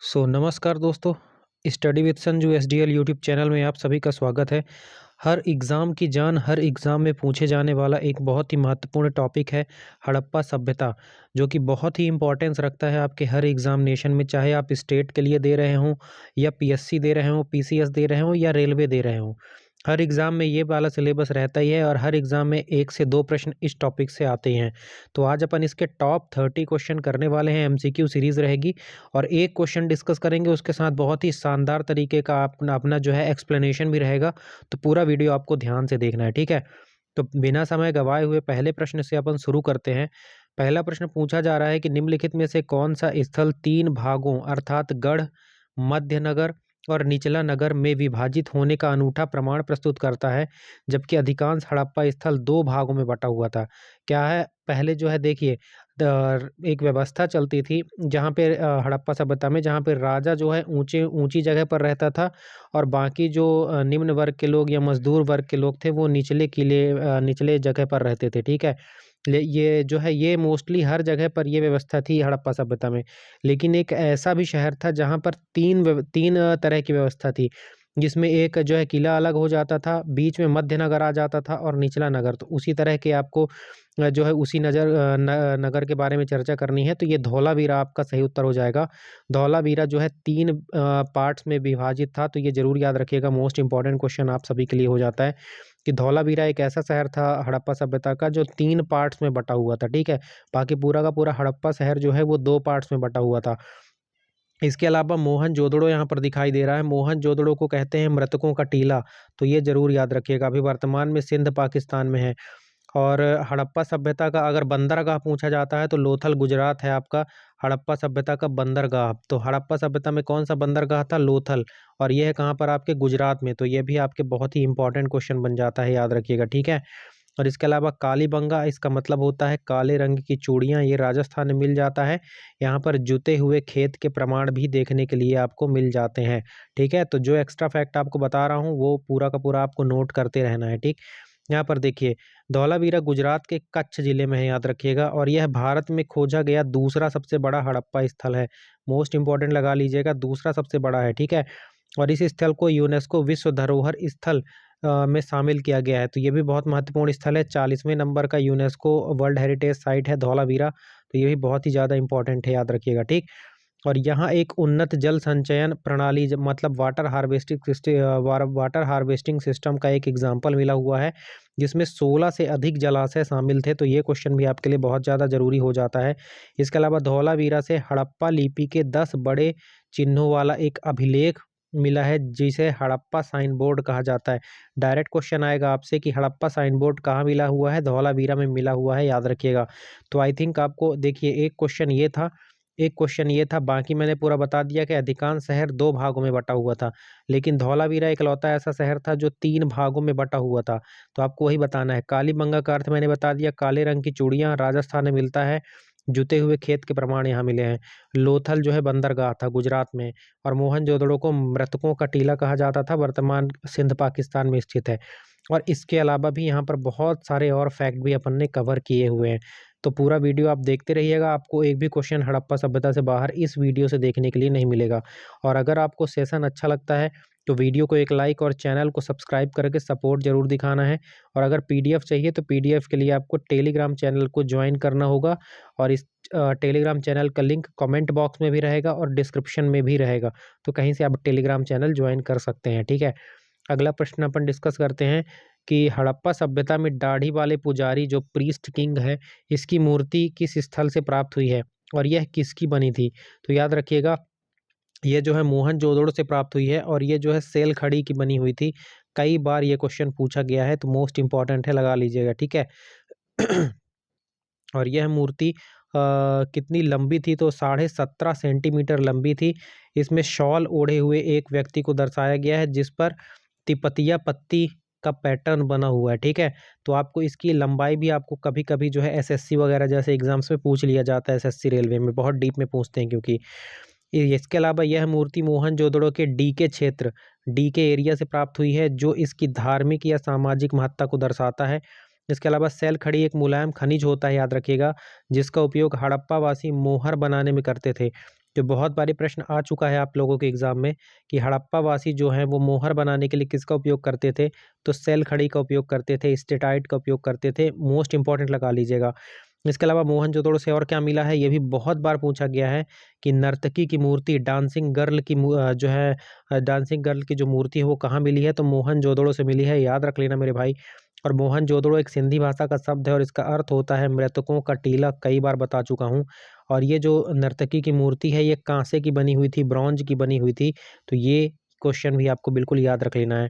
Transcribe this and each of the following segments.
नमस्कार दोस्तों। Study with Sanju SDL YouTube channel में आप सभी का स्वागत है। हर एग्ज़ाम की जान, हर एग्ज़ाम में पूछे जाने वाला एक बहुत ही महत्वपूर्ण टॉपिक है हड़प्पा सभ्यता, जो कि बहुत ही इम्पोर्टेंस रखता है आपके हर एग्ज़ामिनेशन में। चाहे आप स्टेट के लिए दे रहे हों या पीएससी दे रहे हों, पीसीएस दे रहे हों या रेलवे दे रहे हों, हर एग्ज़ाम में ये वाला सिलेबस रहता ही है और हर एग्ज़ाम में 1 से 2 प्रश्न इस टॉपिक से आते हैं। तो आज अपन इसके टॉप 30 क्वेश्चन करने वाले हैं। एमसीक्यू सीरीज़ रहेगी और एक क्वेश्चन डिस्कस करेंगे, उसके साथ बहुत ही शानदार तरीके का अपना अपना जो है एक्सप्लेनेशन भी रहेगा। तो पूरा वीडियो आपको ध्यान से देखना है, ठीक है? तो बिना समय गँवाए हुए पहले प्रश्न से अपन शुरू करते हैं। पहला प्रश्न पूछा जा रहा है कि निम्नलिखित में से कौन-सा स्थल 3 भागों अर्थात गढ़, मध्य नगर और निचला नगर में विभाजित होने का अनूठा प्रमाण प्रस्तुत करता है, जबकि अधिकांश हड़प्पा स्थल 2 भागों में बँटा हुआ था? क्या है? पहले जो है देखिए एक व्यवस्था चलती थी जहाँ पे हड़प्पा सभ्यता में, जहाँ पे राजा जो है ऊँची जगह पर रहता था और बाकी जो निम्न वर्ग के लोग या मज़दूर वर्ग के लोग थे वो निचले जगह पर रहते थे, ठीक है? ये जो है ये मोस्टली हर जगह पर ये व्यवस्था थी हड़प्पा सभ्यता में। लेकिन एक ऐसा भी शहर था जहाँ पर 3 तरह की व्यवस्था थी, जिसमें एक जो है किला अलग हो जाता था, बीच में मध्य नगर आ जाता था और निचला नगर। तो उसी तरह के आपको जो है उसी नगर के बारे में चर्चा करनी है, तो ये धौलावीरा आपका सही उत्तर हो जाएगा। धौलावीरा जो है 3 पार्ट्स में विभाजित था, तो ये ज़रूर याद रखिएगा। मोस्ट इम्पोर्टेंट क्वेश्चन आप सभी के लिए हो जाता है कि धौलावीरा एक ऐसा शहर था हड़प्पा सभ्यता का जो 3 पार्ट्स में बँटा हुआ था, ठीक है? बाकी पूरा का पूरा हड़प्पा शहर जो है वो 2 पार्ट्स में बँटा हुआ था। इसके अलावा मोहनजोदड़ो यहाँ पर दिखाई दे रहा है। मोहनजोदड़ो को कहते हैं मृतकों का टीला, तो ये ज़रूर याद रखिएगा। अभी वर्तमान में सिंध पाकिस्तान में है। और हड़प्पा सभ्यता का अगर बंदरगाह पूछा जाता है तो लोथल गुजरात है आपका हड़प्पा सभ्यता का बंदरगाह। तो हड़प्पा सभ्यता में कौन सा बंदरगाह था? लोथल। और ये है कहाँ पर? आपके गुजरात में। तो ये भी आपके बहुत ही इंपॉर्टेंट क्वेश्चन बन जाता है, याद रखिएगा, ठीक है? और इसके अलावा कालीबंगा, इसका मतलब होता है काले रंग की चूड़ियाँ, ये राजस्थान में मिल जाता है। यहाँ पर जुते हुए खेत के प्रमाण भी देखने के लिए आपको मिल जाते हैं, ठीक है? तो जो एक्स्ट्रा फैक्ट आपको बता रहा हूँ वो पूरा का पूरा आपको नोट करते रहना है, ठीक? यहाँ पर देखिए धौलावीरा गुजरात के कच्छ जिले में है, याद रखिएगा। और यह भारत में खोजा गया दूसरा सबसे बड़ा हड़प्पा स्थल है। मोस्ट इंपॉर्टेंट लगा लीजिएगा, दूसरा सबसे बड़ा है, ठीक है? और इस स्थल को यूनेस्को विश्व धरोहर स्थल में शामिल किया गया है। तो ये भी बहुत महत्वपूर्ण स्थल है। 40वें नंबर का यूनेस्को वर्ल्ड हेरिटेज साइट है धौलावीरा। तो ये भी बहुत ही ज़्यादा इंपॉर्टेंट है, याद रखिएगा, ठीक? और यहाँ एक उन्नत जल संचयन प्रणाली मतलब वाटर हार्वेस्टिंग सिस्टम का एक एग्जाम्पल मिला हुआ है, जिसमें 16 से अधिक जलाशय शामिल थे। तो ये क्वेश्चन भी आपके लिए बहुत ज़्यादा ज़रूरी हो जाता है। इसके अलावा धौलावीरा से हड़प्पा लिपि के 10 बड़े चिन्हों वाला एक अभिलेख मिला है, जिसे हड़प्पा साइन बोर्ड कहा जाता है। डायरेक्ट क्वेश्चन आएगा आपसे कि हड़प्पा साइन बोर्ड कहाँ मिला हुआ है? धौलावीरा में मिला हुआ है, याद रखिएगा। तो आई थिंक आपको देखिए एक क्वेश्चन ये था, बाकी मैंने पूरा बता दिया कि अधिकांश शहर 2 भागों में बँटा हुआ था, लेकिन धौलावीरा इकलौता ऐसा शहर था जो 3 भागों में बँटा हुआ था। तो आपको वही बताना है। कालीबंगा का अर्थ मैंने बता दिया, काले रंग की चूड़ियाँ राजस्थान में मिलता है, जुते हुए खेत के प्रमाण यहाँ मिले हैं। लोथल जो है बंदरगाह था गुजरात में, और मोहनजोदड़ो को मृतकों का टीला कहा जाता था, वर्तमान सिंध पाकिस्तान में स्थित है। और इसके अलावा भी यहाँ पर बहुत सारे और फैक्ट भी अपन ने कवर किए हुए हैं। तो पूरा वीडियो आप देखते रहिएगा, आपको एक भी क्वेश्चन हड़प्पा सभ्यता से बाहर इस वीडियो से देखने के लिए नहीं मिलेगा। और अगर आपको सेशन अच्छा लगता है तो वीडियो को एक लाइक और चैनल को सब्सक्राइब करके सपोर्ट ज़रूर दिखाना है। और अगर पीडीएफ चाहिए तो पीडीएफ के लिए आपको टेलीग्राम चैनल को ज्वाइन करना होगा, और इस टेलीग्राम चैनल का लिंक कमेंट बॉक्स में भी रहेगा और डिस्क्रिप्शन में भी रहेगा। तो कहीं से आप टेलीग्राम चैनल ज्वाइन कर सकते हैं, ठीक है? अगला प्रश्न अपन डिस्कस करते हैं कि हड़प्पा सभ्यता में दाढ़ी वाले पुजारी जो प्रीस्ट किंग है, इसकी मूर्ति किस स्थल से प्राप्त हुई है और यह किसकी बनी थी? तो याद रखिएगा, ये जो है मोहनजोदड़ो से प्राप्त हुई है और ये जो है सेल खड़ी की बनी हुई थी। कई बार ये क्वेश्चन पूछा गया है, तो मोस्ट इंपॉर्टेंट है, लगा लीजिएगा, ठीक है? और यह मूर्ति कितनी लंबी थी? तो 17.5 सेंटीमीटर लंबी थी। इसमें शॉल ओढ़े हुए एक व्यक्ति को दर्शाया गया है, जिस पर तिपतिया पत्ती का पैटर्न बना हुआ है, ठीक है? तो आपको इसकी लंबाई भी आपको कभी-कभी जो है एसएससी वगैरह जैसे एग्जाम्स में पूछ लिया जाता है, एसएससी रेलवे में बहुत डीप में पूछते हैं, क्योंकि इसके अलावा यह मूर्ति मोहनजोदड़ो के डीके एरिया से प्राप्त हुई है, जो इसकी धार्मिक या सामाजिक महत्ता को दर्शाता है। इसके अलावा सेल खड़ी एक मुलायम खनिज होता है, याद रखिएगा, जिसका उपयोग हड़प्पा वासी मोहर बनाने में करते थे। जो बहुत बारी प्रश्न आ चुका है आप लोगों के एग्ज़ाम में कि हड़प्पा वासी जो हैं वो मोहर बनाने के लिए किसका उपयोग करते थे? तो सेल खड़ी का उपयोग करते थे, स्टेटाइट का उपयोग करते थे। मोस्ट इंपॉर्टेंट लगा लीजिएगा। इसके अलावा मोहनजोदड़ो से और क्या मिला है, ये भी बहुत बार पूछा गया है कि नर्तकी की मूर्ति डांसिंग गर्ल की जो है डांसिंग गर्ल की जो मूर्ति है वो कहाँ मिली है? तो मोहनजोदड़ो से मिली है, याद रख लेना मेरे भाई। और मोहनजोदड़ो एक सिंधी भाषा का शब्द है और इसका अर्थ होता है मृतकों का टीला, कई बार बता चुका हूँ। और ये जो नर्तकी की मूर्ति है ये कांसे की बनी हुई थी, ब्रॉन्ज की बनी हुई थी। तो ये क्वेश्चन भी आपको बिल्कुल याद रख लेना है।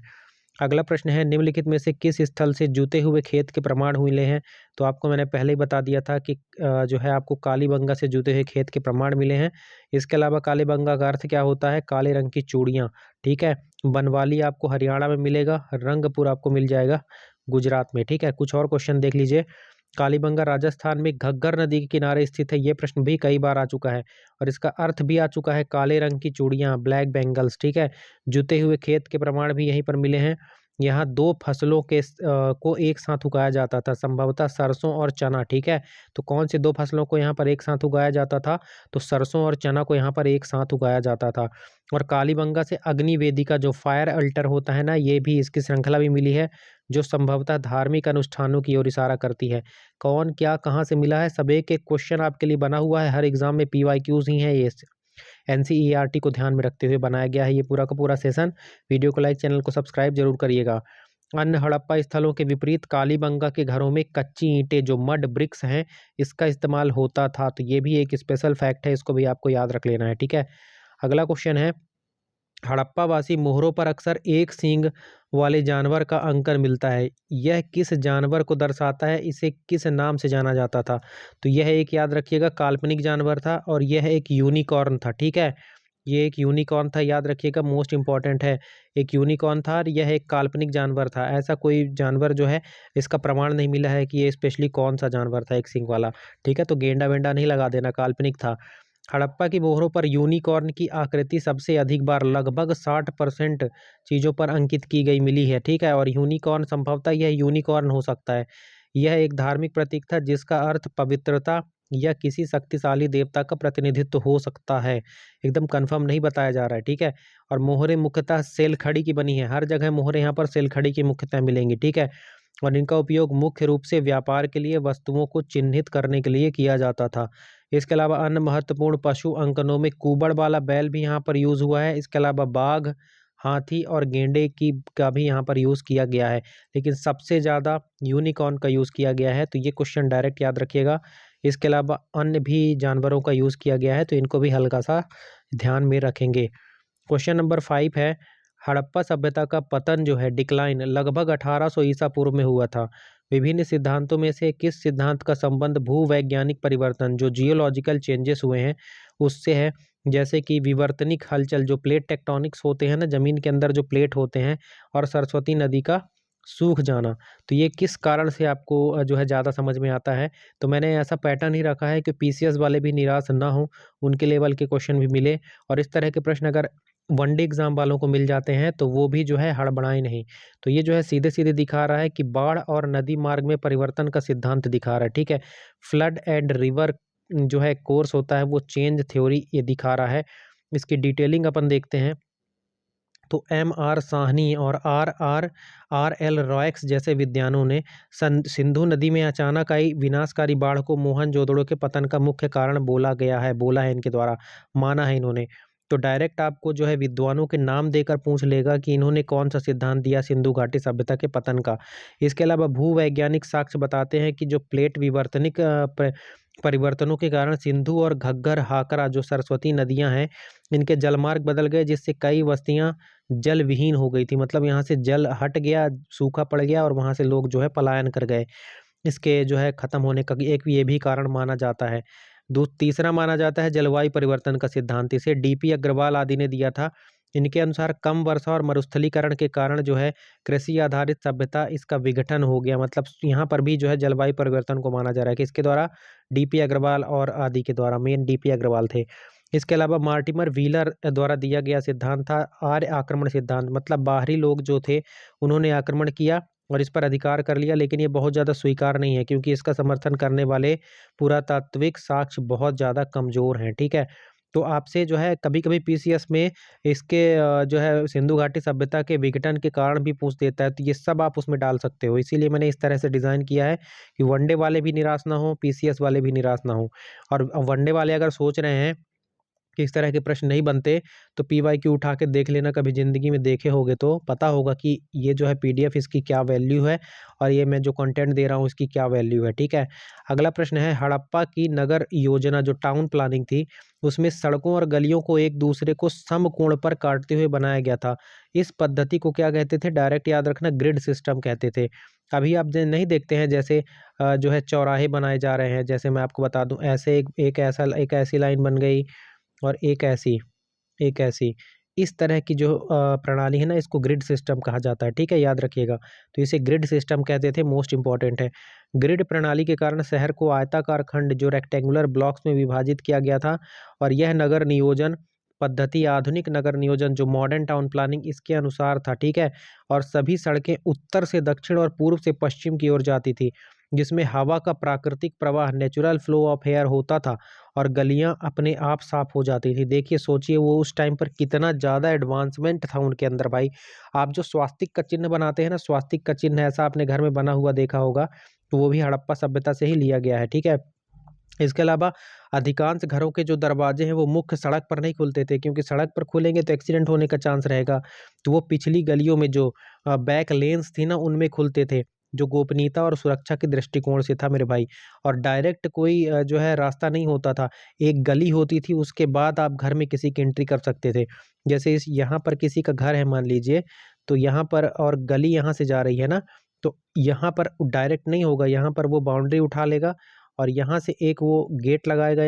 अगला प्रश्न है, निम्नलिखित में से किस स्थल से जुते हुए खेत के प्रमाण मिले हैं? तो आपको मैंने पहले ही बता दिया था कि जो है आपको कालीबंगा से जुते हुए खेत के प्रमाण मिले हैं। इसके अलावा कालीबंगा का अर्थ क्या होता है? काले रंग की चूड़ियाँ, ठीक है। बनवाली आपको हरियाणा में मिलेगा, रंगपुर आपको मिल जाएगा गुजरात में, ठीक है। कुछ और क्वेश्चन देख लीजिए। कालीबंगा राजस्थान में घग्गर नदी के किनारे स्थित है, ये प्रश्न भी कई बार आ चुका है और इसका अर्थ भी आ चुका है काले रंग की चूड़ियाँ, ब्लैक बैंगल्स, ठीक है। जुते हुए खेत के प्रमाण भी यहीं पर मिले हैं। यहाँ दो फसलों को एक साथ उगाया जाता था, संभवतः सरसों और चना, ठीक है। तो कौन सी दो फसलों को यहाँ पर एक साथ उगाया जाता था? तो सरसों और चना को यहाँ पर एक साथ उगाया जाता था। और कालीबंगा से अग्नि वेदिका जो फायर अल्टर होता है ना, ये भी इसकी श्रृंखला भी मिली है, जो संभवतः धार्मिक अनुष्ठानों की ओर इशारा करती है। कौन, क्या, कहाँ से मिला है, सब एक एक क्वेश्चन आपके लिए बना हुआ है। हर एग्जाम में PYQs ही हैं ये, NCERT को ध्यान में रखते हुए बनाया गया है ये पूरा का पूरा सेशन। वीडियो को लाइक, चैनल को सब्सक्राइब जरूर करिएगा। अन्य हड़प्पा स्थलों के विपरीत कालीबंगा के घरों में कच्ची ईंटें जो मड ब्रिक्स हैं, इसका इस्तेमाल होता था। तो ये भी एक स्पेशल फैक्ट है, इसको भी आपको याद रख लेना है, ठीक है। अगला क्वेश्चन है, हड़प्पावासी मोहरों पर अक्सर एक सींग वाले जानवर का अंकन मिलता है, यह किस जानवर को दर्शाता है? इसे किस नाम से जाना जाता था? तो यह एक, याद रखिएगा, काल्पनिक जानवर था और यह एक यूनिकॉर्न था, ठीक है। ये एक यूनिकॉर्न था, याद रखिएगा, मोस्ट इंपॉर्टेंट है। एक यूनिकॉर्न था और यह एक काल्पनिक जानवर था। ऐसा कोई जानवर जो है इसका प्रमाण नहीं मिला है कि ये स्पेशली कौन सा जानवर था एक सींग वाला, ठीक है। तो गेंडा वेंडा नहीं लगा देना, काल्पनिक था। हड़प्पा की मोहरों पर यूनिकॉर्न की आकृति सबसे अधिक बार लगभग 60% चीज़ों पर अंकित की गई मिली है, ठीक है। और यूनिकॉर्न, संभवतः यह यूनिकॉर्न हो सकता है। यह एक धार्मिक प्रतीक था जिसका अर्थ पवित्रता या किसी शक्तिशाली देवता का प्रतिनिधित्व हो सकता है। एकदम कंफर्म नहीं बताया जा रहा है, ठीक है। और मोहरें मुख्यतः सेलखड़ी की बनी है, हर जगह मोहरें यहाँ पर सेलखड़ी की मुख्यतः मिलेंगी, ठीक है। और इनका उपयोग मुख्य रूप से व्यापार के लिए, वस्तुओं को चिन्हित करने के लिए किया जाता था। इसके अलावा अन्य महत्वपूर्ण पशु अंकनों में कुबड़ वाला बैल भी यहाँ पर यूज़ हुआ है। इसके अलावा बाघ, हाथी और गेंडे की का भी यहाँ पर यूज़ किया गया है, लेकिन सबसे ज़्यादा यूनिकॉर्न का यूज़ किया गया है। तो ये क्वेश्चन डायरेक्ट याद रखिएगा। इसके अलावा अन्य भी जानवरों का यूज़ किया गया है, तो इनको भी हल्का सा ध्यान में रखेंगे। क्वेश्चन नंबर 5 है, हड़प्पा सभ्यता का पतन जो है, डिक्लाइन, लगभग 1800 ईसा पूर्व में हुआ था। विभिन्न सिद्धांतों में से किस सिद्धांत का संबंध भूवैज्ञानिक परिवर्तन जो जियोलॉजिकल चेंजेस हुए हैं उससे है? जैसे कि विवर्तनिक हलचल, जो प्लेट टेक्टोनिक्स होते हैं ना, जमीन के अंदर जो प्लेट होते हैं, और सरस्वती नदी का सूख जाना। तो ये किस कारण से आपको जो है ज़्यादा समझ में आता है? तो मैंने ऐसा पैटर्न ही रखा है कि PCS वाले भी निराश ना हो, उनके लेवल के क्वेश्चन भी मिले, और इस तरह के प्रश्न अगर वनडे एग्जाम वालों को मिल जाते हैं तो वो भी जो है हड़बड़ाएं नहीं। तो ये जो है सीधे सीधे दिखा रहा है कि बाढ़ और नदी मार्ग में परिवर्तन का सिद्धांत दिखा रहा है, ठीक है। फ्लड एंड रिवर जो है कोर्स होता है वो चेंज थ्योरी ये दिखा रहा है। इसकी डिटेलिंग अपन देखते हैं। तो MR साहनी और RL रॉयक्स जैसे विद्वानों ने सिंधु नदी में अचानक आई विनाशकारी बाढ़ को मोहनजोदड़ो के पतन का मुख्य कारण बोला है इनके द्वारा, माना है इन्होंने। तो डायरेक्ट आपको जो है विद्वानों के नाम देकर पूछ लेगा कि इन्होंने कौन सा सिद्धांत दिया सिंधु घाटी सभ्यता के पतन का। इसके अलावा भूवैज्ञानिक साक्ष्य बताते हैं कि जो प्लेट विवर्तनिक परिवर्तनों के कारण सिंधु और घग्गर, हाकरा जो सरस्वती नदियां हैं, इनके जलमार्ग बदल गए, जिससे कई बस्तियां जल विहीन हो गई थी। मतलब यहाँ से जल हट गया, सूखा पड़ गया और वहाँ से लोग जो है पलायन कर गए। इसके जो है खत्म होने का एक ये भी कारण माना जाता है। तीसरा माना जाता है जलवायु परिवर्तन का सिद्धांत, इसे DP अग्रवाल आदि ने दिया था। इनके अनुसार कम वर्षा और मरुस्थलीकरण के कारण जो है कृषि आधारित सभ्यता इसका विघटन हो गया। मतलब यहाँ पर भी जो है जलवायु परिवर्तन को माना जा रहा है, किसके द्वारा? DP अग्रवाल और आदि के द्वारा, मेन DP अग्रवाल थे। इसके अलावा मार्टिमर व्हीलर द्वारा दिया गया सिद्धांत था आर्य आक्रमण सिद्धांत। मतलब बाहरी लोग जो थे उन्होंने आक्रमण किया और इस पर अधिकार कर लिया, लेकिन ये बहुत ज़्यादा स्वीकार नहीं है क्योंकि इसका समर्थन करने वाले पुरातात्विक साक्ष्य बहुत ज़्यादा कमज़ोर हैं, ठीक है। तो आपसे जो है कभी-कभी पीसीएस में इसके जो है सिंधु घाटी सभ्यता के विघटन के कारण भी पूछ देता है, तो ये सब आप उसमें डाल सकते हो। इसीलिए मैंने इस तरह से डिज़ाइन किया है कि वनडे वाले भी निराश ना हों, पीसीएस वाले भी निराश ना हों। और वनडे वाले अगर सोच रहे हैं कि इस तरह के प्रश्न नहीं बनते, तो पीवाईक्यू उठा के देख लेना, कभी ज़िंदगी में देखे होंगे तो पता होगा कि ये जो है पीडीएफ इसकी क्या वैल्यू है और ये मैं जो कंटेंट दे रहा हूँ इसकी क्या वैल्यू है, ठीक है? अगला प्रश्न है, हड़प्पा की नगर योजना जो टाउन प्लानिंग थी, उसमें सड़कों और गलियों को एक दूसरे को समकोण पर काटते हुए बनाया गया था। इस पद्धति को क्या कहते थे? डायरेक्ट याद रखना, ग्रिड सिस्टम कहते थे। अभी आप नहीं देखते हैं जैसे जो है चौराहे बनाए जा रहे हैं, जैसे मैं आपको बता दूं, ऐसे एक ऐसी लाइन बन गई और एक ऐसी इस तरह की जो प्रणाली है ना, इसको ग्रिड सिस्टम कहा जाता है, ठीक है, याद रखिएगा। तो इसे ग्रिड सिस्टम कहते थे, मोस्ट इंपॉर्टेंट है। ग्रिड प्रणाली के कारण शहर को आयताकार खंड जो रेक्टेंगुलर ब्लॉक्स में विभाजित किया गया था और यह नगर नियोजन पद्धति आधुनिक नगर नियोजन जो मॉडर्न टाउन प्लानिंग इसके अनुसार था, ठीक है। और सभी सड़कें उत्तर से दक्षिण और पूर्व से पश्चिम की ओर जाती थी, जिसमें हवा का प्राकृतिक प्रवाह नेचुरल फ्लो ऑफ एयर होता था और गलियां अपने आप साफ हो जाती थी। देखिए, सोचिए वो उस टाइम पर कितना ज़्यादा एडवांसमेंट था उनके अंदर भाई। आप जो स्वास्तिक का चिन्ह बनाते हैं ना, स्वास्तिक का चिन्ह ऐसा आपने घर में बना हुआ देखा होगा, तो वो भी हड़प्पा सभ्यता से ही लिया गया है, ठीक है। इसके अलावा अधिकांश घरों के जो दरवाजे हैं वो मुख्य सड़क पर नहीं खुलते थे, क्योंकि सड़क पर खुलेंगे तो एक्सीडेंट होने का चांस रहेगा। तो वो पिछली गलियों में जो बैक लेन्स थी ना, उनमें खुलते थे, जो गोपनीयता और सुरक्षा के दृष्टिकोण से था मेरे भाई। और डायरेक्ट कोई जो है रास्ता नहीं होता था, एक गली होती थी, उसके बाद आप घर में किसी की एंट्री कर सकते थे। जैसे इस यहाँ पर किसी का घर है मान लीजिए, तो यहाँ पर और गली यहाँ से जा रही है ना, तो यहाँ पर डायरेक्ट नहीं होगा, यहाँ पर वो बाउंड्री उठा लेगा और यहाँ से एक वो गेट लगाएगा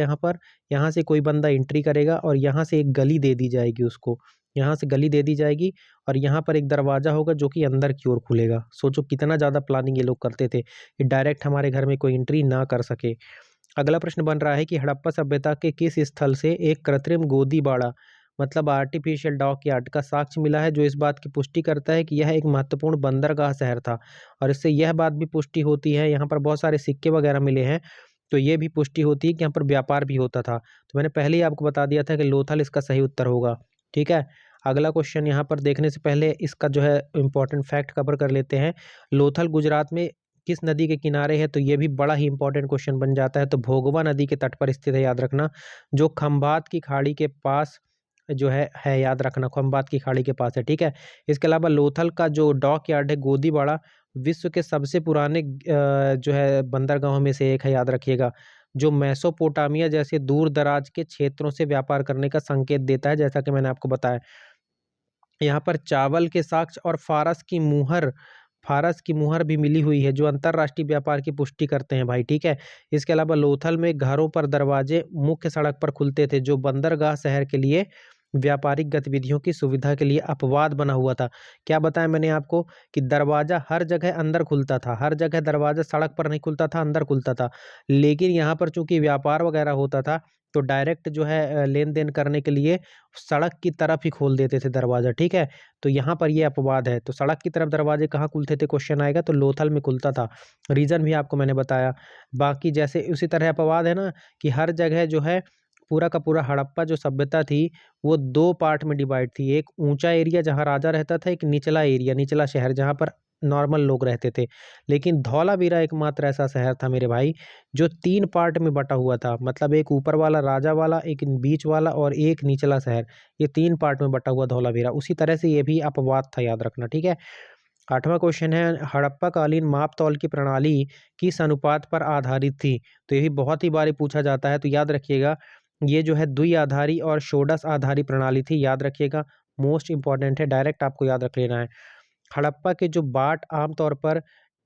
यहाँ से कोई बंदा एंट्री करेगा और यहाँ से एक गली दे दी जाएगी उसको, यहाँ से गली दे दी जाएगी और यहाँ पर एक दरवाज़ा होगा जो कि अंदर की ओर खुलेगा। सोचो कितना ज़्यादा प्लानिंग ये लोग करते थे कि डायरेक्ट हमारे घर में कोई एंट्री ना कर सके। अगला प्रश्न बन रहा है कि हड़प्पा सभ्यता के किस स्थल से एक कृत्रिम गोदी बाड़ा मतलब आर्टिफिशियल डॉक यार्ड का साक्ष्य मिला है, जो इस बात की पुष्टि करता है कि यह एक महत्वपूर्ण बंदरगाह शहर था। और इससे यह बात भी पुष्टि होती है, यहाँ पर बहुत सारे सिक्के वगैरह मिले हैं, तो ये भी पुष्टि होती है कि यहाँ पर व्यापार भी होता था। तो मैंने पहले ही आपको बता दिया था कि लोथल इसका सही उत्तर होगा, ठीक है। अगला क्वेश्चन यहाँ पर देखने से पहले इसका जो है इंपॉर्टेंट फैक्ट कवर कर लेते हैं। लोथल गुजरात में किस नदी के किनारे है? तो ये भी बड़ा ही इंपॉर्टेंट क्वेश्चन बन जाता है। तो भोगवा नदी के तट पर स्थित है, याद रखना, जो खंभात की खाड़ी के पास जो है याद रखना, खंभात की खाड़ी के पास है, ठीक है। इसके अलावा लोथल का जो डॉक यार्ड है गोदीबाड़ा, विश्व के सबसे पुराने जो है बंदरगाहों में से एक है, याद रखिएगा, जो मेसोपोटामिया जैसे दूर दराज के क्षेत्रों से व्यापार करने का संकेत देता है, जैसा कि मैंने आपको बताया। यहाँ पर चावल के साक्ष्य और फारस की मुहर भी मिली हुई है, जो अंतरराष्ट्रीय व्यापार की पुष्टि करते हैं भाई, ठीक है। इसके अलावा लोथल में घरों पर दरवाजे मुख्य सड़क पर खुलते थे, जो बंदरगाह शहर के लिए व्यापारिक गतिविधियों की सुविधा के लिए अपवाद बना हुआ था। क्या बताया मैंने आपको कि दरवाजा हर जगह अंदर खुलता था, हर जगह दरवाजा सड़क पर नहीं खुलता था, अंदर खुलता था। लेकिन यहाँ पर चूंकि व्यापार वगैरह होता था, तो डायरेक्ट जो है लेन देन करने के लिए सड़क की तरफ ही खोल देते थे दरवाज़ा, ठीक है। तो यहाँ पर ये अपवाद है। तो सड़क की तरफ दरवाजे कहाँ खुलते थे क्वेश्चन आएगा, तो लोथल में खुलता था। रीज़न भी आपको मैंने बताया। बाकी जैसे उसी तरह अपवाद है ना कि हर जगह जो है पूरा का पूरा हड़प्पा जो सभ्यता थी, वो 2 पार्ट में डिवाइड थी। एक ऊँचा एरिया जहाँ राजा रहता था, एक निचला एरिया, निचला शहर जहाँ पर नॉर्मल लोग रहते थे। लेकिन धौलावीरा एकमात्र ऐसा शहर था मेरे भाई, जो 3 पार्ट में बँटा हुआ था। मतलब एक ऊपर वाला राजा वाला, एक बीच वाला और एक निचला शहर। ये 3 पार्ट में बँटा हुआ धौलावीरा। उसी तरह से ये भी अपवाद था, याद रखना, ठीक है। 8वां क्वेश्चन है, हड़प्पा कालीन माप-तौल की प्रणाली किस अनुपात पर आधारित थी? तो ये भी बहुत ही बार पूछा जाता है, तो याद रखिएगा, ये जो है द्विआधारी और षोडश आधारी प्रणाली थी, याद रखिएगा, मोस्ट इंपॉर्टेंट है, डायरेक्ट आपको याद रख लेना है। हड़प्पा के जो बाट आमतौर पर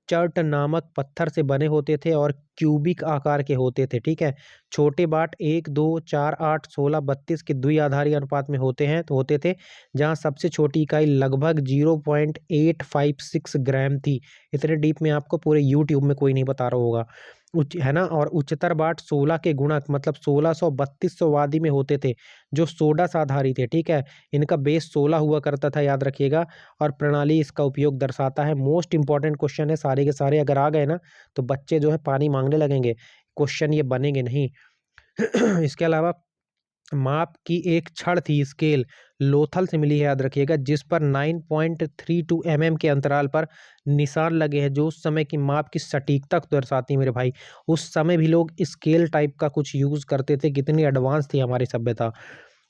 चर्ट नामक पत्थर से बने होते थे और क्यूबिक आकार के होते थे, ठीक है। छोटे बाट 1, 2, 4, 8, 16, 32 के द्विआधारी अनुपात में होते थे, जहां सबसे छोटी इकाई लगभग 0.856 ग्राम थी। इतने डीप में आपको पूरे यूट्यूब में कोई नहीं बता रहा होगा, उच्च है ना। और उच्चतर बाट 16 के गुणक मतलब 1600-3200 वादी में होते थे, जो षोडश आधारी थे, ठीक है। इनका बेस 16 हुआ करता था, याद रखिएगा। और प्रणाली इसका उपयोग दर्शाता है। मोस्ट इंपॉर्टेंट क्वेश्चन है, सारे के सारे अगर आ गए ना, तो बच्चे जो है पानी मांगने लगेंगे, क्वेश्चन ये बनेंगे नहीं। इसके अलावा माप की एक छड़ थी, स्केल लोथल से मिली है, याद रखिएगा, जिस पर 9.32 mm के अंतराल पर निशान लगे हैं, जो उस समय की माप की सटीकता को दर्शाती है मेरे भाई। उस समय भी लोग स्केल टाइप का कुछ यूज करते थे, कितनी एडवांस थी हमारी सभ्यता।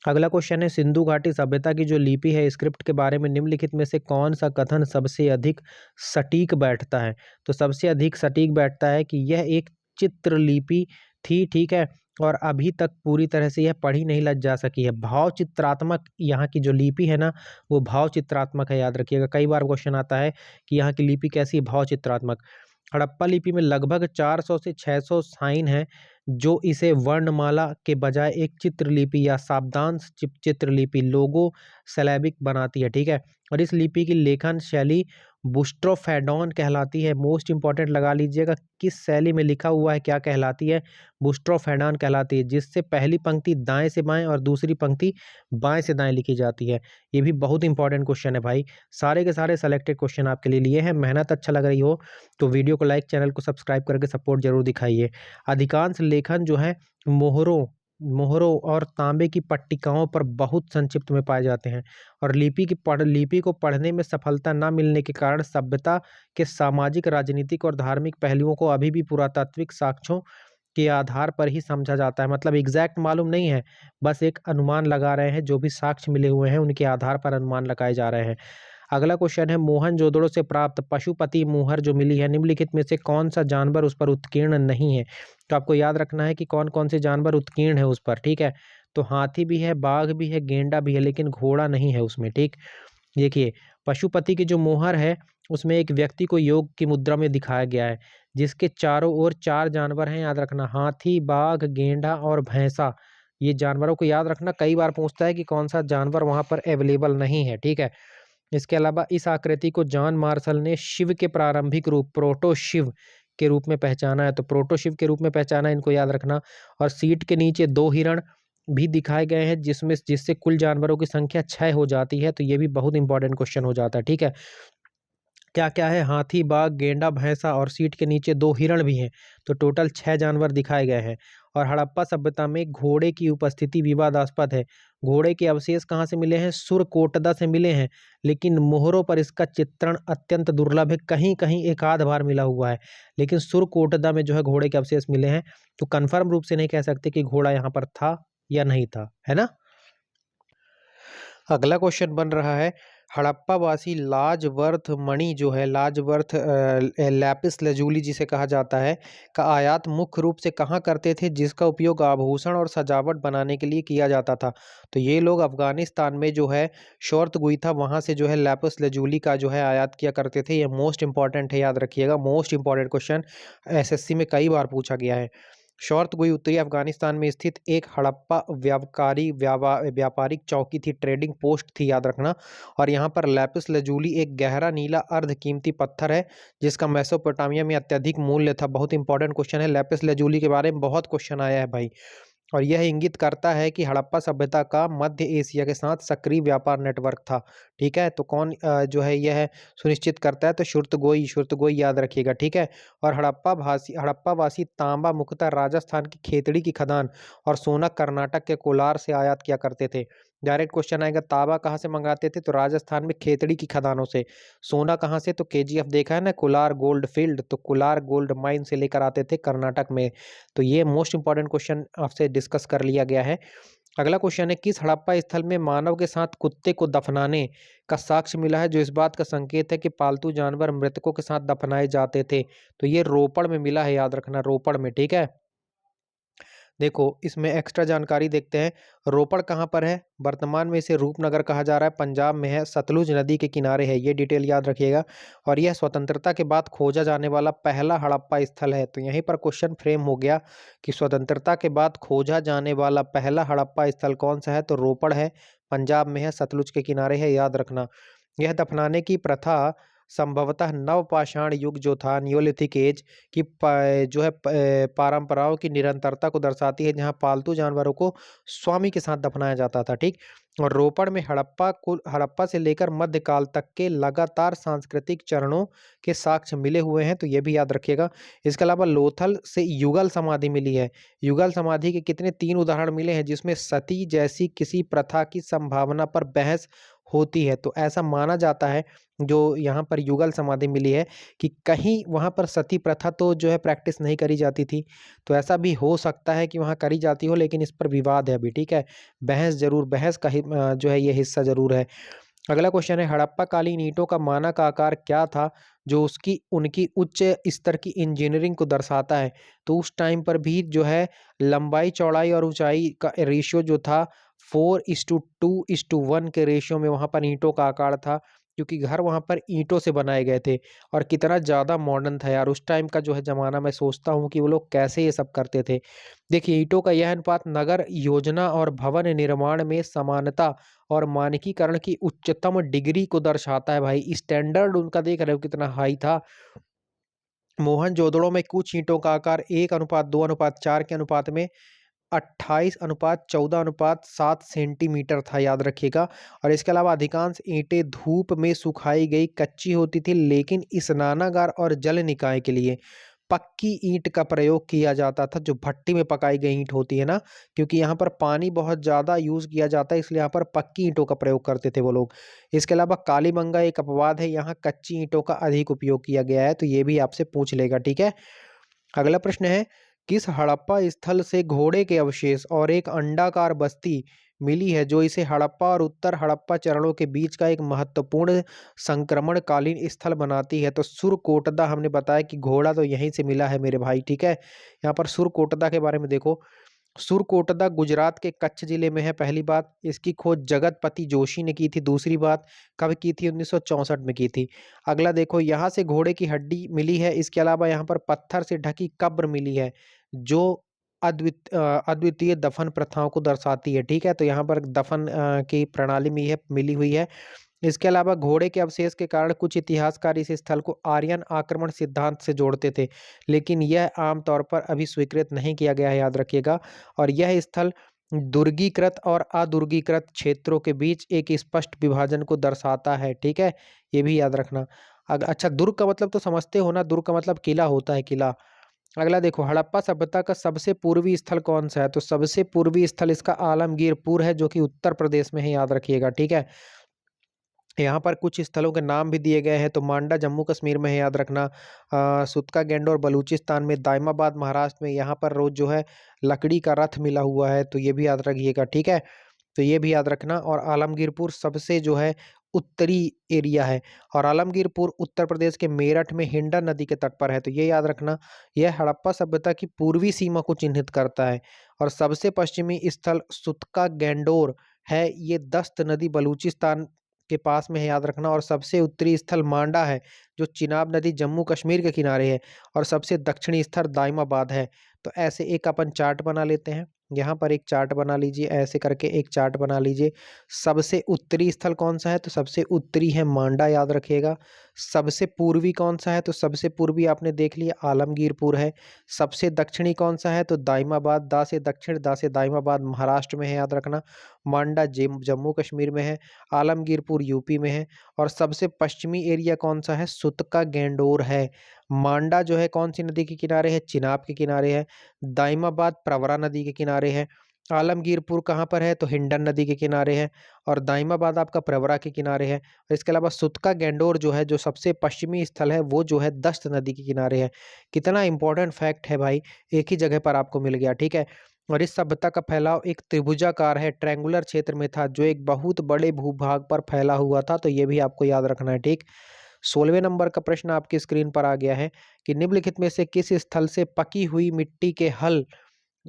अगला क्वेश्चन है, सिंधु घाटी सभ्यता की जो लिपि है, स्क्रिप्ट के बारे में निम्नलिखित में से कौन सा कथन सबसे अधिक सटीक बैठता है? तो सबसे अधिक सटीक बैठता है कि यह एक चित्र लिपि थी, ठीक है, और अभी तक पूरी तरह से यह पढ़ी नहीं लग जा सकी है। भाव चित्रात्मक यहाँ की जो लिपि है ना, वो भाव चित्रात्मक है, याद रखिएगा। कई बार क्वेश्चन आता है कि यहाँ की लिपि कैसी है, भाव चित्रात्मक। हड़प्पा लिपि में लगभग 400 से 600 साइन है, जो इसे वर्णमाला के बजाय एक चित्रलिपि या शब्दांश चित्रलिपि लोगो सिलेबिक बनाती है, ठीक है। और इस लिपि की लेखन शैली बुस्ट्रोफेडॉन कहलाती है। मोस्ट इंपॉर्टेंट लगा लीजिएगा, किस शैली में लिखा हुआ है, क्या कहलाती है? बुस्ट्रोफेडॉन कहलाती है, जिससे पहली पंक्ति दाएं से बाएं और दूसरी पंक्ति बाएं से दाएं लिखी जाती है। ये भी बहुत इंपॉर्टेंट क्वेश्चन है भाई। सारे के सारे सेलेक्टेड क्वेश्चन आपके लिए लिए हैं। मेहनत अच्छा लग रही हो तो वीडियो को लाइक, चैनल को सब्सक्राइब करके सपोर्ट जरूर दिखाइए। अधिकांश लेखन जो है मोहरों मोहरों और तांबे की पट्टिकाओं पर बहुत संक्षिप्त में पाए जाते हैं, और लिपि को पढ़ने में सफलता न मिलने के कारण सभ्यता के सामाजिक, राजनीतिक और धार्मिक पहलुओं को अभी भी पुरातात्विक साक्ष्यों के आधार पर ही समझा जाता है। मतलब एग्जैक्ट मालूम नहीं है, बस एक अनुमान लगा रहे हैं, जो भी साक्ष्य मिले हुए हैं उनके आधार पर अनुमान लगाए जा रहे हैं। अगला क्वेश्चन है, मोहनजोदड़ो से प्राप्त पशुपति मुहर जो मिली है, निम्नलिखित में से कौन सा जानवर उस पर उत्कीर्ण नहीं है? तो आपको याद रखना है कि कौन कौन से जानवर उत्कीर्ण है उस पर, ठीक है। तो हाथी भी है, बाघ भी है, गेंडा भी है, लेकिन घोड़ा नहीं है उसमें, ठीक। देखिए, पशुपति की जो मोहर है, उसमें एक व्यक्ति को योग की मुद्रा में दिखाया गया है, जिसके चारों ओर 4 जानवर हैं, याद रखना, हाथी, बाघ, गेंडा और भैंसा। ये जानवरों को याद रखना, कई बार पूछता है कि कौन सा जानवर वहां पर अवेलेबल नहीं है, ठीक है। इसके अलावा इस आकृति को जॉन मार्शल ने शिव के प्रारंभिक रूप, प्रोटो शिव के रूप में पहचाना है। तो प्रोटो शिव के रूप में पहचाना है, इनको याद रखना। और सीट के नीचे 2 हिरण भी दिखाए गए हैं, जिससे कुल जानवरों की संख्या 6 हो जाती है। तो ये भी बहुत इंपॉर्टेंट क्वेश्चन हो जाता है, ठीक है। क्या क्या है? हाथी, बाघ, गेंडा, भैंसा और सीट के नीचे 2 हिरण भी हैं। तो टोटल 6 जानवर दिखाए गए हैं। और हड़प्पा सभ्यता में घोड़े की उपस्थिति विवादास्पद है। घोड़े के अवशेष कहाँ से मिले हैं? सुरकोटदा से मिले हैं, लेकिन मोहरों पर इसका चित्रण अत्यंत दुर्लभ है। कहीं कहीं एक आध बार मिला हुआ है, लेकिन सुरकोटदा में जो है घोड़े के अवशेष मिले हैं। तो कन्फर्म रूप से नहीं कह सकते कि घोड़ा यहाँ पर था या नहीं था, है ना। अगला क्वेश्चन बन रहा है, हड़प्पावासी लाजवर्थ मणि जो है, लाजवर्थ लैपिस लजूली जिसे कहा जाता है, का आयात मुख्य रूप से कहाँ करते थे, जिसका उपयोग आभूषण और सजावट बनाने के लिए किया जाता था? तो ये लोग अफगानिस्तान में जो है शौर्तगुई था, वहाँ से जो है लैपिस लजूली का जो है आयात किया करते थे। ये मोस्ट इंपॉर्टेंट है, याद रखिएगा, मोस्ट इंपॉर्टेंट क्वेश्चन एसएससी में कई बार पूछा गया है। शौर्तगुई उत्तरी अफगानिस्तान में स्थित एक हड़प्पा व्यापारिक चौकी थी, ट्रेडिंग पोस्ट थी, याद रखना। और यहाँ पर लैपिस लजूली एक गहरा नीला अर्ध कीमती पत्थर है, जिसका मेसोपोटामिया में अत्यधिक मूल्य था। बहुत इंपॉर्टेंट क्वेश्चन है, लैपिस लजूली के बारे में बहुत क्वेश्चन आया है भाई। और यह इंगित करता है कि हड़प्पा सभ्यता का मध्य एशिया के साथ सक्रिय व्यापार नेटवर्क था, ठीक है। तो कौन जो है यह सुनिश्चित करता है? तो शुर्तगोई याद रखिएगा, ठीक है। और हड़प्पावासी तांबा मुख्यतः राजस्थान की खेतड़ी की खदान और सोना कर्नाटक के कोलार से आयात किया करते थे। डायरेक्ट क्वेश्चन आएगा, तांबा कहाँ से मंगाते थे? तो राजस्थान में खेतड़ी की खदानों से। सोना कहाँ से? तो केजीएफ देखा है ना, कोलार गोल्ड फील्ड, तो कोलार गोल्ड माइन से लेकर आते थे कर्नाटक में। तो ये मोस्ट इंपॉर्टेंट क्वेश्चन आपसे डिस्कस कर लिया गया है। अगला क्वेश्चन है, किस हड़प्पा स्थल में मानव के साथ कुत्ते को दफनाने का साक्ष्य मिला है, जो इस बात का संकेत है कि पालतू जानवर मृतकों के साथ दफनाए जाते थे? तो ये रोपड़ में मिला है, याद रखना, रोपड़ में, ठीक है। देखो, इसमें एक्स्ट्रा जानकारी देखते हैं। रोपड़ कहाँ पर है? वर्तमान में इसे रूपनगर कहा जा रहा है, पंजाब में है, सतलुज नदी के किनारे है, ये डिटेल याद रखिएगा। और यह स्वतंत्रता के बाद खोजा जाने वाला पहला हड़प्पा स्थल है। तो यहीं पर क्वेश्चन फ्रेम हो गया कि स्वतंत्रता के बाद खोजा जाने वाला पहला हड़प्पा स्थल कौन सा है? तो रोपड़ है, पंजाब में है, सतलुज के किनारे है, याद रखना। यह दफनाने की प्रथा संभवतः नवपाषाण युग जो था, नियोलिथिक एज की जो है परंपराओं की निरंतरता को दर्शाती है, जहाँ पालतू जानवरों को स्वामी के साथ दफनाया जाता था। ठीक। और रोपड़ में हड़प्पा से लेकर मध्यकाल तक के लगातार सांस्कृतिक चरणों के साक्ष्य मिले हुए हैं, तो ये भी याद रखिएगा। इसके अलावा लोथल से युगल समाधि मिली है। युगल समाधि के कितने 3 उदाहरण मिले हैं, जिसमें सती जैसी किसी प्रथा की संभावना पर बहस होती है। तो ऐसा माना जाता है, जो यहाँ पर युगल समाधि मिली है, कि कहीं वहाँ पर सती प्रथा तो जो है प्रैक्टिस नहीं करी जाती थी। तो ऐसा भी हो सकता है कि वहाँ करी जाती हो, लेकिन इस पर विवाद है अभी। ठीक है, बहस का जो है ये हिस्सा जरूर है। अगला क्वेश्चन है, हड़प्पा कालीन ईंटों का मानक आकार क्या था, जो उसकी उनकी उच्च स्तर की इंजीनियरिंग को दर्शाता है। तो उस टाइम पर भी जो है लंबाई, चौड़ाई और ऊंचाई का रेशियो जो था 4:2:1 के रेशियो में वहां पर ईंटों का आकार था, क्योंकि घर वहां पर ईंटों से बनाए गए थे। और कितना ज्यादा मॉडर्न था यार उस टाइम का जो है जमाना। मैं सोचता हूँ कि वो लोग कैसे ये सब करते थे। देखिए, ईंटों का यह अनुपात नगर योजना और भवन निर्माण में समानता और मानकीकरण की उच्चतम डिग्री को दर्शाता है भाई। स्टैंडर्ड उनका देख रहे हो कितना हाई था। मोहनजोदड़ो में कुछ ईंटों का आकार 1:2:4 के अनुपात में 28:14:7 सेंटीमीटर था, याद रखिएगा। और इसके अलावा अधिकांश ईंटें धूप में सुखाई गई कच्ची होती थी, लेकिन स्नानागार और जल निकाय के लिए पक्की ईंट का प्रयोग किया जाता था, जो भट्टी में पकाई गई ईंट होती है ना। क्योंकि यहाँ पर पानी बहुत ज्यादा यूज किया जाता है, इसलिए यहाँ पर पक्की ईंटों का प्रयोग करते थे वो लोग। इसके अलावा कालीबंगा एक अपवाद है, यहाँ कच्ची ईंटों का अधिक उपयोग किया गया है, तो ये भी आपसे पूछ लेगा। ठीक है, अगला प्रश्न है, किस हड़प्पा स्थल से घोड़े के अवशेष और एक अंडाकार बस्ती मिली है, जो इसे हड़प्पा और उत्तर हड़प्पा चरणों के बीच का एक महत्वपूर्ण संक्रमणकालीन स्थल बनाती है। तो सुरकोटदा, हमने बताया कि घोड़ा तो यहीं से मिला है मेरे भाई। ठीक है, यहाँ पर सुरकोटदा के बारे में देखो। सुरकोटदा गुजरात के कच्छ जिले में है, पहली बात। इसकी खोज जगतपति जोशी ने की थी। दूसरी बात, कब की थी? 1964 में की थी। अगला देखो, यहाँ से घोड़े की हड्डी मिली है। इसके अलावा यहाँ पर पत्थर से ढकी कब्र मिली है, जो अद्वितीय दफन प्रथाओं को दर्शाती है। ठीक है, तो यहाँ पर दफन की प्रणाली मिली हुई है। इसके अलावा घोड़े के अवशेष के कारण कुछ इतिहासकार इस स्थल को आर्यन आक्रमण सिद्धांत से जोड़ते थे, लेकिन यह आमतौर पर अभी स्वीकृत नहीं किया गया है, याद रखिएगा। और यह स्थल दुर्गीकृत और अदुर्गीकृत क्षेत्रों के बीच एक स्पष्ट विभाजन को दर्शाता है। ठीक है, ये भी याद रखना। अच्छा, दुर्ग का मतलब तो समझते हो ना, दुर्ग का मतलब किला होता है, किला। अगला देखो, हड़प्पा सभ्यता का सबसे पूर्वी स्थल कौन सा है? तो सबसे पूर्वी स्थल इसका आलमगीरपुर है, जो कि उत्तर प्रदेश में है, याद रखिएगा। ठीक है, यहाँ पर कुछ स्थलों के नाम भी दिए गए हैं। तो मांडा जम्मू कश्मीर में है, याद रखना। सुतका गैंडोर बलूचिस्तान में, दाइमाबाद महाराष्ट्र में। यहाँ पर रोज जो है लकड़ी का रथ मिला हुआ है, तो ये भी याद रखिएगा। ठीक है, तो ये भी याद रखना। और आलमगीरपुर सबसे जो है उत्तरी एरिया है, और आलमगीरपुर उत्तर प्रदेश के मेरठ में हिंडन नदी के तट पर है, तो ये याद रखना। यह हड़प्पा सभ्यता की पूर्वी सीमा को चिन्हित करता है। और सबसे पश्चिमी स्थल सुतका गैंडोर है, ये दस्त नदी बलूचिस्तान के पास में है, याद रखना। और सबसे उत्तरी स्थल मांडा है, जो चिनाब नदी जम्मू कश्मीर के किनारे है। और सबसे दक्षिणी स्थल दाइमाबाद है। तो ऐसे एक अपन चार्ट बना लेते हैं। यहाँ पर एक चार्ट बना लीजिए, ऐसे करके एक चार्ट बना लीजिए। सबसे उत्तरी स्थल कौन सा है? तो सबसे उत्तरी है मांडा, याद रखिएगा। सबसे पूर्वी कौन सा है? तो सबसे पूर्वी आपने देख लिया, आलमगीरपुर है। सबसे दक्षिणी कौन सा है? तो दाइमाबाद, दा से दक्षिण, दा से दाइमाबाद महाराष्ट्र में है, याद रखना। मांडा जम्मू कश्मीर में है। आलमगीरपुर यूपी में है। और सबसे पश्चिमी एरिया कौन सा है? सुतका गैंडोर है। मांडा जो है कौन सी नदी के किनारे है? चिनाब के किनारे है। दाइमाबाद प्रवरा नदी के किनारे है। आलमगीरपुर कहाँ पर है? तो हिंडन नदी के किनारे है। और दाइमाबाद आपका प्रवरा के किनारे है। और इसके अलावा सुतका गैंडोर जो है, जो सबसे पश्चिमी स्थल है, वो जो है दस्त नदी के किनारे है। कितना इंपॉर्टेंट फैक्ट है भाई, एक ही जगह पर आपको मिल गया। ठीक है, और इस सभ्यता का फैलाव एक त्रिभुजाकार है, ट्रायंगुलर क्षेत्र में था, जो एक बहुत बड़े भूभाग पर फैला हुआ था। तो ये भी आपको याद रखना है। ठीक, 16वें नंबर का प्रश्न आपकी स्क्रीन पर आ गया है कि निम्नलिखित में से किस स्थल से पकी हुई मिट्टी के हल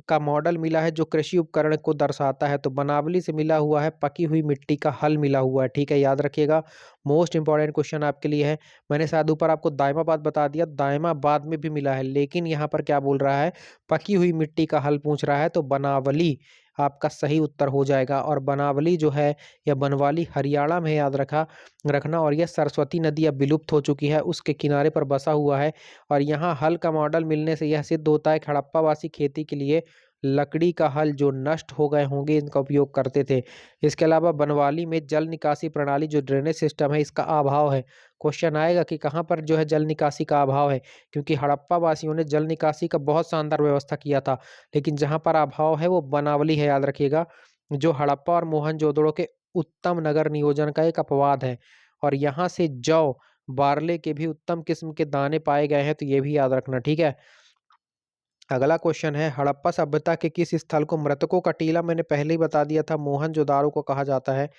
का मॉडल मिला है, जो कृषि उपकरण को दर्शाता है? तो बनावली से मिला हुआ है, पकी हुई मिट्टी का हल मिला हुआ है। ठीक है, याद रखिएगा। मोस्ट इंपॉर्टेंट क्वेश्चन आपके लिए है। मैंने शायद ऊपर आपको दाइमाबाद बता दिया, दाइमाबाद में भी मिला है, लेकिन यहाँ पर क्या बोल रहा है? पकी हुई मिट्टी का हल पूछ रहा है, तो बनावली आपका सही उत्तर हो जाएगा। और बनावली जो है या बनवाली हरियाणा में याद रखना। और यह सरस्वती नदी अब विलुप्त हो चुकी है, उसके किनारे पर बसा हुआ है। और यहाँ हल का मॉडल मिलने से यह सिद्ध होता है कि हड़प्पावासी खेती के लिए लकड़ी का हल जो नष्ट हो गए होंगे इनका उपयोग करते थे। इसके अलावा बनवाली में जल निकासी प्रणाली जो ड्रेनेज सिस्टम है इसका अभाव है। क्वेश्चन आएगा कि कहाँ पर जो है जल निकासी का अभाव है, क्योंकि हड़प्पा वासियों ने जल निकासी का बहुत शानदार व्यवस्था किया था, लेकिन जहाँ पर अभाव है वो बनावली है, याद रखिएगा। जो हड़प्पा और मोहनजोदड़ो के उत्तम नगर नियोजन का एक अपवाद है। और यहाँ से जौ बारले के भी उत्तम किस्म के दाने पाए गए हैं, तो ये भी याद रखना, ठीक है। अगला क्वेश्चन है, हड़प्पा सभ्यता के किस स्थल को मृतकों का टीला, मैंने पहले ही बता दिया था, मोहनजोदारो को कहा जाता है।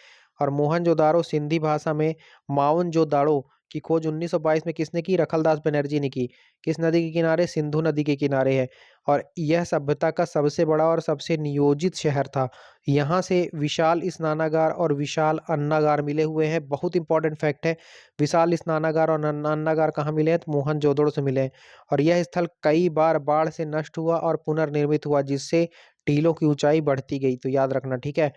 और मोहनजोदारो सिंधी भाषा में माउनजोदाड़ो की खोज 1922 में किसने की? रखलदास बनर्जी ने की। किस नदी के किनारे? सिंधु नदी के किनारे है। और यह सभ्यता का सबसे बड़ा और सबसे नियोजित शहर था। यहाँ से विशाल स्नानागार और विशाल अन्नागार मिले हुए हैं। बहुत इंपॉर्टेंट फैक्ट है, विशाल स्नानागार और अन्नागार कहाँ मिले हैं? तो मोहनजोदड़ो से मिले हैं। और यह स्थल कई बार बाढ़ से नष्ट हुआ और पुनर्निर्मित हुआ, जिससे टीलों की ऊंचाई बढ़ती गई, तो याद रखना, ठीक है।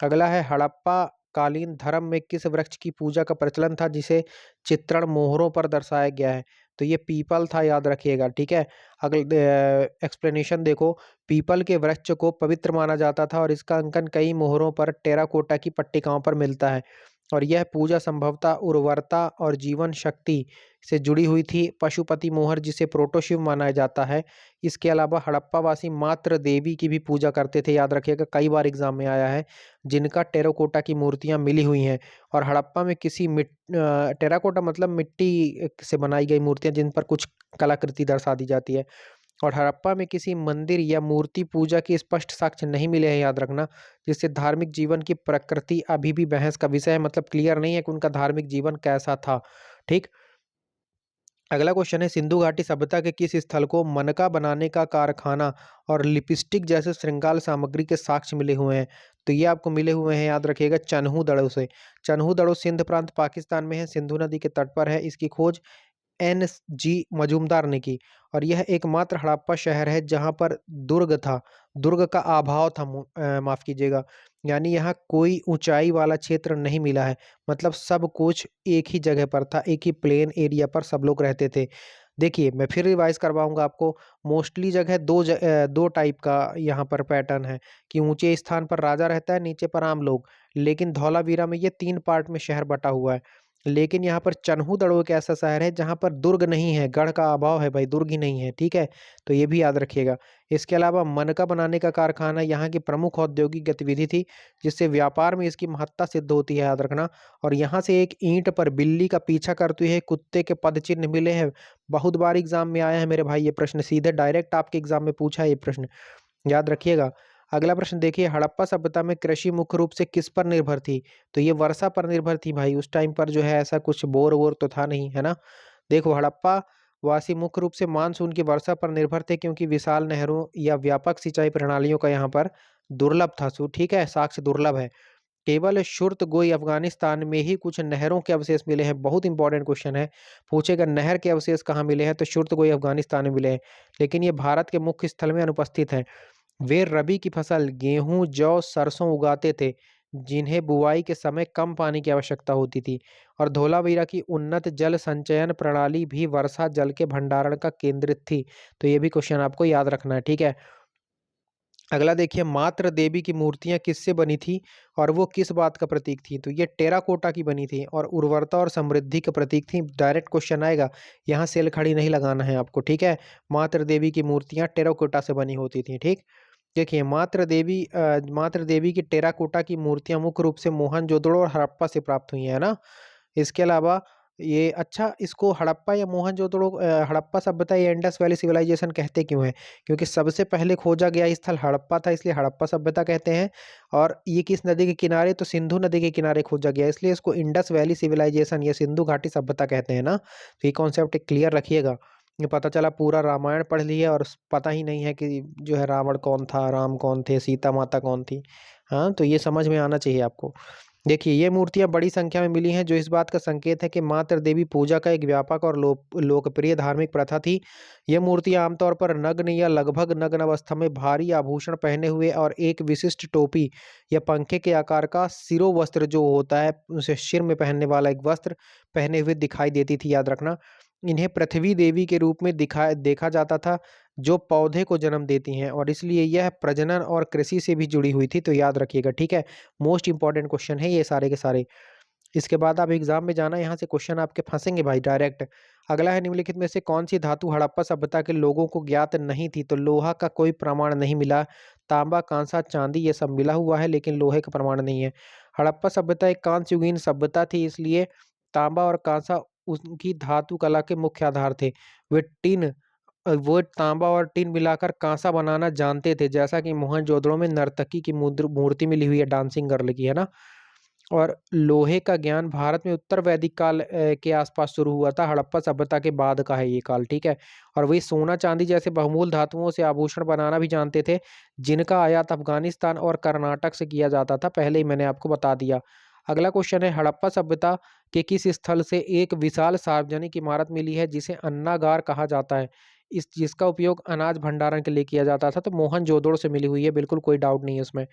अगला है, हड़प्पा कालीन धर्म में किस वृक्ष की पूजा का प्रचलन था जिसे चित्रण मोहरों पर दर्शाया गया है? तो ये पीपल था, याद रखिएगा, ठीक है। अगले एक्सप्लेनेशन देखो, पीपल के वृक्ष को पवित्र माना जाता था और इसका अंकन कई मोहरों पर टेराकोटा की पट्टिकाओं पर मिलता है। और यह पूजा संभवतः उर्वरता और जीवन शक्ति से जुड़ी हुई थी। पशुपति मोहर जिसे प्रोटोशिव माना जाता है। इसके अलावा हड़प्पावासी मातृ देवी की भी पूजा करते थे, याद रखिएगा, कई बार एग्जाम में आया है, जिनका टेराकोटा की मूर्तियां मिली हुई हैं। और हड़प्पा में टेराकोटा मतलब मिट्टी से बनाई गई मूर्तियां जिन पर कुछ कलाकृति दर्शा दी जाती है। और हड़प्पा में किसी मंदिर या मूर्ति पूजा की स्पष्ट साक्ष्य नहीं मिले हैं, याद रखना, जिससे धार्मिक जीवन की प्रकृति अभी भी बहस का विषय है, मतलब क्लियर नहीं है कि उनका धार्मिक जीवन कैसा था, ठीक। अगला क्वेश्चन है, सिंधु घाटी सभ्यता के किस स्थल को मनका बनाने का कारखाना और लिपस्टिक जैसे श्रृंगार सामग्री के साक्ष्य मिले हुए हैं? तो ये आपको मिले हुए हैं, याद रखिएगा, चन्हू दड़ो से। चन्हू दड़ो सिंध प्रांत पाकिस्तान में है, सिंधु नदी के तट पर है। इसकी खोज एन.जी. मजूमदार ने की। और यह एकमात्र हड़प्पा शहर है जहाँ पर दुर्ग था, दुर्ग का अभाव था, माफ कीजिएगा, यानी यहाँ कोई ऊंचाई वाला क्षेत्र नहीं मिला है। मतलब सब कुछ एक ही जगह पर था, एक ही प्लेन एरिया पर सब लोग रहते थे। देखिए, मैं फिर रिवाइज करवाऊंगा आपको। मोस्टली जगह दो टाइप का यहाँ पर पैटर्न है कि ऊंचे स्थान पर राजा रहता है, नीचे पर आम लोग। लेकिन धौलावीरा में ये 3 पार्ट में शहर बटा हुआ है। लेकिन यहाँ पर चन्हू दड़ो एक ऐसा शहर है जहाँ पर दुर्ग नहीं है, गढ़ का अभाव है भाई, दुर्ग ही नहीं है, ठीक है। तो ये भी याद रखिएगा। इसके अलावा मनका बनाने का कारखाना यहाँ की प्रमुख औद्योगिक गतिविधि थी, जिससे व्यापार में इसकी महत्ता सिद्ध होती है, याद रखना। और यहाँ से एक ईंट पर बिल्ली का पीछा करते हुए कुत्ते के पद चिन्ह मिले हैं। बहुत बार एग्जाम में आया है मेरे भाई ये प्रश्न, सीधे डायरेक्ट आपके एग्जाम में पूछा है ये प्रश्न, याद रखिएगा। अगला प्रश्न देखिए, हड़प्पा सभ्यता में कृषि मुख्य रूप से किस पर निर्भर थी? तो ये वर्षा पर निर्भर थी भाई। उस टाइम पर जो है ऐसा कुछ बोर वोर तो था नहीं, है ना। देखो, हड़प्पा वासी मुख्य रूप से मानसून की वर्षा पर निर्भर थे, क्योंकि विशाल नहरों या व्यापक सिंचाई प्रणालियों का यहाँ पर दुर्लभ था, सो ठीक है, साक्ष्य दुर्लभ है। केवल शुर्तगोई अफगानिस्तान में ही कुछ नहरों के अवशेष मिले हैं। बहुत इंपॉर्टेंट क्वेश्चन है, पूछेगा नहर के अवशेष कहाँ मिले हैं, तो शुर्तगोई अफगानिस्तान में मिले हैं। लेकिन ये भारत के मुख्य स्थल में अनुपस्थित हैं। वे रबी की फसल गेहूं, जौ, सरसों उगाते थे, जिन्हें बुवाई के समय कम पानी की आवश्यकता होती थी। और धोलावीरा की उन्नत जल संचयन प्रणाली भी वर्षा जल के भंडारण का केंद्रित थी। तो ये भी क्वेश्चन आपको याद रखना है, ठीक है। अगला देखिए, मातृ देवी की मूर्तियां किससे बनी थी और वो किस बात का प्रतीक थी? तो ये टेराकोटा की बनी थी और उर्वरता और समृद्धि का प्रतीक थी। डायरेक्ट क्वेश्चन आएगा, यहाँ सेल खड़ी नहीं लगाना है आपको, ठीक है। मातृ देवी की मूर्तियां टेराकोटा से बनी होती थी, ठीक। देखिए, मातृ देवी की टेराकोटा की मूर्तियां मुख्य रूप से मोहनजोदड़ो और हड़प्पा से प्राप्त हुई है ना। इसके अलावा ये, अच्छा, इसको हड़प्पा या मोहनजोदड़ो, हड़प्पा सभ्यता या इंडस वैली सिविलाइजेशन कहते क्यों है? क्योंकि सबसे पहले खोजा गया स्थल हड़प्पा था, इसलिए हड़प्पा सभ्यता कहते हैं। और ये किस नदी के किनारे? तो सिंधु नदी के किनारे खोजा गया, इसलिए इसको इंडस वैली सिविलाइजेशन या सिंधु घाटी सभ्यता कहते हैं ना। तो ये कॉन्सेप्ट क्लियर रखिएगा। ये पता चला पूरा रामायण पढ़ लिया और पता ही नहीं है कि जो है रावण कौन था, राम कौन थे, सीता माता कौन थी। हाँ, तो ये समझ में आना चाहिए आपको। देखिए, ये मूर्तियाँ बड़ी संख्या में मिली हैं, जो इस बात का संकेत है कि मातृ देवी पूजा का एक व्यापक और लोकप्रिय धार्मिक प्रथा थी। ये मूर्तियाँ आमतौर पर नग्न या लगभग नग्न अवस्था में भारी आभूषण पहने हुए और एक विशिष्ट टोपी या पंखे के आकार का शिरोवस्त्र जो होता है, उसे सिर में पहनने वाला एक वस्त्र पहने हुए दिखाई देती थी, याद रखना। इन्हें पृथ्वी देवी के रूप में देखा जाता था, जो पौधे को जन्म देती हैं और इसलिए यह प्रजनन और कृषि से भी जुड़ी हुई थी, तो याद रखिएगा, ठीक है? मोस्ट इंपॉर्टेंट क्वेश्चन है ये सारे के सारे। इसके बाद आप एग्जाम में जाना, यहाँ से क्वेश्चन आपके फंसेंगे भाई डायरेक्ट। अगला है, निम्नलिखित में से कौन सी धातु हड़प्पा सभ्यता के लोगों को ज्ञात नहीं थी? तो लोहा का कोई प्रमाण नहीं मिला। तांबा, कांसा, चांदी ये सब मिला हुआ है, लेकिन लोहे का प्रमाण नहीं है। हड़प्पा सभ्यता एक कांस्य युगीन सभ्यता थी, इसलिए तांबा और कांसा उनकी धातु कला के मुख्य आधार थे। वे टिन वो तांबा और टिन मिलाकर कांसा बनाना जानते थे, जैसा कि मोहनजोदड़ो में नर्तकी की मूर्ति मिली हुई है, डांसिंग गर्ल की, है ना? और लोहे का ज्ञान भारत में उत्तर वैदिक काल के आसपास शुरू हुआ था। हड़प्पा सभ्यता के बाद का है ये काल, ठीक है? और वही सोना चांदी जैसे बहुमूल्य धातुओं से आभूषण बनाना भी जानते थे, जिनका आयात अफगानिस्तान और कर्नाटक से किया जाता था, पहले ही मैंने आपको बता दिया। अगला क्वेश्चन है, हड़प्पा सभ्यता के किस स्थल से एक विशाल सार्वजनिक इमारत मिली है जिसे अन्नागार कहा जाता है? इस जिसका उपयोग अनाज भंडारण के लिए किया जाता था? तो मोहनजोदड़ो से मिली हुई है, बिल्कुल कोई डाउट नहीं है उसमें।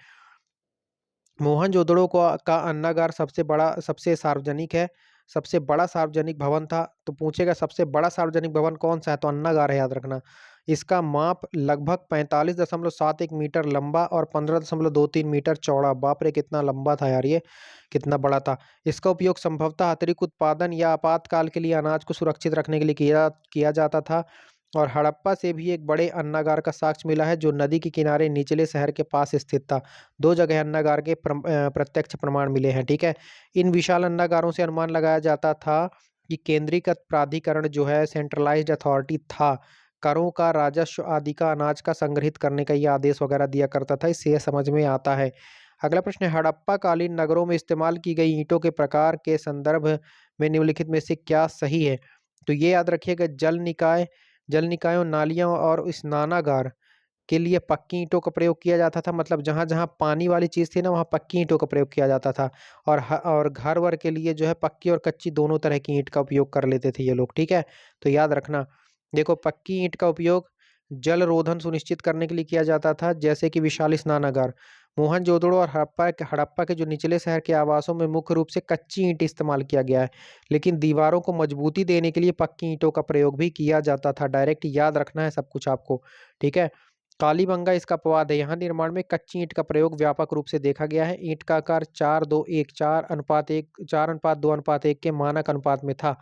मोहनजोदड़ो का अन्नागार सबसे सार्वजनिक है, सबसे बड़ा सार्वजनिक भवन था। तो पूछेगा सबसे बड़ा सार्वजनिक भवन कौन-सा है? तो अन्नागार है, याद रखना। इसका माप लगभग 45.71 मीटर लंबा और 15.23 मीटर चौड़ा। बाप रे! कितना लंबा था यार ये, कितना बड़ा था। इसका उपयोग संभवतः अतिरिक्त उत्पादन या आपातकाल के लिए अनाज को सुरक्षित रखने के लिए किया किया जाता था। और हड़प्पा से भी एक बड़े अन्नागार का साक्ष्य मिला है, जो नदी के किनारे निचले शहर के पास स्थित था। 2 जगह अन्नागार के प्रत्यक्ष प्रमाण मिले हैं, ठीक है? इन विशाल अन्नागारों से अनुमान लगाया जाता था कि केंद्रीकृत प्राधिकरण जो है, सेंट्रलाइज्ड अथॉरिटी था। करों का, राजस्व आदि का, अनाज का संग्रहित करने का ये आदेश वगैरह दिया करता था, इससे यह समझ में आता है। अगला प्रश्न है, हड़प्पा कालीन नगरों में इस्तेमाल की गई ईंटों के प्रकार के संदर्भ में निम्नलिखित में से क्या सही है? तो ये याद रखिएगा, जल निकायों, नालियों और स्नानागार के लिए पक्की ईंटों का प्रयोग किया जाता था। मतलब जहाँ-जहाँ पानी वाली चीज़ थी ना, वहाँ पक्की ईंटों का प्रयोग किया जाता था। और घर-वर के लिए जो है पक्की और कच्ची दोनों तरह की ईंट का उपयोग कर लेते थे ये लोग, ठीक है? तो याद रखना, देखो पक्की ईंट का उपयोग जल रोधन सुनिश्चित करने के लिए किया जाता था, जैसे कि विशाल स्नानागार। मोहनजोदड़ो और हड़प्पा के जो निचले शहर के आवासों में मुख्य रूप से कच्ची ईंट इस्तेमाल किया गया है, लेकिन दीवारों को मजबूती देने के लिए पक्की ईंटों का प्रयोग भी किया जाता था। डायरेक्ट याद रखना है सब कुछ आपको, ठीक है? कालीबंगा इसका अपवाद है। यहाँ निर्माण में कच्ची ईंट का प्रयोग व्यापक रूप से देखा गया है। ईंट का आकार 4:2:1 4:1 4:2:1 के मानक अनुपात में था।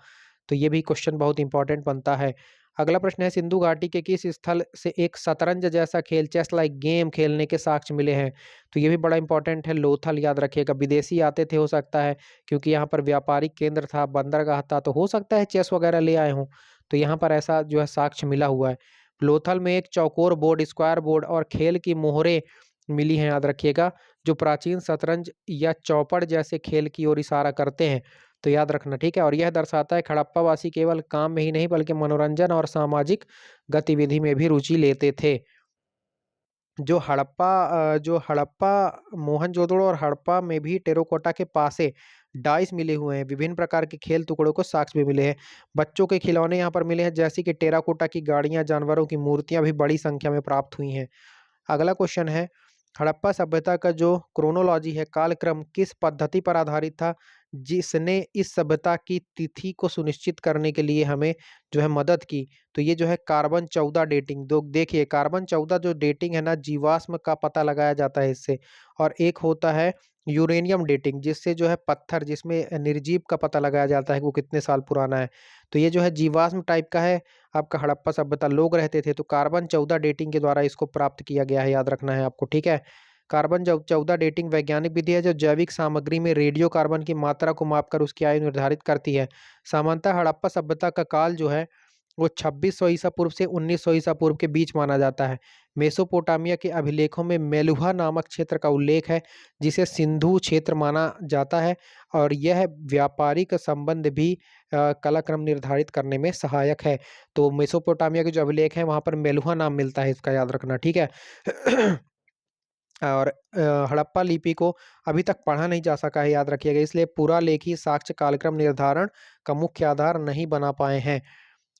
तो ये भी क्वेश्चन बहुत इंपॉर्टेंट बनता है। अगला प्रश्न है, सिंधु घाटी के किस स्थल से एक शतरंज जैसा खेल, चेस लाइक गेम खेलने के साक्ष्य मिले हैं? तो ये भी बड़ा इंपॉर्टेंट है, लोथल, याद रखिएगा। विदेशी आते थे, हो सकता है, क्योंकि यहाँ पर व्यापारिक केंद्र था, बंदरगाह था, तो हो सकता है चेस वगैरह ले आए हों। तो यहाँ पर ऐसा जो है साक्ष्य मिला हुआ है। लोथल में एक चौकोर बोर्ड, स्क्वायर बोर्ड और खेल की मोहरें मिली हैं, याद रखिएगा, जो प्राचीन शतरंज या चौपड़ जैसे खेल की ओर इशारा करते हैं। तो याद रखना, ठीक है? और यह दर्शाता है हड़प्पावासी केवल काम में ही नहीं, बल्कि मनोरंजन और सामाजिक गतिविधि में भी रुचि लेते थे। जो हड़प्पा, मोहनजोदड़ो और हड़प्पा में भी टेराकोटा के पासे डाइस मिले हुए हैं। विभिन्न प्रकार के खेल टुकड़ों को साक्ष्य भी मिले हैं। बच्चों के खिलौने यहाँ पर मिले हैं, जैसे कि टेराकोटा की गाड़ियाँ, जानवरों की मूर्तियाँ भी बड़ी संख्या में प्राप्त हुई हैं। अगला क्वेश्चन है, हड़प्पा सभ्यता का जो क्रोनोलॉजी है, कालक्रम, किस पद्धति पर आधारित था, जिसने इस सभ्यता की तिथि को सुनिश्चित करने के लिए हमें जो है मदद की? तो ये जो है कार्बन 14 डेटिंग। दो देखिए, कार्बन 14 जो डेटिंग है ना, जीवाश्म का पता लगाया जाता है इससे। और एक होता है यूरेनियम डेटिंग, जिससे जो है पत्थर, जिसमें निर्जीव का पता लगाया जाता है कि वो कितने साल पुराना है। तो ये जो है जीवाश्म टाइप का है। आपका हड़प्पा सभ्यता लोग रहते थे, तो कार्बन 14 डेटिंग के द्वारा इसको प्राप्त किया गया है, याद रखना है आपको, ठीक है? कार्बन 14 डेटिंग वैज्ञानिक विधि है, जो जैविक सामग्री में रेडियो कार्बन की मात्रा को मापकर उसकी आयु निर्धारित करती है। सामान्यतः हड़प्पा सभ्यता का काल जो है, वो 2600 ईसा पूर्व से 1900 ईसा पूर्व के बीच माना जाता है। मेसोपोटामिया के अभिलेखों में मेलुहा नामक क्षेत्र का उल्लेख है, जिसे सिंधु क्षेत्र माना जाता है। और यह व्यापारिक संबंध भी कालक्रम निर्धारित करने में सहायक है। तो मेसोपोटामिया के जो अभिलेख हैं, वहाँ पर मेलुहा नाम मिलता है इसका, याद रखना, ठीक है? और हड़प्पा लिपि को अभी तक पढ़ा नहीं जा सका है, याद रखिएगा। इसलिए पूरा लेखी साक्ष्य कालक्रम निर्धारण का मुख्य आधार नहीं बना पाए हैं।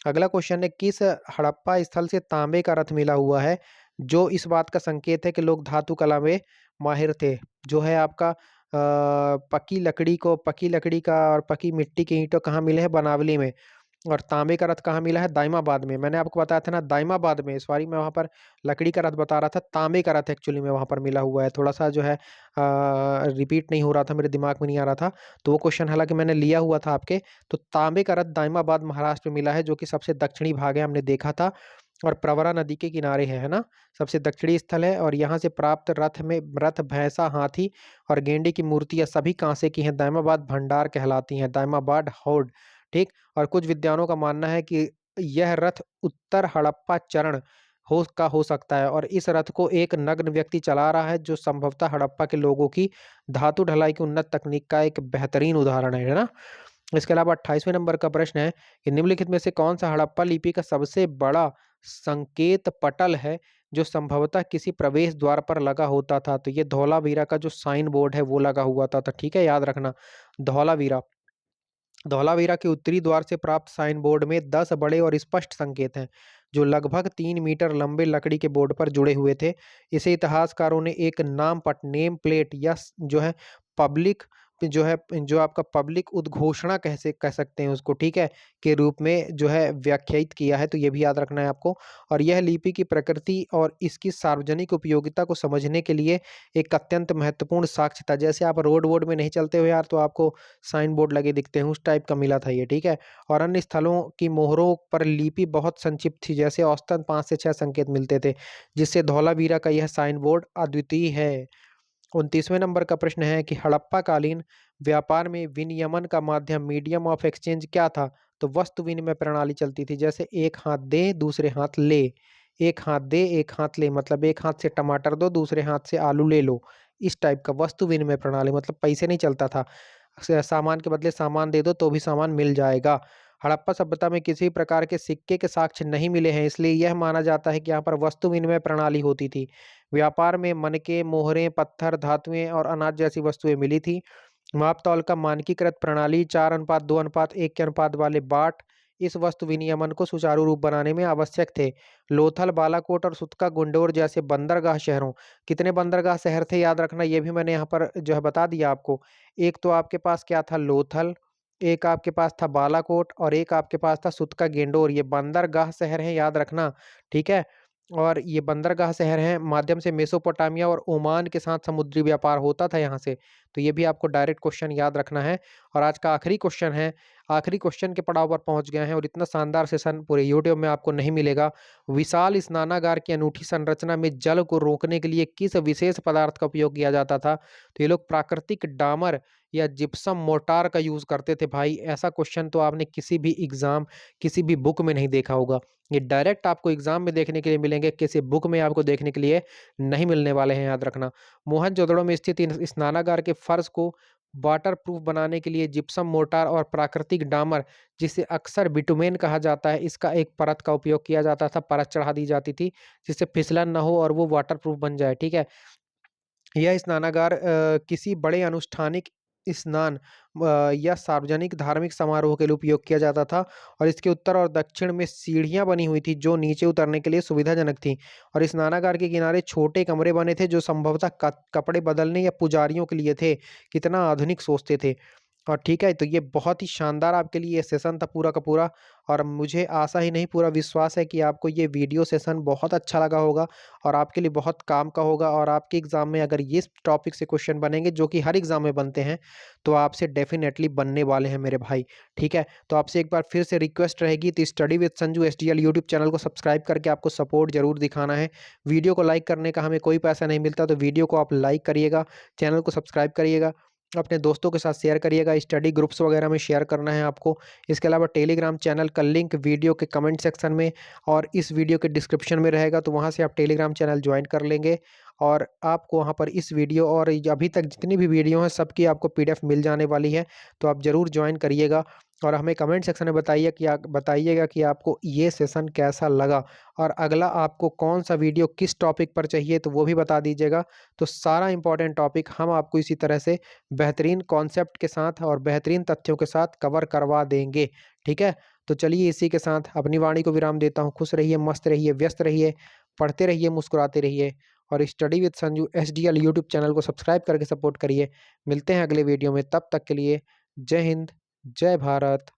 अगला क्वेश्चन है, किस हड़प्पा स्थल से तांबे का रथ मिला हुआ है जो इस बात का संकेत है कि लोग धातु कला में माहिर थे? जो है आपका पकी लकड़ी का और पकी मिट्टी के ईंटों कहाँ मिले हैं? बनावली में। और तांबे का रथ कहाँ मिला है? दाइमाबाद में। मैंने आपको बताया था ना, दाइमाबाद में, सॉरी मैं वहाँ पर लकड़ी का रथ बता रहा था, तांबे का रथ एक्चुअली में वहाँ पर मिला हुआ है। थोड़ा सा जो है रिपीट नहीं हो रहा था, मेरे दिमाग में नहीं आ रहा था, तो वो क्वेश्चन हालांकि मैंने लिया हुआ था आपके। तो तांबे का रथ दाइमाबाद महाराष्ट्र में मिला है, जो कि सबसे दक्षिणी भाग है, हमने देखा था, और प्रवरा नदी के किनारे है ना, सबसे दक्षिणी स्थल है। और यहाँ से प्राप्त रथ, भैंसा, हाथी और गेंडे की मूर्तियां सभी कांसे की हैं, दाइमाबाद भंडार कहलाती हैं, दाइमाबाद हौड। ठीक। और कुछ विद्वानों का मानना है कि यह रथ उत्तर हड़प्पा चरण हो सकता है, और इस रथ को एक नग्न व्यक्ति चला रहा है, जो संभवतः हड़प्पा के लोगों की धातु ढलाई की उन्नत तकनीक का एक बेहतरीन उदाहरण है ना। इसके अलावा 28वें नंबर का प्रश्न है कि निम्नलिखित में से कौन सा हड़प्पा लिपि का सबसे बड़ा संकेत पटल है जो संभवतः किसी प्रवेश द्वार पर लगा होता था? तो ये धौलावीरा का जो साइन बोर्ड है वो लगा हुआ था। तो ठीक है, याद रखना, धौलावीरा। धौलावीरा के उत्तरी द्वार से प्राप्त साइन बोर्ड में 10 बड़े और स्पष्ट संकेत हैं, जो लगभग 3 मीटर लंबे लकड़ी के बोर्ड पर जुड़े हुए थे। इसे इतिहासकारों ने एक नेम प्लेट या जो है पब्लिक, जो है जो आपका पब्लिक उद्घोषणा कह सकते हैं उसको, ठीक है, के रूप में जो है व्याख्यायित किया है। तो ये भी याद रखना है आपको। और यह लिपि की प्रकृति और इसकी सार्वजनिक उपयोगिता को समझने के लिए एक अत्यंत महत्वपूर्ण साक्ष्य था। जैसे आप रोड वोड में नहीं चलते हो यार, तो आपको साइन बोर्ड लगे दिखते हैं, उस टाइप का मिला था ये, ठीक है। और अन्य स्थलों की मोहरों पर लिपि बहुत संक्षिप्त थी, जैसे औसतन 5 से 6 संकेत मिलते थे, जिससे धौलावीरा का यह साइन बोर्ड अद्वितीय है। 29वें नंबर का प्रश्न है कि हड़प्पा कालीन व्यापार में विनियमन का माध्यम, मीडियम ऑफ एक्सचेंज क्या था? तो वस्तु विनिमय प्रणाली चलती थी, जैसे एक हाथ दे दूसरे हाथ ले, एक हाथ दे एक हाथ ले, मतलब एक हाथ से टमाटर दो दूसरे हाथ से आलू ले लो। इस टाइप का वस्तु विनिमय प्रणाली, मतलब पैसे नहीं चलता था, सामान के बदले सामान दे दो तो भी सामान मिल जाएगा। हड़प्पा सभ्यता में किसी प्रकार के सिक्के के साक्ष्य नहीं मिले हैं, इसलिए यह माना जाता है कि यहाँ पर वस्तु विनिमय प्रणाली होती थी। व्यापार में मनके, मोहरें, पत्थर, धातुएं और अनाज जैसी वस्तुएं मिली थी। माप तौल का मानकीकृत प्रणाली, 4:2:1 के अनुपात वाले बाट इस वस्तु विनियमन को सुचारू रूप बनाने में आवश्यक थे। लोथल, बालाकोट और सुतका, गुंडोर जैसे बंदरगाह शहरों, कितने बंदरगाह शहर थे याद रखना, ये भी मैंने यहाँ पर जो है बता दिया आपको। एक तो आपके पास क्या था? लोथल, एक आपके पास था बालाकोट, और एक आपके पास था सुतका गेंडोर। ये बंदरगाह शहर हैं, याद रखना, ठीक है। और ये बंदरगाह शहर हैं, माध्यम से मेसोपोटामिया और ओमान के साथ समुद्री व्यापार होता था यहाँ से। तो ये भी आपको डायरेक्ट क्वेश्चन याद रखना है। और आज का आखिरी क्वेश्चन है, आखिरी क्वेश्चन के पड़ाव पर पहुंच गए हैं, और इतना शानदार सेशन पूरे यूट्यूब में आपको नहीं मिलेगा। विशाल स्नानागार की अनूठी संरचना में जल को रोकने के लिए किस विशेष पदार्थ का उपयोग किया जाता था? तो ये लोग प्राकृतिक डामर या जिप्सम मोर्टार का यूज करते थे भाई। ऐसा क्वेश्चन तो आपने किसी भी एग्जाम, किसी भी बुक में नहीं देखा होगा। ये डायरेक्ट आपको एग्जाम में देखने के लिए मिलेंगे, किसी बुक में आपको देखने के लिए नहीं मिलने वाले हैं, याद रखना। मोहनजोदड़ो में स्थित इन स्नानागार के फर्श को वाटर प्रूफ बनाने के लिए जिप्सम मोर्टार और प्राकृतिक डामर, जिसे अक्सर बिटुमेन कहा जाता है, इसका एक परत का उपयोग किया जाता था, परत चढ़ा दी जाती थी जिससे फिसलन ना हो और वो वाटर प्रूफ बन जाए, ठीक है। यह स्नानागार किसी बड़े अनुष्ठानिक स्नान या सार्वजनिक धार्मिक समारोह के लिए उपयोग किया जाता था, और इसके उत्तर और दक्षिण में सीढ़ियां बनी हुई थी जो नीचे उतरने के लिए सुविधाजनक थी। और स्नानागार के किनारे छोटे कमरे बने थे जो संभवतः कपड़े बदलने या पुजारियों के लिए थे। कितना आधुनिक सोचते थे। और ठीक है, तो ये बहुत ही शानदार आपके लिए ये सेशन था पूरा का पूरा। और मुझे आशा ही नहीं, पूरा विश्वास है कि आपको ये वीडियो सेशन बहुत अच्छा लगा होगा और आपके लिए बहुत काम का होगा। और आपके एग्ज़ाम में अगर ये टॉपिक से क्वेश्चन बनेंगे, जो कि हर एग्ज़ाम में बनते हैं, तो आपसे डेफिनेटली बनने वाले हैं मेरे भाई, ठीक है। तो आपसे एक बार फिर से रिक्वेस्ट रहेगी, तो study with Sanju SDL YouTube channel को सब्सक्राइब करके आपको सपोर्ट जरूर दिखाना है। वीडियो को लाइक करने का हमें कोई पैसा नहीं मिलता, तो वीडियो को आप लाइक करिएगा, चैनल को सब्सक्राइब करिएगा, अपने दोस्तों के साथ शेयर करिएगा, स्टडी ग्रुप्स वगैरह में शेयर करना है आपको। इसके अलावा टेलीग्राम चैनल का लिंक वीडियो के कमेंट सेक्शन में और इस वीडियो के डिस्क्रिप्शन में रहेगा, तो वहाँ से आप टेलीग्राम चैनल ज्वाइन कर लेंगे, और आपको वहाँ पर इस वीडियो और अभी तक जितनी भी वीडियो हैं सबकी आपको PDF मिल जाने वाली है, तो आप ज़रूर ज्वाइन करिएगा। और हमें कमेंट सेक्शन में बताइएगा कि आपको ये सेशन कैसा लगा और अगला आपको कौन सा वीडियो किस टॉपिक पर चाहिए तो वो भी बता दीजिएगा। तो सारा इंपॉर्टेंट टॉपिक हम आपको इसी तरह से बेहतरीन कॉन्सेप्ट के साथ और बेहतरीन तथ्यों के साथ कवर करवा देंगे। ठीक है, तो चलिए इसी के साथ अपनी वाणी को विराम देता हूँ। खुश रहिए, मस्त रहिए, व्यस्त रहिए, पढ़ते रहिए, मुस्कुराते रहिए और study with Sanju SDL YouTube channel को सब्सक्राइब करके सपोर्ट करिए। मिलते हैं अगले वीडियो में, तब तक के लिए जय हिंद, जय भारत।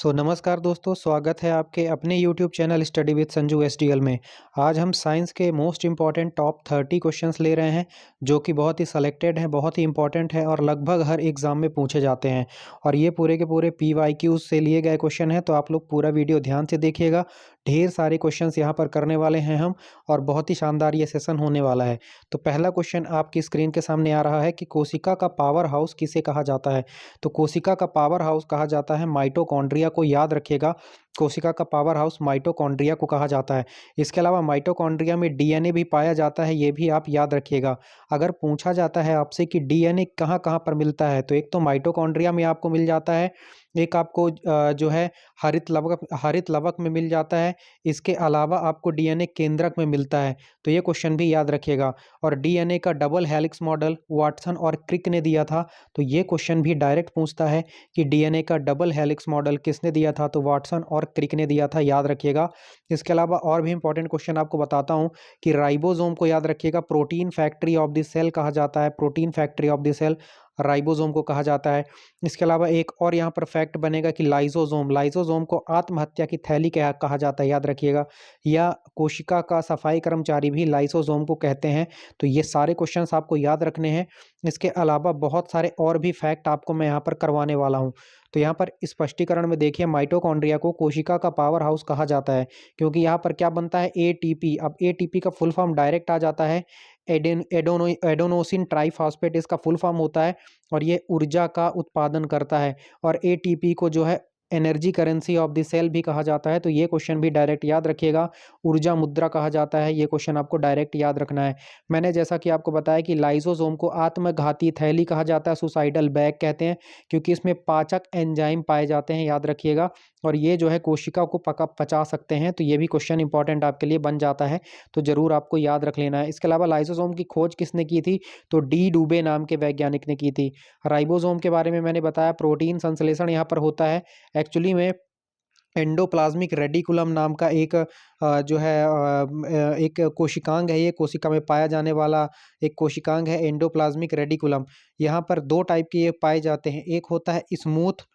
नमस्कार दोस्तों, स्वागत है आपके अपने YouTube channel study with Sanju SDL में। आज हम साइंस के मोस्ट इम्पॉर्टेंट टॉप 30 क्वेश्चंस ले रहे हैं जो कि बहुत ही सेलेक्टेड हैं, बहुत ही इंपॉर्टेंट है और लगभग हर एग्ज़ाम में पूछे जाते हैं। और ये पूरे के पूरे PYQ से लिए गए क्वेश्चन हैं, तो आप लोग पूरा वीडियो ध्यान से देखिएगा। ढेर सारे क्वेश्चंस यहाँ पर करने वाले हैं हम और बहुत ही शानदार ये सेशन होने वाला है। तो पहला क्वेश्चन आपकी स्क्रीन के सामने आ रहा है कि कोशिका का पावर हाउस किसे कहा जाता है। तो कोशिका का पावर हाउस कहा जाता है माइटोकॉन्ड्रिया को, याद रखिएगा। कोशिका का पावर हाउस माइटोकॉन्ड्रिया को कहा जाता है। इसके अलावा माइटोकॉन्ड्रिया में DNA भी पाया जाता है, ये भी आप याद रखिएगा। अगर पूछा जाता है आपसे कि DNA कहाँ कहाँ पर मिलता है, तो एक तो माइटोकॉन्ड्रिया में आपको मिल जाता है, एक आपको जो है हरित लवक में मिल जाता है। इसके अलावा आपको DNA केंद्रक में मिलता है, तो ये क्वेश्चन भी याद रखिएगा। और DNA का डबल हेलिक्स मॉडल वाटसन और क्रिक ने दिया था, तो ये क्वेश्चन भी डायरेक्ट पूछता है कि DNA का डबल हेलिक्स मॉडल किसने दिया था, तो वाटसन और क्रिक ने दिया था, याद रखिएगा। इसके अलावा और भी इंपॉर्टेंट क्वेश्चन आपको बताता हूँ कि राइबोसोम को याद रखिएगा, protein factory of the cell कहा जाता है, protein factory of the cell ribosome को कहा जाता है। इसके अलावा एक और यहाँ पर फैक्ट बनेगा कि लाइसोसोम को आत्महत्या की थैली कहा जाता है, याद रखिएगा। या कोशिका का सफाई कर्मचारी भी लाइसोसोम को कहते हैं। तो ये सारे क्वेश्चंस आपको याद रखने हैं। इसके अलावा बहुत सारे और भी फैक्ट आपको मैं यहाँ पर करवाने वाला हूँ। तो यहाँ पर स्पष्टीकरण में देखिए, माइटोकॉन्ड्रिया को कोशिका का पावर हाउस कहा जाता है क्योंकि यहाँ पर क्या बनता है, ATP। अब ATP का फुल फॉर्म डायरेक्ट आ जाता है एडोनोसिन ट्राइफॉस्फेट, इसका फुल फॉर्म होता है और ये ऊर्जा का उत्पादन करता है। और ATP को जो है energy currency of the cell भी कहा जाता है, तो ये क्वेश्चन भी डायरेक्ट याद रखिएगा। ऊर्जा मुद्रा कहा जाता है, ये क्वेश्चन आपको डायरेक्ट याद रखना है। मैंने जैसा कि आपको बताया कि लाइसोसोम को आत्मघाती थैली कहा जाता है, सुसाइडल बैग कहते हैं, क्योंकि इसमें पाचक एंजाइम पाए जाते हैं, याद रखिएगा। और ये जो है कोशिका को पचा सकते हैं, तो ये भी क्वेश्चन इंपॉर्टेंट आपके लिए बन जाता है, तो जरूर आपको याद रख लेना है। इसके अलावा लाइसोसोम की खोज किसने की थी, तो डी डुबे नाम के वैज्ञानिक ने की थी। राइबोसोम के बारे में मैंने बताया, प्रोटीन संश्लेषण यहाँ पर होता है। एक्चुअली में एंडोप्लाज्मिक रेडिकुलम नाम का एक जो है एक कोशिकांग है, ये कोशिका में पाया जाने वाला एक कोशिकांग है, एंडोप्लाज्मिक रेडिकुलम। यहाँ पर दो टाइप के ये पाए जाते हैं, एक होता है स्मूथ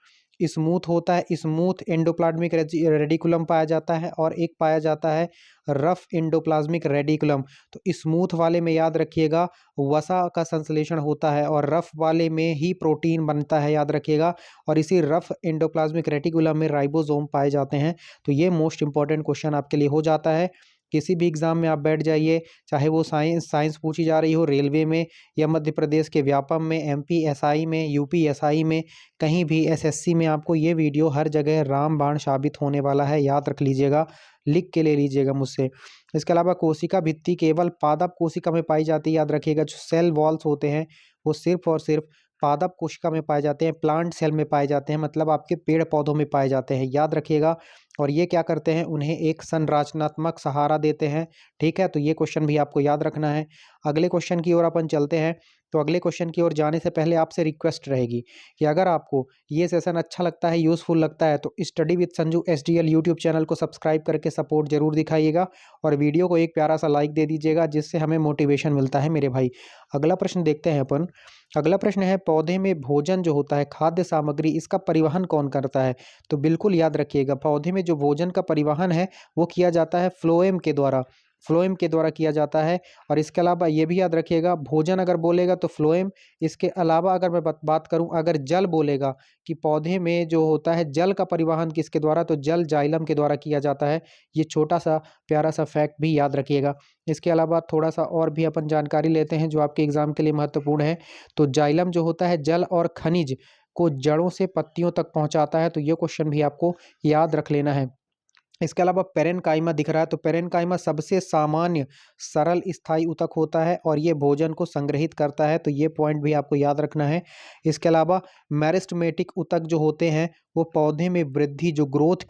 एंडोप्लाज्मिक रेडिकुलम पाया जाता है, और एक पाया जाता है रफ एंडोप्लाज्मिक रेडिकुलम। तो स्मूथ वाले में याद रखिएगा वसा का संश्लेषण होता है और रफ वाले में ही प्रोटीन बनता है, याद रखिएगा। और इसी रफ एंडोप्लाज्मिक रेटिकुलम में राइबोसोम पाए जाते हैं। तो ये मोस्ट इंपॉर्टेंट क्वेश्चन आपके लिए हो जाता है। किसी भी एग्जाम में आप बैठ जाइए, चाहे वो साइंस पूछी जा रही हो रेलवे में या मध्य प्रदेश के व्यापम में, MP SI में, UP SI में, कहीं भी SSC में, आपको ये वीडियो हर जगह रामबाण साबित होने वाला है, याद रख लीजिएगा, लिख के ले लीजिएगा मुझसे। इसके अलावा कोशिका भित्ति केवल पादप कोशिका में पाई जाती है, याद रखिएगा। जो सेल वॉल्स होते हैं वो सिर्फ और सिर्फ पादप कोशिका में पाए जाते हैं, प्लांट सेल में पाए जाते हैं, मतलब आपके पेड़ पौधों में पाए जाते हैं, याद रखिएगा। और ये क्या करते हैं, उन्हें एक संरचनात्मक सहारा देते हैं। ठीक है, तो ये क्वेश्चन भी आपको याद रखना है। अगले क्वेश्चन की ओर अपन चलते हैं। तो अगले क्वेश्चन की ओर जाने से पहले आपसे रिक्वेस्ट रहेगी कि अगर आपको ये सेशन अच्छा लगता है, यूज़फुल लगता है, तो study with Sanju SDL YouTube channel को सब्सक्राइब करके सपोर्ट जरूर दिखाइएगा और वीडियो को एक प्यारा सा लाइक दे दीजिएगा, जिससे हमें मोटिवेशन मिलता है मेरे भाई। अगला प्रश्न देखते हैं अपन। अगला प्रश्न है, पौधे में भोजन जो होता है, खाद्य सामग्री, इसका परिवहन कौन करता है। तो बिल्कुल याद रखिएगा, पौधे में जो भोजन का परिवहन है वो किया जाता है फ्लोएम के द्वारा किया जाता है। और इसके अलावा ये भी याद रखिएगा, भोजन अगर बोलेगा तो फ्लोएम। इसके अलावा अगर मैं बात करूं, अगर जल बोलेगा कि पौधे में जो होता है जल का परिवहन किसके द्वारा, तो जल जाइलम के द्वारा किया जाता है। ये छोटा सा प्यारा सा फैक्ट भी याद रखिएगा। इसके अलावा थोड़ा सा और भी अपन जानकारी लेते हैं जो आपके एग्जाम के लिए महत्वपूर्ण है। तो जाइलम जो होता है जल और खनिज को जड़ों से पत्तियों तक पहुंचाता है, तो ये क्वेश्चन भी आपको याद रख लेना है। इसके अलावा पेरेन्काइमा दिख रहा है, तो पेरेन्काइमा सबसे सामान्य सरल स्थायी ऊतक होता है और ये भोजन को संग्रहित करता है, तो ये पॉइंट भी आपको याद रखना है। इसके अलावा मेरिस्टेमेटिक ऊतक जो होते हैं वो पौधे में वृद्धि जो ग्रोथ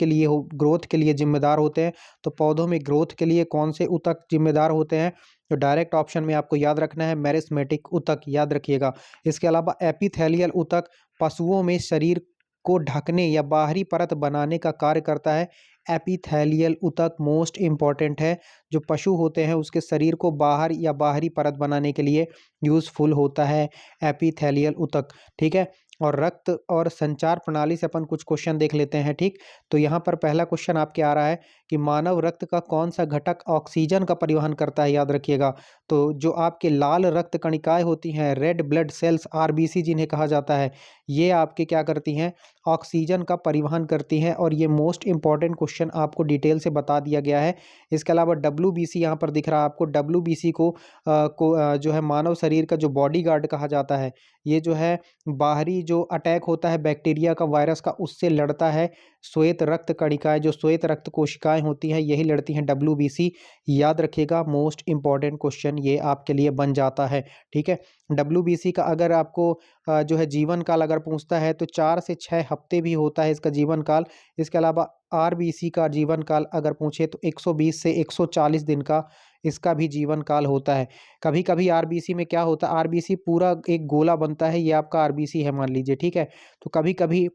के लिए जिम्मेदार होते हैं। तो पौधों में ग्रोथ के लिए कौन से ऊतक जिम्मेदार होते हैं? तो डायरेक्ट ऑप्शन में आपको याद रखना है मेरिस्टेमेटिक ऊतक, याद रखिएगा। इसके अलावा एपिथेलियल ऊतक पशुओं में शरीर को ढकने या बाहरी परत बनाने का कार्य करता है। एपिथेलियल ऊतक मोस्ट इम्पॉर्टेंट है, जो पशु होते हैं उसके शरीर को बाहर या बाहरी परत बनाने के लिए यूज़फुल होता है एपिथेलियल ऊतक, ठीक है। और रक्त और संचार प्रणाली से अपन कुछ क्वेश्चन देख लेते हैं, ठीक। तो यहाँ पर पहला क्वेश्चन आपके आ रहा है कि मानव रक्त का कौन सा घटक ऑक्सीजन का परिवहन करता है, याद रखिएगा। तो जो आपके लाल रक्त कणिकाएं होती हैं, रेड ब्लड सेल्स, आरबीसी जिन्हें कहा जाता है, ये आपके क्या करती हैं? ऑक्सीजन का परिवहन करती हैं। और ये मोस्ट इंपॉर्टेंट क्वेश्चन आपको डिटेल से बता दिया गया है। इसके अलावा डब्ल्यूबीसी यहाँ पर दिख रहा है आपको। डब्ल्यूबीसी जो है मानव शरीर का जो बॉडीगार्ड कहा जाता है। ये जो है बाहरी जो अटैक होता है बैक्टीरिया का, वायरस का, उससे लड़ता है। श्वेत रक्त कणिकाएं, जो श्वेत रक्त कोशिकाएं होती हैं, यही लड़ती हैं डब्ल्यूबीसी, याद रखिएगा। मोस्ट इंपॉर्टेंट क्वेश्चन ये आपके लिए बन जाता है, ठीक है। डब्ल्यूबीसी का अगर आपको जो है जीवन काल अगर पूछता है तो 4 से 6 हफ्ते भी होता है इसका जीवन काल। इसके अलावा आरबीसी का जीवन काल अगर पूछे तो 120 से 140 दिन का इसका भी जीवन काल होता है। कभी कभी आरबीसी में क्या होता है, आरबीसी पूरा एक गोला बनता है, ये आपका आरबीसी है मान लीजिए, ठीक है। तो कभी कभी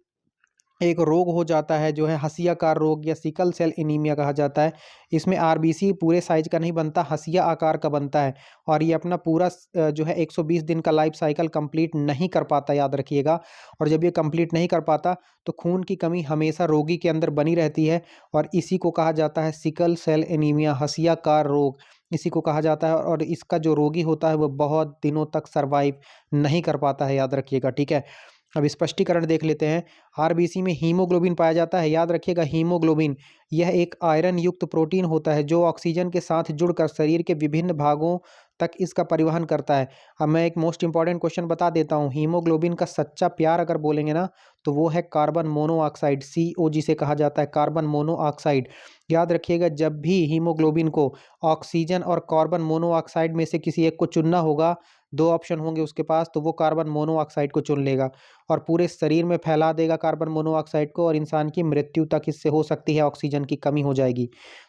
एक रोग हो जाता है जो है हसिया कार रोग या सिकल सेल एनीमिया कहा जाता है। इसमें आरबीसी पूरे साइज का नहीं बनता, हसिया आकार का बनता है। और ये अपना पूरा जो है 120 दिन का लाइफ साइकिल कंप्लीट नहीं कर पाता, याद रखिएगा। और जब ये कंप्लीट नहीं कर पाता तो खून की कमी हमेशा रोगी के अंदर बनी रहती है, और इसी को कहा जाता है सिकल सेल एनीमिया, हसिया कार रोग, इसी को कहा जाता है। और इसका जो रोगी होता है वो बहुत दिनों तक सरवाइव नहीं कर पाता है, याद रखिएगा, ठीक है। अब स्पष्टीकरण देख लेते हैं। आरबीसी में हीमोग्लोबिन पाया जाता है, याद रखिएगा। हीमोग्लोबिन यह एक आयरन युक्त प्रोटीन होता है जो ऑक्सीजन के साथ जुड़कर शरीर के विभिन्न भागों तक इसका परिवहन करता है। अब मैं एक मोस्ट इंपॉर्टेंट क्वेश्चन बता देता हूँ। हीमोग्लोबिन का सच्चा प्यार अगर बोलेंगे ना तो वो है कार्बन मोनोऑक्साइड, CO जिसे कहा जाता है, कार्बन मोनोऑक्साइड। याद रखिएगा, जब भी हीमोग्लोबिन को ऑक्सीजन और कार्बन मोनोऑक्साइड में से किसी एक को चुनना होगा, दो ऑप्शन होंगे उसके पास, तो वो कार्बन मोनोऑक्साइड को चुन लेगा और पूरे शरीर में फैला देगा कार्बन मोनोऑक्साइड को, और इंसान की मृत्यु तक इससे हो सकती है, ऑक्सीजन की कमी हो जाएगी।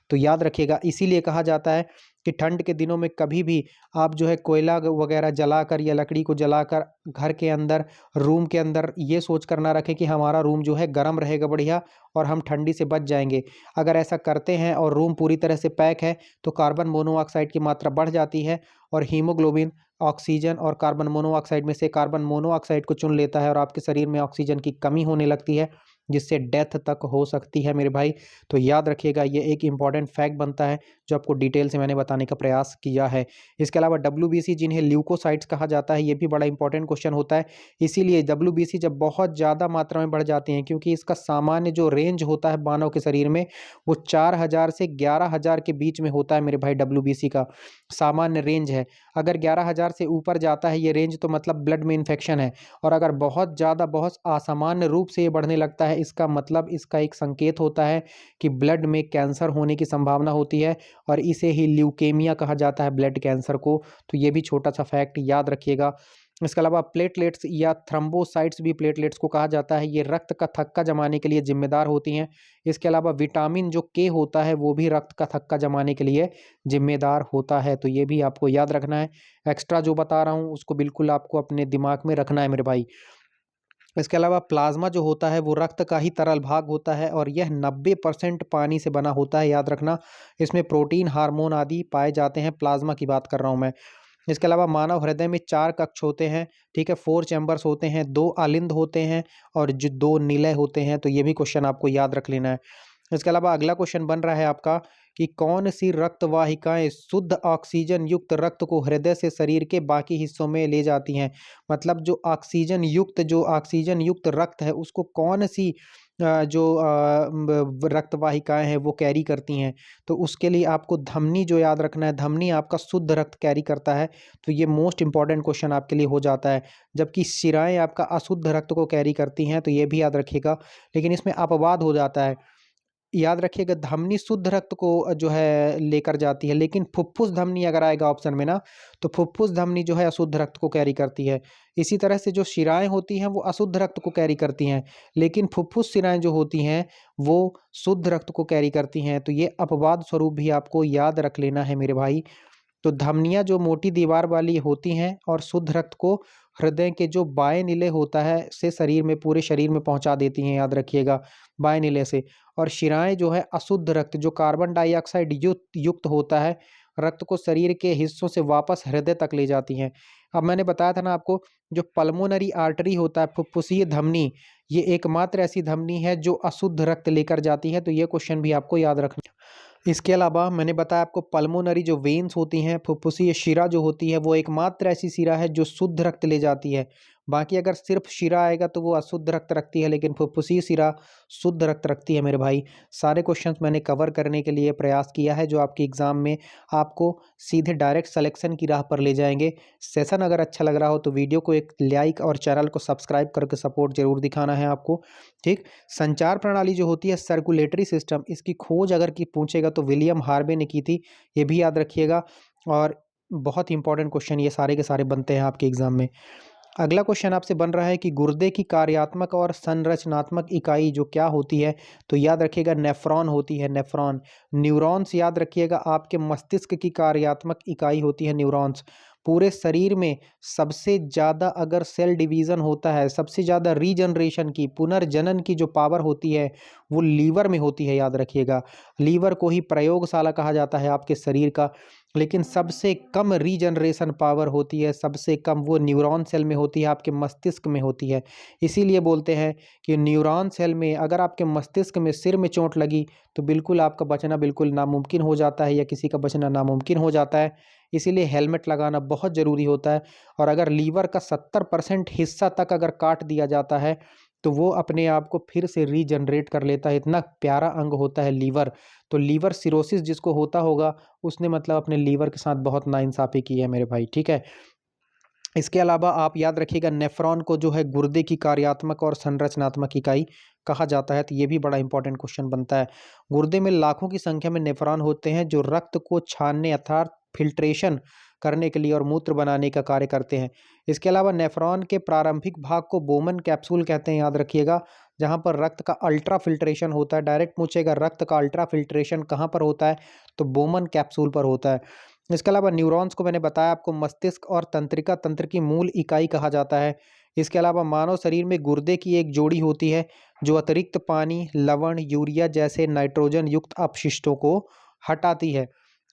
तो याद रखिएगा, इसीलिए कहा जाता है कि ठंड के दिनों में कभी भी आप जो है कोयला वगैरह जलाकर या लकड़ी को जलाकर घर के अंदर, रूम के अंदर ये सोच कर ना रखें कि हमारा रूम जो है गर्म रहेगा बढ़िया और हम ठंडी से बच जाएंगे। अगर ऐसा करते हैं और रूम पूरी तरह से पैक है तो कार्बन मोनोऑक्साइड की मात्रा बढ़ जाती है, और हीमोग्लोबिन ऑक्सीजन और कार्बन मोनोऑक्साइड में से कार्बन मोनोऑक्साइड को चुन लेता है और आपके शरीर में ऑक्सीजन की कमी होने लगती है, जिससे डेथ तक हो सकती है मेरे भाई। तो याद रखिएगा, ये एक इंपॉर्टेंट फैक्ट बनता है जो आपको डिटेल से मैंने बताने का प्रयास किया है। इसके अलावा डब्ल्यूबीसी जिन्हें ल्यूकोसाइट्स कहा जाता है, ये भी बड़ा इंपॉर्टेंट क्वेश्चन होता है। इसीलिए डब्ल्यूबीसी जब बहुत ज़्यादा मात्रा में बढ़ जाती हैं, क्योंकि इसका सामान्य जो रेंज होता है मानव के शरीर में वो 4000 से 11000 के बीच में होता है मेरे भाई। डब्ल्यूबीसी का सामान्य रेंज है। अगर 11000 से ऊपर जाता है ये रेंज तो मतलब ब्लड में इन्फेक्शन है, और अगर बहुत ज़्यादा, बहुत असामान्य रूप से ये बढ़ने लगता है, इसका मतलब इसका एक संकेत होता है कि ब्लड में कैंसर होने की संभावना होती है, और इसे ही ल्यूकेमिया कहा जाता है, ब्लड कैंसर को। तो ये भी छोटा सा फैक्ट याद रखिएगा। इसके अलावा प्लेटलेट्स या थ्रम्बोसाइट्स भी प्लेटलेट्स को कहा जाता है, ये रक्त का थक्का जमाने के लिए जिम्मेदार होती हैं। इसके अलावा विटामिन जो के होता है वो भी रक्त का थक्का जमाने के लिए जिम्मेदार होता है, तो ये भी आपको याद रखना है। एक्स्ट्रा जो बता रहा हूँ उसको बिल्कुल आपको अपने दिमाग में रखना है मेरे भाई। इसके अलावा प्लाज्मा जो होता है वो रक्त का ही तरल भाग होता है, और यह 90% पानी से बना होता है, याद रखना। इसमें प्रोटीन, हार्मोन आदि पाए जाते हैं, प्लाज्मा की बात कर रहा हूँ मैं। इसके अलावा मानव हृदय में 4 कक्ष होते हैं, ठीक है, 4 चैम्बर्स होते हैं, 2 अलिंद होते हैं और जो 2 निलय होते हैं, तो ये भी क्वेश्चन आपको याद रख लेना है। इसके अलावा अगला क्वेश्चन बन रहा है आपका कि कौन सी रक्त वाहिकाएं शुद्ध ऑक्सीजन युक्त रक्त को हृदय से शरीर के बाकी हिस्सों में ले जाती हैं। मतलब जो ऑक्सीजन युक्त रक्त है उसको कौन सी रक्त वाहिकाएं हैं वो कैरी करती हैं। तो उसके लिए आपको धमनी जो याद रखना है, धमनी आपका शुद्ध रक्त कैरी करता है, तो ये मोस्ट इंपॉर्टेंट क्वेश्चन आपके लिए हो जाता है। जबकि शिराएं आपका अशुद्ध रक्त को कैरी करती हैं, तो ये भी याद रखिएगा। लेकिन इसमें अपवाद हो जाता है, याद रखिएगा धमनी शुद्ध रक्त को जो है लेकर जाती है, लेकिन फुफ्फुस धमनी अगर आएगा ऑप्शन में ना, तो फुफ्फुस धमनी जो है अशुद्ध रक्त को कैरी करती है। इसी तरह से जो शिराएँ होती हैं वो अशुद्ध रक्त को कैरी करती हैं, लेकिन फुफ्फुस शिराएँ जो होती हैं वो शुद्ध रक्त को कैरी करती हैं। तो ये अपवाद स्वरूप भी आपको याद रख लेना है मेरे भाई। तो धमनियाँ जो मोटी दीवार वाली होती हैं और शुद्ध रक्त को हृदय के जो बाएं निले होता है से शरीर में, पूरे शरीर में पहुंचा देती हैं, याद रखिएगा, बाएं निले से। और शिराएं जो है अशुद्ध रक्त जो कार्बन डाइऑक्साइड युक्त होता है, रक्त को शरीर के हिस्सों से वापस हृदय तक ले जाती हैं। अब मैंने बताया था ना आपको, जो पल्मोनरी आर्टरी होता है, फुफ्फुसीय धमनी, ये एकमात्र ऐसी धमनी है जो अशुद्ध रक्त लेकर जाती है। तो ये क्वेश्चन भी आपको याद रखना। इसके अलावा मैंने बताया आपको पल्मोनरी जो वेन्स होती हैं, फुफ्फुसीय शिरा जो होती है, वो एकमात्र ऐसी शिरा है जो शुद्ध रक्त ले जाती है। बाकी अगर सिर्फ शिरा आएगा तो वो अशुद्ध रक्त रखती है, लेकिन फुफ्फुसीय शिरा शुद्ध रक्त रखती है मेरे भाई। सारे क्वेश्चंस मैंने कवर करने के लिए प्रयास किया है, जो आपके एग्जाम में आपको सीधे डायरेक्ट सिलेक्शन की राह पर ले जाएंगे। सेशन अगर अच्छा लग रहा हो तो वीडियो को एक लाइक और चैनल को सब्सक्राइब करके सपोर्ट जरूर दिखाना है आपको, ठीक। संचार प्रणाली जो होती है, सर्कुलेटरी सिस्टम, इसकी खोज अगर की पूछेगा तो विलियम हार्वे ने की थी, ये भी याद रखिएगा। और बहुत इंपॉर्टेंट क्वेश्चन ये सारे के सारे बनते हैं आपके एग्जाम में। अगला क्वेश्चन आपसे बन रहा है कि गुर्दे की कार्यात्मक और संरचनात्मक इकाई जो क्या होती है, तो याद रखिएगा नेफ्रॉन होती है, नेफ्रॉन। न्यूरॉन्स याद रखिएगा आपके मस्तिष्क की कार्यात्मक इकाई होती है, न्यूरॉन्स। पूरे शरीर में सबसे ज़्यादा अगर सेल डिवीज़न होता है, सबसे ज़्यादा रीजनरेशन की, पुनर्जनन की जो पावर होती है वो लीवर में होती है, याद रखिएगा। लीवर को ही प्रयोगशाला कहा जाता है आपके शरीर का, लेकिन सबसे कम रीजनरेशन पावर होती है, सबसे कम वो न्यूरॉन सेल में होती है, आपके मस्तिष्क में होती है। इसीलिए बोलते हैं कि न्यूरॉन सेल में अगर आपके मस्तिष्क में, सिर में चोट लगी तो बिल्कुल आपका बचना बिल्कुल नामुमकिन हो जाता है, या किसी का बचना नामुमकिन हो जाता है। इसीलिए हेलमेट लगाना बहुत ज़रूरी होता है। और अगर लीवर का 70% हिस्सा तक अगर काट दिया जाता है तो वो अपने आप को फिर से रीजनरेट कर लेता है। इतना प्यारा अंग होता है लीवर। तो लीवर सिरोसिस जिसको होता होगा उसने मतलब अपने लीवर के साथ बहुत नाइंसाफ़ी की है मेरे भाई, ठीक है। इसके अलावा आप याद रखिएगा नेफ्रॉन को जो है गुर्दे की कार्यात्मक और संरचनात्मक इकाई कहा जाता है। तो ये भी बड़ा इंपॉर्टेंट क्वेश्चन बनता है। गुर्दे में लाखों की संख्या में नेफ्रॉन होते हैं जो रक्त को छानने अर्थात फिल्ट्रेशन करने के लिए और मूत्र बनाने का कार्य करते हैं। इसके अलावा नेफ्रॉन के प्रारंभिक भाग को बोमन कैप्सूल कहते हैं, याद रखिएगा, जहाँ पर रक्त का अल्ट्रा फिल्ट्रेशन होता है। डायरेक्ट पूछेगा रक्त का अल्ट्रा फिल्ट्रेशन कहाँ पर होता है, तो बोमन कैप्सूल पर होता है। इसके अलावा न्यूरॉन्स को मैंने बताया आपको मस्तिष्क और तंत्रिका तंत्र की मूल इकाई कहा जाता है। इसके अलावा मानव शरीर में गुर्दे की एक जोड़ी होती है जो अतिरिक्त पानी, लवण, यूरिया जैसे नाइट्रोजन युक्त अपशिष्टों को हटाती है।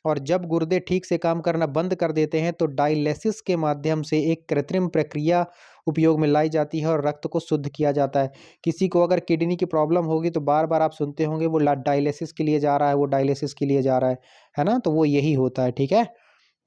और जब गुर्दे ठीक से काम करना बंद कर देते हैं तो डायलिसिस के माध्यम से एक कृत्रिम प्रक्रिया उपयोग में लाई जाती है और रक्त को शुद्ध किया जाता है। किसी को अगर किडनी की प्रॉब्लम होगी तो बार बार आप सुनते होंगे वो डायलिसिस के लिए जा रहा है, वो डायलिसिस के लिए जा रहा है ना, तो वो यही होता है, ठीक है।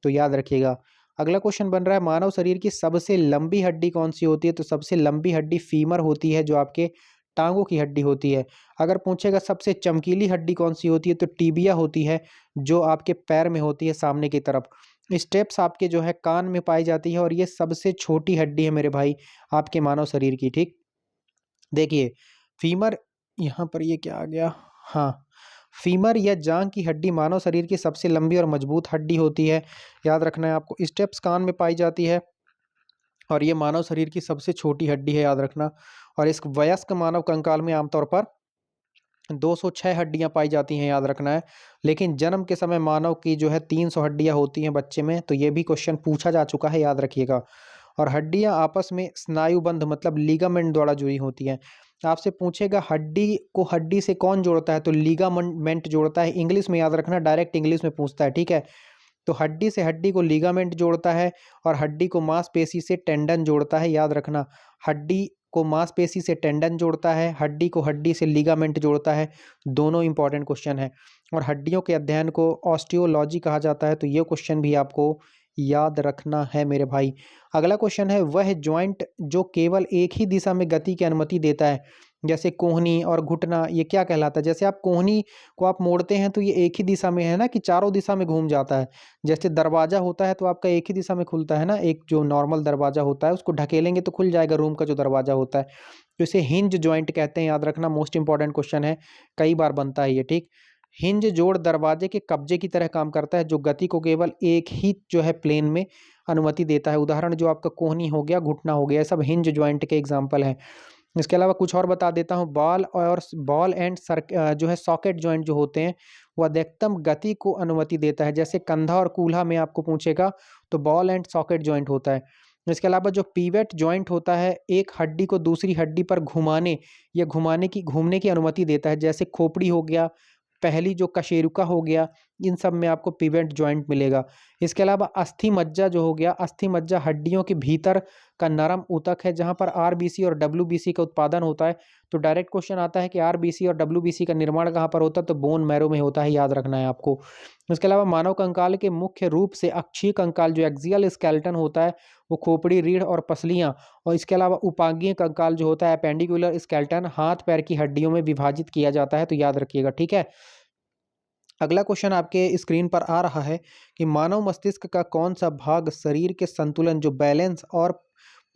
तो याद रखिएगा। अगला क्वेश्चन बन रहा है मानव शरीर की सबसे लंबी हड्डी कौन सी होती है, तो सबसे लंबी हड्डी फीमर होती है जो आपके टांगों की हड्डी होती है। अगर पूछेगा सबसे चमकीली हड्डी कौन सी होती है, तो टीबिया होती है जो आपके पैर में होती है सामने की तरफ। स्टेप्स आपके जो है कान में पाई जाती है और ये सबसे छोटी हड्डी है मेरे भाई आपके मानव शरीर की, ठीक। देखिए फीमर, यहाँ पर ये क्या आ गया, हाँ, फीमर या जांघ की हड्डी मानव शरीर की सबसे लंबी और मजबूत हड्डी होती है। याद रखना है आपको। स्टेप्स कान में पाई जाती है और ये मानव शरीर की सबसे छोटी हड्डी है, याद रखना। और इस वयस्क मानव कंकाल में आमतौर पर 206 हड्डियां पाई जाती हैं, याद रखना है। लेकिन जन्म के समय मानव की जो है 300 हड्डियां होती हैं बच्चे में, तो ये भी क्वेश्चन पूछा जा चुका है, याद रखिएगा। और हड्डियां आपस में स्नायुबंध मतलब लीगामेंट द्वारा जुड़ी होती हैं। आपसे पूछेगा हड्डी को हड्डी से कौन जोड़ता है, तो लीगामेंट जोड़ता है। इंग्लिश में याद रखना, डायरेक्ट इंग्लिश में पूछता है, ठीक है। तो हड्डी से हड्डी को लीगामेंट जोड़ता है और हड्डी को मांसपेशी से टेंडन जोड़ता है, याद रखना। हड्डी को मांसपेशी से टेंडन जोड़ता है, हड्डी को हड्डी से लिगामेंट जोड़ता है। दोनों इंपॉर्टेंट क्वेश्चन है। और हड्डियों के अध्ययन को ऑस्टियोलॉजी कहा जाता है, तो ये क्वेश्चन भी आपको याद रखना है मेरे भाई। अगला क्वेश्चन है वह ज्वाइंट जो केवल एक ही दिशा में गति की अनुमति देता है, जैसे कोहनी और घुटना, ये क्या कहलाता है? जैसे आप कोहनी को आप मोड़ते हैं तो ये एक ही दिशा में है ना, कि चारों दिशा में घूम जाता है। जैसे दरवाजा होता है तो आपका एक ही दिशा में खुलता है ना, एक जो नॉर्मल दरवाजा होता है उसको ढकेलेंगे तो खुल जाएगा रूम का जो दरवाजा होता है। तो इसे हिंज जॉइंट कहते हैं, याद रखना, मोस्ट इंपॉर्टेंट क्वेश्चन है, कई बार बनता है ये, ठीक। हिंज जोड़ दरवाजे के कब्जे की तरह काम करता है, जो गति को केवल एक ही जो है प्लेन में अनुमति देता है। उदाहरण जो आपका कोहनी हो गया, घुटना हो गया, ये सब हिंज जॉइंट के एग्जाम्पल हैं। इसके अलावा कुछ और बता देता हूँ, बॉल एंड जो है सॉकेट जॉइंट जो होते हैं, वो अधिकतम गति को अनुमति देता है। जैसे कंधा और कूल्हा में आपको पूछेगा तो बॉल एंड सॉकेट जॉइंट होता है। इसके अलावा जो पीवेट जॉइंट होता है, एक हड्डी को दूसरी हड्डी पर घुमाने या घूमने की अनुमति देता है। जैसे खोपड़ी हो गया, पहली जो कशेरुका हो गया, इन सब में आपको पिवेट जॉइंट मिलेगा। इसके अलावा अस्थि मज्जा जो हो गया, अस्थि मज्जा हड्डियों के भीतर का नरम ऊतक है, जहां पर आरबीसी और डब्ल्यूबीसी का उत्पादन होता है। तो डायरेक्ट क्वेश्चन आता है कि आरबीसी और डब्ल्यूबीसी का निर्माण कहाँ पर होता है? तो बोन मैरो में होता है, याद रखना है आपको। इसके अलावा मानव कंकाल के मुख्य रूप से अक्षीय कंकाल जो एक्सियल स्केलेटन होता है, वो खोपड़ी, रीढ़ और पसलियां, और इसके अलावा उपांगीय कंकाल जो होता है अपेंडिकुलर स्केलेटन, हाथ पैर की हड्डियों में विभाजित किया जाता है। तो याद रखिएगा, ठीक है। अगला क्वेश्चन आपके स्क्रीन पर आ रहा है कि मानव मस्तिष्क का कौन सा भाग शरीर के संतुलन, जो बैलेंस और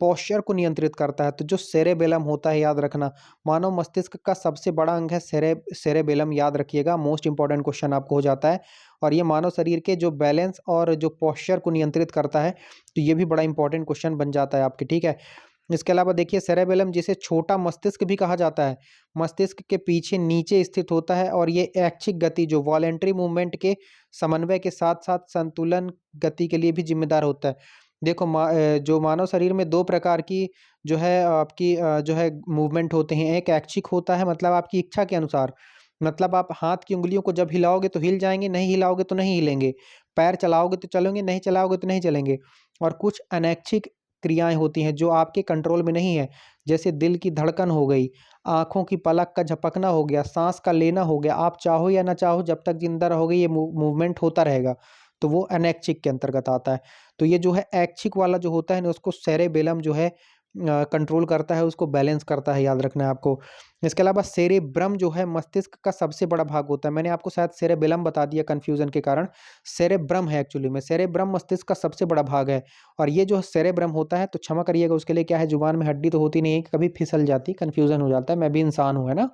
पोस्चर को नियंत्रित करता है? तो जो सेरेबेलम होता है, याद रखना, मानव मस्तिष्क का सबसे बड़ा अंग है सेरेबेलम, याद रखिएगा, मोस्ट इंपॉर्टेंट क्वेश्चन आपको हो जाता है। और ये मानव शरीर के जो बैलेंस और जो पोस्चर को नियंत्रित करता है, तो ये भी बड़ा इंपॉर्टेंट क्वेश्चन बन जाता है आपके, ठीक है। इसके अलावा देखिए, सेरेबेलम जिसे छोटा मस्तिष्क भी कहा जाता है, मस्तिष्क के पीछे नीचे स्थित होता है, और ये ऐच्छिक गति, जो वॉलेंट्री मूवमेंट के समन्वय के साथ साथ संतुलन गति के लिए भी जिम्मेदार होता है। देखो, जो मानव शरीर में दो प्रकार की जो है आपकी जो है मूवमेंट होते हैं। एक ऐच्छिक होता है, मतलब आपकी इच्छा के अनुसार, मतलब आप हाथ की उंगलियों को जब हिलाओगे तो हिल जाएंगे, नहीं हिलाओगे तो नहीं हिलेंगे। पैर चलाओगे तो चलेंगे, नहीं चलाओगे तो नहीं चलेंगे। और कुछ अनैच्छिक क्रियाएं होती हैं जो आपके कंट्रोल में नहीं है, जैसे दिल की धड़कन हो गई, आंखों की पलक का झपकना हो गया, सांस का लेना हो गया। आप चाहो या ना चाहो, जब तक जिंदा रहोगे ये मूवमेंट होता रहेगा, तो वो अनैच्छिक के अंतर्गत आता है। तो ये जो है ऐच्छिक वाला जो होता है ना, उसको सेरेबेलम जो है कंट्रोल करता है, उसको बैलेंस करता है, याद रखना है आपको। इसके अलावा सेरेब्रम जो है मस्तिष्क का सबसे बड़ा भाग होता है। मैंने आपको शायद सेरेबेलम बता दिया कंफ्यूजन के कारण, सेरेब्रम है एक्चुअली में। सेरेब्रम मस्तिष्क का सबसे बड़ा भाग है। और ये जो सेरेब्रम होता है, तो क्षमा करिएगा उसके लिए, क्या है, जुबान में हड्डी तो होती नहीं है, कभी फिसल जाती, कंफ्यूजन हो जाता है, मैं भी इंसान हूँ, है ना।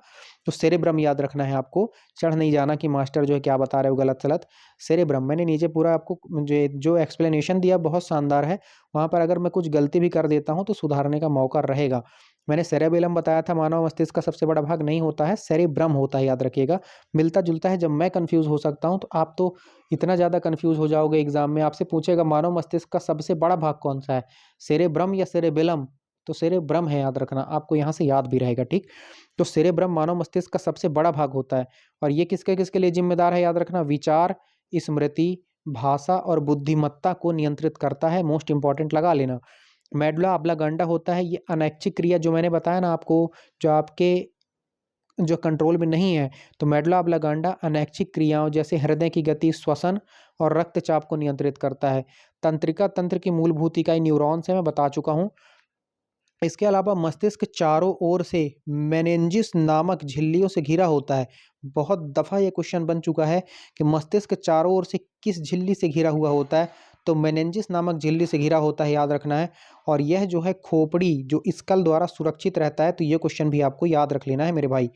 तो सेरेब्रम याद रखना है आपको, चढ़ नहीं जाना कि मास्टर जो है क्या बता रहे हो गलत सलत। सेरेब्रम मैंने नीचे पूरा आपको जो एक्सप्लेनेशन दिया बहुत शानदार है, वहाँ पर अगर मैं कुछ गलती भी कर देता हूँ तो सुधारने का मौका रहेगा। मैंने सेरेबेलम बताया था, मानव मस्तिष्क का सबसे बड़ा भाग नहीं होता है, सेरेब्रम होता है, याद रखिएगा। मिलता जुलता है, जब मैं कंफ्यूज हो सकता हूँ तो आप तो इतना ज़्यादा कंफ्यूज हो जाओगे एग्जाम में, आपसे पूछेगा मानव मस्तिष्क का सबसे बड़ा भाग कौन सा है, सेरेब्रम या सेरेबेलम? तो सेरेब्रम है, याद रखना, आपको यहाँ से याद भी रहेगा, ठीक। तो सेरेब्रम मानव मस्तिष्क का सबसे बड़ा भाग होता है। और ये किसके किसके लिए जिम्मेदार है, याद रखना, विचार, स्मृति, भाषा और बुद्धिमत्ता को नियंत्रित करता है, मोस्ट इंपॉर्टेंट लगा लेना। मेडुला ऑब्लांगेटा होता है, ये अनैच्छिक क्रिया जो मैंने बताया ना आपको, जो आपके जो कंट्रोल में नहीं है, तो मेडुला ऑब्लांगेटा अनैच्छिक क्रियाओं जैसे हृदय की गति, श्वसन और रक्तचाप को नियंत्रित करता है। तंत्रिका तंत्र की मूलभूत इकाई न्यूरॉन्स है, मैं बता चुका हूँ। इसके अलावा मस्तिष्क चारों ओर से मेनिंजिस नामक झिल्लियों से घिरा होता है। बहुत दफ़ा ये क्वेश्चन बन चुका है कि मस्तिष्क चारों ओर से किस झिल्ली से घिरा हुआ होता है, तो मेनिंजिस नामक झिल्ली से घिरा होता है, याद रखना है। और यह जो है खोपड़ी जो स्कल द्वारा सुरक्षित रहता है, तो ये क्वेश्चन भी आपको याद रख लेना है मेरे भाई,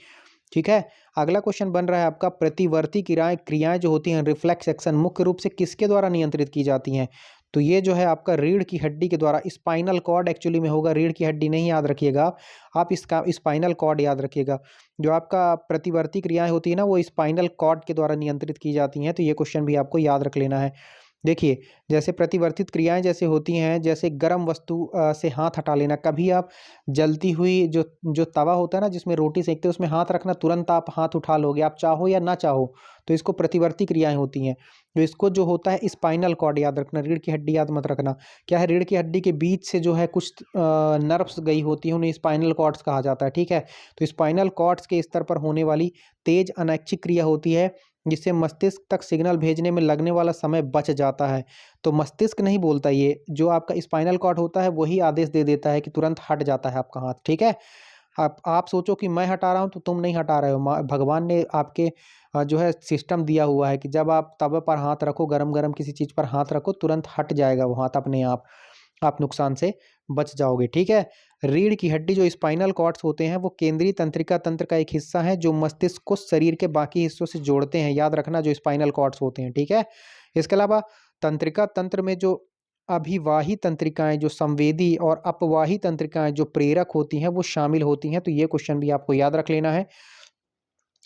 ठीक है। अगला क्वेश्चन बन रहा है आपका, प्रतिवर्ती क्रियाएं क्रियाएं जो होती हैं, रिफ्लेक्स एक्शन, मुख्य रूप से किसके द्वारा नियंत्रित की जाती हैं? तो ये जो है आपका रीढ़ की हड्डी के द्वारा, स्पाइनल कॉर्ड एक्चुअली में होगा, रीढ़ की हड्डी नहीं, याद रखिएगा आप इसका स्पाइनल कॉर्ड याद रखिएगा। जो आपका प्रतिवर्ती क्रियाएं होती है ना, वो स्पाइनल कॉर्ड के द्वारा नियंत्रित की जाती हैं, तो ये क्वेश्चन भी आपको याद रख लेना है। देखिए, जैसे प्रतिवर्तित क्रियाएं जैसे होती हैं, जैसे गर्म वस्तु से हाथ हटा लेना। कभी आप जलती हुई जो जो तवा होता है ना, जिसमें रोटी सेकते हैं, उसमें हाथ रखना, तुरंत आप हाथ उठा लोगे, आप चाहो या ना चाहो, तो इसको प्रतिवर्ती क्रियाएं होती हैं। तो इसको जो होता है स्पाइनल कॉर्ड, याद रखना, रीढ़ की हड्डी याद मत रखना। क्या है, रीढ़ की हड्डी के बीच से जो है कुछ नर्व्स गई होती हैं, उन्हें स्पाइनल कॉर्ड्स कहा जाता है, ठीक है। तो स्पाइनल कॉर्ड्स के स्तर पर होने वाली तेज अनैच्छिक क्रिया होती है, जिससे मस्तिष्क तक सिग्नल भेजने में लगने वाला समय बच जाता है। तो मस्तिष्क नहीं बोलता, ये जो आपका स्पाइनल कॉर्ड होता है वही आदेश दे देता है कि तुरंत हट जाता है आपका हाथ, ठीक है। आप सोचो कि मैं हटा रहा हूँ तो तुम नहीं हटा रहे हो, भगवान ने आपके जो है सिस्टम दिया हुआ है कि जब आप तवे पर हाथ रखो, गरम गरम किसी चीज़ पर हाथ रखो, तुरंत हट जाएगा वो हाथ अपने आप नुकसान से बच जाओगे। ठीक है। रीढ़ की हड्डी जो स्पाइनल कॉर्ड्स होते हैं वो केंद्रीय तंत्रिका तंत्र का एक हिस्सा है जो मस्तिष्क को शरीर के बाकी हिस्सों से जोड़ते हैं। याद रखना, जो स्पाइनल कॉर्ड्स होते हैं। ठीक है। इसके अलावा तंत्रिका तंत्र में जो अभिवाही तंत्रिकाएं, जो संवेदी और अपवाही तंत्रिकाएं जो प्रेरक होती हैं वो शामिल होती हैं। तो ये क्वेश्चन भी आपको याद रख लेना है।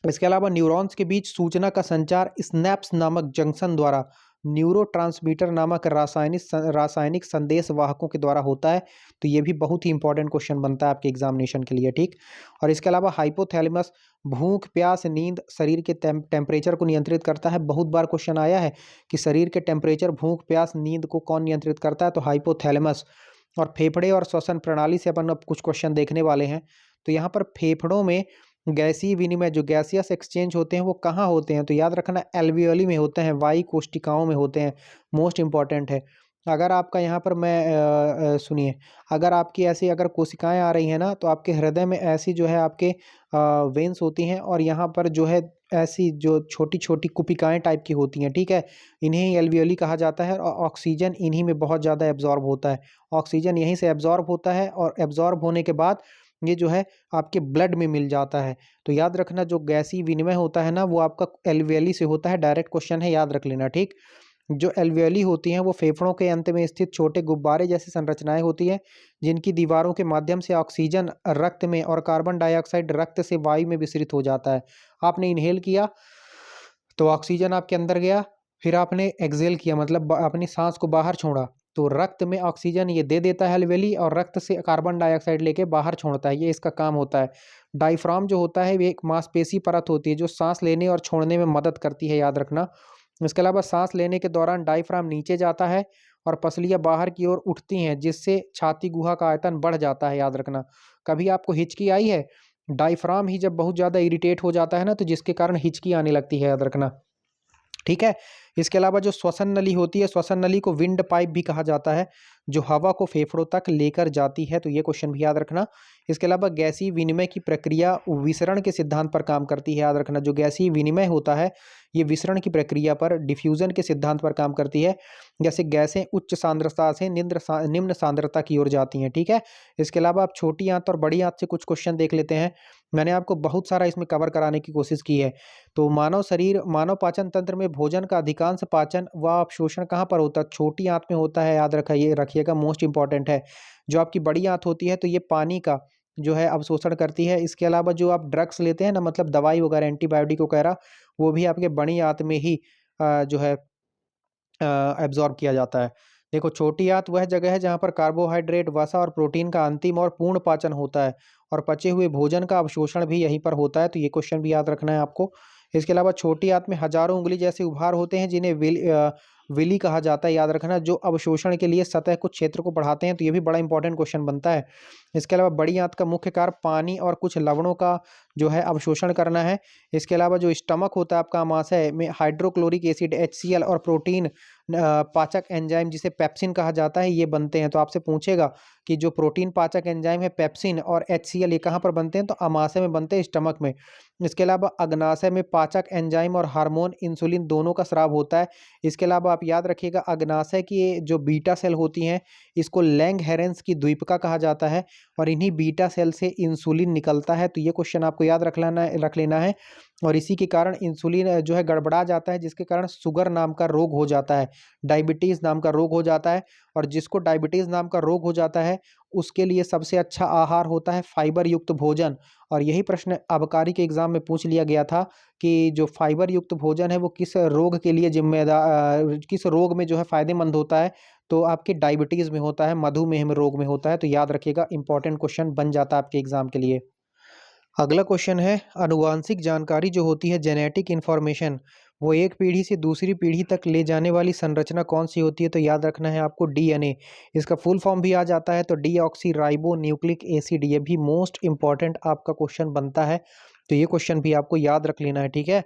इसके अलावा न्यूरॉन्स के बीच सूचना का संचार स्नैप्स नामक जंक्शन द्वारा न्यूरोट्रांसमीटर नामक रासायनिक संदेश वाहकों के द्वारा होता है। तो ये भी बहुत ही इंपॉर्टेंट क्वेश्चन बनता है आपके एग्जामिनेशन के लिए। ठीक। और इसके अलावा हाइपोथैलेमस भूख प्यास नींद शरीर के टेम्परेचर को नियंत्रित करता है। बहुत बार क्वेश्चन आया है कि शरीर के टेम्परेचर भूख प्यास नींद को कौन नियंत्रित करता है, तो हाइपोथैलेमस। और फेफड़े और श्वसन प्रणाली से अपन अब कुछ क्वेश्चन देखने वाले हैं। तो यहाँ पर फेफड़ों में गैसीय विनिमय, जो गैसियस एक्सचेंज होते हैं वो कहाँ होते हैं, तो याद रखना एल्वियोली में होते हैं, वायु कोशिकाओं में होते हैं। मोस्ट इंपॉर्टेंट है। अगर आपका यहाँ पर मैं सुनिए, अगर आपकी ऐसी अगर कोशिकाएं आ रही हैं ना, तो आपके हृदय में ऐसी जो है आपके वेन्स होती हैं, और यहाँ पर जो है ऐसी जो छोटी छोटी कुपिकाएं टाइप की होती हैं। ठीक है। इन्हें ही एल्वियोली कहा जाता है, और ऑक्सीजन इन्हीं में बहुत ज़्यादा एब्जॉर्ब होता है। ऑक्सीजन यहीं से एब्जॉर्ब होता है, और एब्जॉर्ब होने के बाद ये जो है आपके ब्लड में मिल जाता है। तो याद रखना, जो गैसीय विनिमय होता है ना वो आपका एल्वियोली से होता है। डायरेक्ट क्वेश्चन है, याद रख लेना। ठीक। जो एल्वियोली होती हैं वो फेफड़ों के अंत में स्थित छोटे गुब्बारे जैसी संरचनाएं होती हैं, जिनकी दीवारों के माध्यम से ऑक्सीजन रक्त में और कार्बन डाइऑक्साइड रक्त से वायु में विसरित हो जाता है। आपने इनहेल किया तो ऑक्सीजन आपके अंदर गया, फिर आपने एक्सहेल किया मतलब अपनी सांस को बाहर छोड़ा, तो रक्त में ऑक्सीजन ये दे देता है एल्वेली, और रक्त से कार्बन डाइऑक्साइड लेके बाहर छोड़ता है। ये इसका काम होता है। डायफ्राम जो होता है, ये एक मांसपेशी परत होती है जो सांस लेने और छोड़ने में मदद करती है, याद रखना। इसके अलावा सांस लेने के दौरान डायफ्राम नीचे जाता है और पसलियां बाहर की ओर उठती हैं, जिससे छाती गुहा का आयतन बढ़ जाता है, याद रखना। कभी आपको हिचकी आई है? डायफ्राम ही जब बहुत ज़्यादा इरिटेट हो जाता है ना, तो जिसके कारण हिचकी आने लगती है, याद रखना। ठीक है। इसके अलावा जो श्वसन नली होती है, श्वसन नली को विंड पाइप भी कहा जाता है, जो हवा को फेफड़ों तक लेकर जाती है। तो ये क्वेश्चन भी याद रखना। इसके अलावा गैसीय विनिमय की प्रक्रिया विसरण के सिद्धांत पर काम करती है, याद रखना। जो गैसीय विनिमय होता है ये विसरण की प्रक्रिया पर, डिफ्यूजन के सिद्धांत पर काम करती है। जैसे गैसें उच्च सांद्रता से निम्न सांद्रता की ओर जाती हैं। ठीक है। इसके अलावा आप छोटी आंत और बड़ी आंत से कुछ क्वेश्चन देख लेते हैं। मैंने आपको बहुत सारा इसमें कवर कराने की कोशिश की है। तो मानव पाचन तंत्र में भोजन का अधिकांश पाचन व अवशोषण कहाँ पर होता है? छोटी आंत में होता है, याद रखिएगा, मोस्ट इंपॉर्टेंट है। जो आपकी बड़ी आंत होती है तो ये पानी का जो है अवशोषण करती है। इसके अलावा जो आप ड्रग्स लेते हैं ना, मतलब दवाई वगैरह, एंटीबायोटिक वगैरह, वो भी आपके बड़ी आंत में ही जो है एब्जॉर्ब किया जाता है। देखो, छोटी आंत वह जगह है जहाँ पर कार्बोहाइड्रेट, वसा और प्रोटीन का अंतिम और पूर्ण पाचन होता है, और पचे हुए भोजन का अवशोषण भी यहीं पर होता है। तो ये क्वेश्चन भी याद रखना है आपको। इसके अलावा छोटी आंत में हजारों उंगली जैसे उभार होते हैं, जिन्हें विली कहा जाता है, याद रखना, जो अवशोषण के लिए सतह कुछ क्षेत्र को बढ़ाते हैं। तो ये भी बड़ा इंपॉर्टेंट क्वेश्चन बनता है। इसके अलावा बड़ी आंत का मुख्य कार्य पानी और कुछ लवणों का जो है अवशोषण करना है। इसके अलावा जो स्टमक होता है आपका, आमाशय में हाइड्रोक्लोरिक एसिड HCl और प्रोटीन पाचक एंजाइम जिसे पेप्सिन कहा जाता है, ये बनते हैं। तो आपसे पूछेगा कि जो प्रोटीन पाचक एंजाइम है पेप्सिन और HCl, ये कहाँ पर बनते हैं? तो आमाशय में बनते हैं, स्टमक में। इसके अलावा अग्नाशय में पाचक एंजाइम और हार्मोन इंसुलिन दोनों का स्राव होता है। इसके अलावा आप याद रखिएगा, अग्नाशय की ये जो बीटा सेल होती हैं, इसको लैंगहेरेंस की द्वीपिका कहा जाता है, और इन्हीं बीटा सेल से इंसुलिन निकलता है। तो ये क्वेश्चन आपको याद रख लेना है। और इसी के कारण इंसुलिन जो है गड़बड़ा जाता है, जिसके कारण शुगर नाम का रोग हो जाता है, डायबिटीज़ नाम का रोग हो जाता है। और जिसको डायबिटीज़ नाम का रोग हो जाता है, उसके लिए सबसे अच्छा आहार होता है फाइबर युक्त भोजन। और यही प्रश्न आबकारी के एग्जाम में पूछ लिया गया था कि जो फाइबर युक्त भोजन है वो किस रोग के लिए किस रोग में जो है फायदेमंद होता है? तो आपके डायबिटीज़ में होता है, मधुमेह में रोग में होता है। तो याद रखिएगा, इंपॉर्टेंट क्वेश्चन बन जाता है आपके एग्जाम के लिए। अगला क्वेश्चन है, आनुवांशिक जानकारी जो होती है, जेनेटिक इन्फॉर्मेशन, वो एक पीढ़ी से दूसरी पीढ़ी तक ले जाने वाली संरचना कौन सी होती है? तो याद रखना है आपको, DNA। इसका फुल फॉर्म भी आ जाता है, तो डीऑक्सी राइबो न्यूक्लिक एसिड। ये भी मोस्ट इंपॉर्टेंट आपका क्वेश्चन बनता है। तो ये क्वेश्चन भी आपको याद रख लेना है। ठीक है।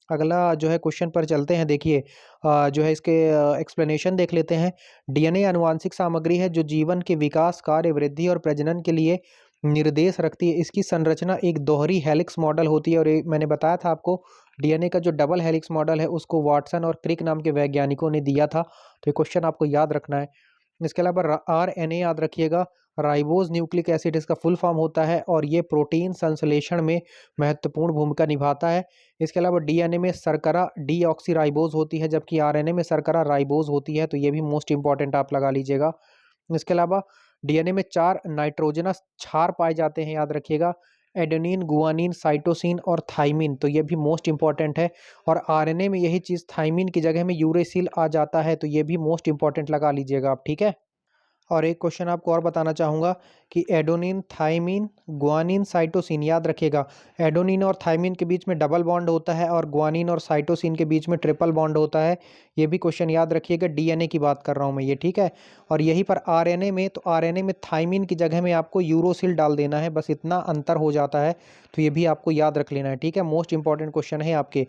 अगला जो है क्वेश्चन पर चलते हैं। देखिए, जो है इसके एक्सप्लेनेशन देख लेते हैं। DNA आनुवांशिक सामग्री है जो जीवन के विकास, कार्य, वृद्धि और प्रजनन के लिए निर्देश रखती है। इसकी संरचना एक दोहरी हेलिक्स मॉडल होती है और मैंने बताया था आपको डीएनए का जो डबल हेलिक्स मॉडल है उसको वाटसन और क्रिक नाम के वैज्ञानिकों ने दिया था। तो ये क्वेश्चन आपको याद रखना है। इसके अलावा आरएनए याद रखिएगा, राइबोज न्यूक्लिक एसिड इसका फुल फॉर्म होता है और ये प्रोटीन संश्लेषण में महत्वपूर्ण भूमिका निभाता है। इसके अलावा डीएनए में शर्करा डीऑक्सीराइबोज होती है, जबकि आरएनए में शर्करा राइबोज होती है। तो ये भी मोस्ट इंपॉर्टेंट आप लगा लीजिएगा। इसके अलावा डीएनए में 4 नाइट्रोजनस क्षार पाए जाते हैं, याद रखिएगा, एडेनिन, गुआनिन, साइटोसिन और थाइमिन। तो ये भी मोस्ट इंपॉर्टेंट है। और आरएनए में यही चीज़ थाइमिन की जगह में यूरेसिल आ जाता है। तो ये भी मोस्ट इंपॉर्टेंट लगा लीजिएगा आप, ठीक है। और एक क्वेश्चन आपको और बताना चाहूँगा कि एडोनिन, थाइमिन, गुआनिन, साइटोसिन, याद रखिएगा एडोनिन और थाइमिन के बीच में डबल बॉन्ड होता है और गुआनिन और साइटोसिन के बीच में ट्रिपल बॉन्ड होता है। ये भी क्वेश्चन याद रखिएगा, डीएनए की बात कर रहा हूँ मैं ये, ठीक है। और यहीं पर आरएनए में, तो आरएनए में थाइमिन की जगह में आपको यूरोसिल डाल देना है, बस इतना अंतर हो जाता है। तो ये भी आपको याद रख लेना है, ठीक है। मोस्ट इंपॉर्टेंट क्वेश्चन है आपके।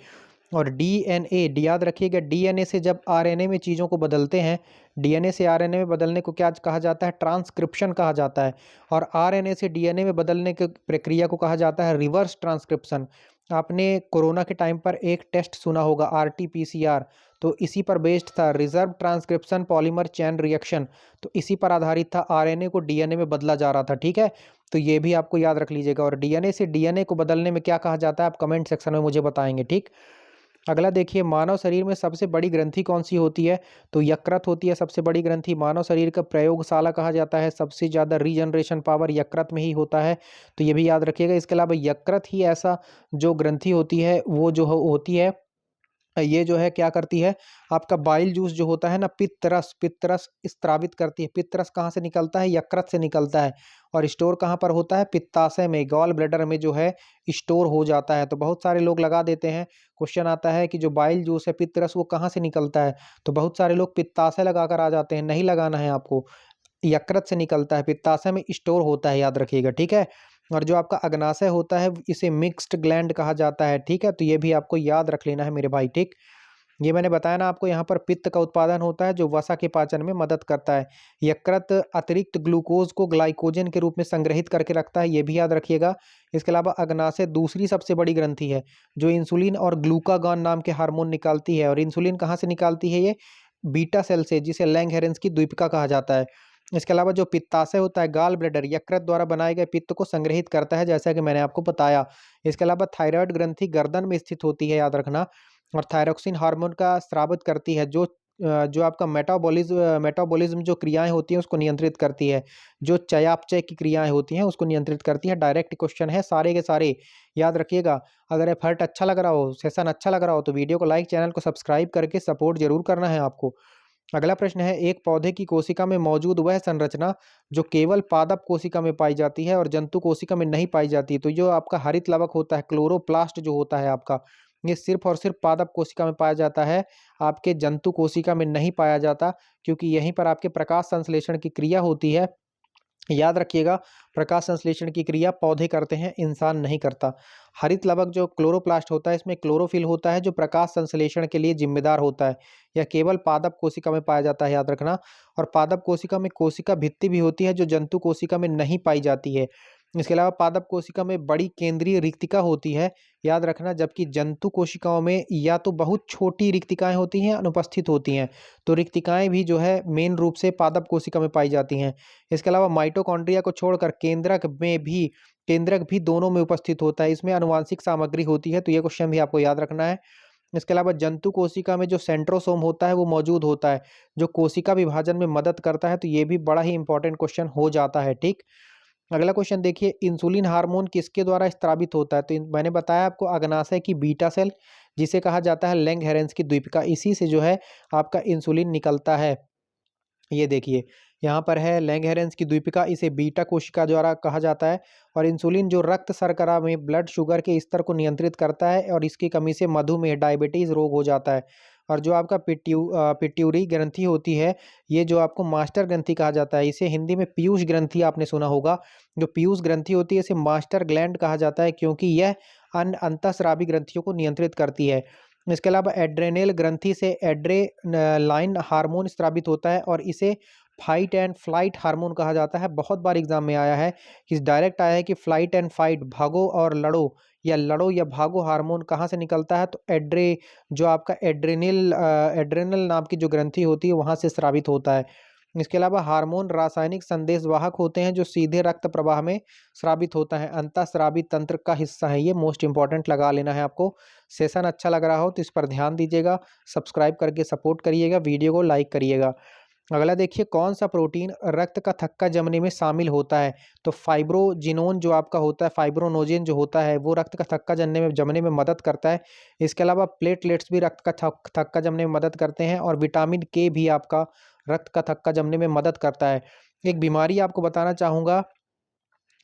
और डीएनए याद रखिएगा, डीएनए से जब आरएनए में चीज़ों को बदलते हैं, डीएनए से आरएनए में बदलने को क्या कहा जाता है? ट्रांसक्रिप्शन कहा जाता है। और आरएनए से डीएनए में बदलने की प्रक्रिया को कहा जाता है रिवर्स ट्रांसक्रिप्शन। आपने कोरोना के टाइम पर एक टेस्ट सुना होगा आरटीपीसीआर, तो इसी पर बेस्ड था, reserve transcription polymer chain reaction. तो इसी पर आधारित था, आरएनए को डीएनए में बदला जा रहा था, ठीक है। तो ये भी आपको याद रख लीजिएगा। और डीएनए से डीएनए को बदलने में क्या कहा जाता है, आप कमेंट सेक्शन में मुझे बताएंगे, ठीक। अगला देखिए, मानव शरीर में सबसे बड़ी ग्रंथि कौन सी होती है? तो यकृत होती है सबसे बड़ी ग्रंथि। मानव शरीर का प्रयोगशाला कहा जाता है, सबसे ज़्यादा रीजनरेशन पावर यकृत में ही होता है। तो ये भी याद रखिएगा। इसके अलावा यकृत ही ऐसा जो ग्रंथि होती है वो जो होती है, ये जो है क्या करती है, आपका बाइल जूस जो होता है ना, पित्त रस स्त्रावित करती है। पित्त रस कहाँ से निकलता है? यकृत से निकलता है। और स्टोर कहाँ पर होता है? पित्ताशय में, गॉल ब्लैडर में जो है स्टोर हो जाता है। तो बहुत सारे लोग लगा देते हैं, क्वेश्चन आता है कि जो बाइल जूस है, पित्त रस, वो कहाँ से निकलता है? तो बहुत सारे लोग पित्ताशय लगाकर आ जाते हैं, नहीं लगाना है आपको। यकृत से निकलता है, पित्ताशय में स्टोर होता है, याद रखिएगा, ठीक है। और जो आपका अग्नाशय होता है इसे मिक्स्ड ग्लैंड कहा जाता है, ठीक है। तो ये भी आपको याद रख लेना है मेरे भाई, ठीक। ये मैंने बताया ना आपको, यहाँ पर पित्त का उत्पादन होता है जो वसा के पाचन में मदद करता है। यकृत अतिरिक्त ग्लूकोज को ग्लाइकोजन के रूप में संग्रहित करके रखता है, ये भी याद रखिएगा। इसके अलावा अग्नाशय दूसरी सबसे बड़ी ग्रंथि है जो इंसुलिन और ग्लूकागॉन नाम के हार्मोन निकालती है। और इंसुलिन कहाँ से निकालती है? ये बीटा सेल से, जिसे लैंगहेरेंस की द्वीपिका कहा जाता है। इसके अलावा जो पित्ताशय होता है, गाल ब्लैडर, यकृत द्वारा बनाए गए पित्त को संग्रहित करता है, जैसा कि मैंने आपको बताया। इसके अलावा थायराइड ग्रंथि गर्दन में स्थित होती है, याद रखना। और थायरोक्सिन हार्मोन का स्रावित करती है, जो आपका मेटाबॉलिज्म जो क्रियाएं होती हैं उसको नियंत्रित करती है। जो चयापचय की क्रियाएं होती हैं उसको नियंत्रित करती है। डायरेक्ट क्वेश्चन है सारे के सारे, याद रखिएगा। अगर एफर्ट अच्छा लग रहा हो, सेशन अच्छा लग रहा हो, तो वीडियो को लाइक, चैनल को सब्सक्राइब करके सपोर्ट जरूर करना है आपको। अगला प्रश्न है, एक पौधे की कोशिका में मौजूद वह संरचना जो केवल पादप कोशिका में पाई जाती है और जंतु कोशिका में नहीं पाई जाती। तो जो आपका हरित लवक होता है, क्लोरोप्लास्ट जो होता है आपका, ये सिर्फ और सिर्फ पादप कोशिका में पाया जाता है, आपके जंतु कोशिका में नहीं पाया जाता, क्योंकि यहीं पर आपके प्रकाश संश्लेषण की क्रिया होती है। याद रखिएगा, प्रकाश संश्लेषण की क्रिया पौधे करते हैं, इंसान नहीं करता। हरित लवक जो क्लोरोप्लास्ट होता है, इसमें क्लोरोफिल होता है जो प्रकाश संश्लेषण के लिए जिम्मेदार होता है। यह केवल पादप कोशिका में पाया जाता है, याद रखना। और पादप कोशिका में कोशिका भित्ति भी होती है जो जंतु कोशिका में नहीं पाई जाती है। इसके अलावा पादप कोशिका में बड़ी केंद्रीय रिक्तिका होती है, याद रखना। जबकि जंतु कोशिकाओं में या तो बहुत छोटी रिक्तिकाएं होती हैं, अनुपस्थित होती हैं। तो रिक्तिकाएं भी जो है मेन रूप से पादप कोशिका में पाई जाती हैं। इसके अलावा माइटोकॉन्ड्रिया को छोड़कर केंद्रक भी दोनों में उपस्थित होता है। इसमें आनुवांशिक सामग्री होती है। तो ये क्वेश्चन भी आपको याद रखना है। इसके अलावा जंतु कोशिका में जो सेंट्रोसोम होता है वो मौजूद होता है, जो कोशिका विभाजन में मदद करता है। तो ये भी बड़ा ही इंपॉर्टेंट क्वेश्चन हो जाता है, ठीक। अगला क्वेश्चन देखिए, इंसुलिन हार्मोन किसके द्वारा स्त्रावित होता है? तो मैंने बताया आपको, अग्नाशय की बीटा सेल, जिसे कहा जाता है लैंगहेरेंस की द्वीपिका, इसी से जो है आपका इंसुलिन निकलता है। ये देखिए, यहाँ पर है लैंगहेरेंस की द्वीपिका, इसे बीटा कोशिका द्वारा कहा जाता है। और इंसुलिन जो रक्त शर्करा में ब्लड शुगर के स्तर को नियंत्रित करता है, और इसकी कमी से मधुमेह, डायबिटीज रोग हो जाता है। और जो आपका पिट्यूरी ग्रंथि होती है, ये जो आपको मास्टर ग्रंथि कहा जाता है, इसे हिंदी में पीयूष ग्रंथि आपने सुना होगा। जो पीयूष ग्रंथि होती है इसे मास्टर ग्लैंड कहा जाता है, क्योंकि यह अन्य अंतःस्रावी ग्रंथियों को नियंत्रित करती है। इसके अलावा एड्रेनल ग्रंथि से एड्रेनालाइन हार्मोन स्रावित होता है, और इसे फाइट एंड फ्लाइट हार्मोन कहा जाता है। बहुत बार एग्जाम में आया है कि डायरेक्ट आया है कि फ्लाइट एंड फाइट, भागो और लड़ो या भागो हार्मोन कहाँ से निकलता है, तो जो आपका एड्रेनल नाम की जो ग्रंथि होती है वहाँ से स्रावित होता है। इसके अलावा हार्मोन रासायनिक संदेशवाहक होते हैं जो सीधे रक्त प्रवाह में स्रावित होता है, अंतःस्रावी तंत्र का हिस्सा है। ये मोस्ट इंपॉर्टेंट लगा लेना है आपको। सेशन अच्छा लग रहा हो तो इस पर ध्यान दीजिएगा, सब्सक्राइब करके सपोर्ट करिएगा, वीडियो को लाइक करिएगा। अगला देखिए, कौन सा प्रोटीन रक्त का थक्का जमने में शामिल होता है, तो फाइब्रोजिनोन जो आपका होता है, फाइब्रोनोजेन जो होता है वो रक्त का थक्का जमने में मदद करता है। इसके अलावा प्लेटलेट्स भी रक्त का थक्का जमने में मदद करते हैं, और विटामिन के भी आपका रक्त का थक्का जमने में मदद करता है। एक बीमारी आपको बताना चाहूँगा,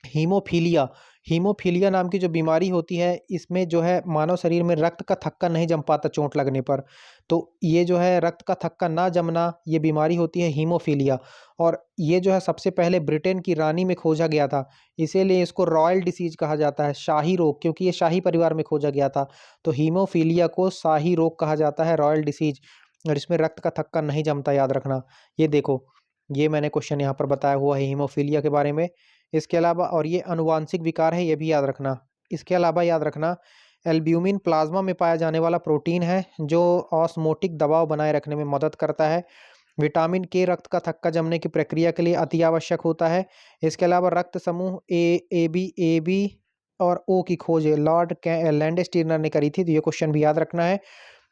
हीमोफीलिया। हीमोफीलिया नाम की जो बीमारी होती है, इसमें जो है मानव शरीर में रक्त का थक्का नहीं जम पाता चोट लगने पर। तो ये जो है रक्त का थक्का ना जमना, ये बीमारी होती है हीमोफीलिया। और ये जो है सबसे पहले ब्रिटेन की रानी में खोजा गया था, इसीलिए इसको रॉयल डिसीज कहा जाता है, शाही रोग, क्योंकि ये शाही परिवार में खोजा गया था। तो हीमोफीलिया को शाही रोग कहा जाता है, रॉयल डिसीज। और इसमें रक्त का थक्का नहीं जमता, याद रखना। ये देखो, ये मैंने क्वेश्चन यहाँ पर बताया हुआ है हीमोफीलिया के बारे में। इसके अलावा, और ये अनुवांशिक विकार है, ये भी याद रखना। इसके अलावा याद रखना, एल्ब्यूमिन प्लाज्मा में पाया जाने वाला प्रोटीन है जो ऑस्मोटिक दबाव बनाए रखने में मदद करता है। विटामिन के रक्त का थक्का जमने की प्रक्रिया के लिए अति आवश्यक होता है। इसके अलावा रक्त समूह ए बी और ओ की खोज लॉर्ड लैंडस्टीनर ने करी थी, तो ये क्वेश्चन भी याद रखना है।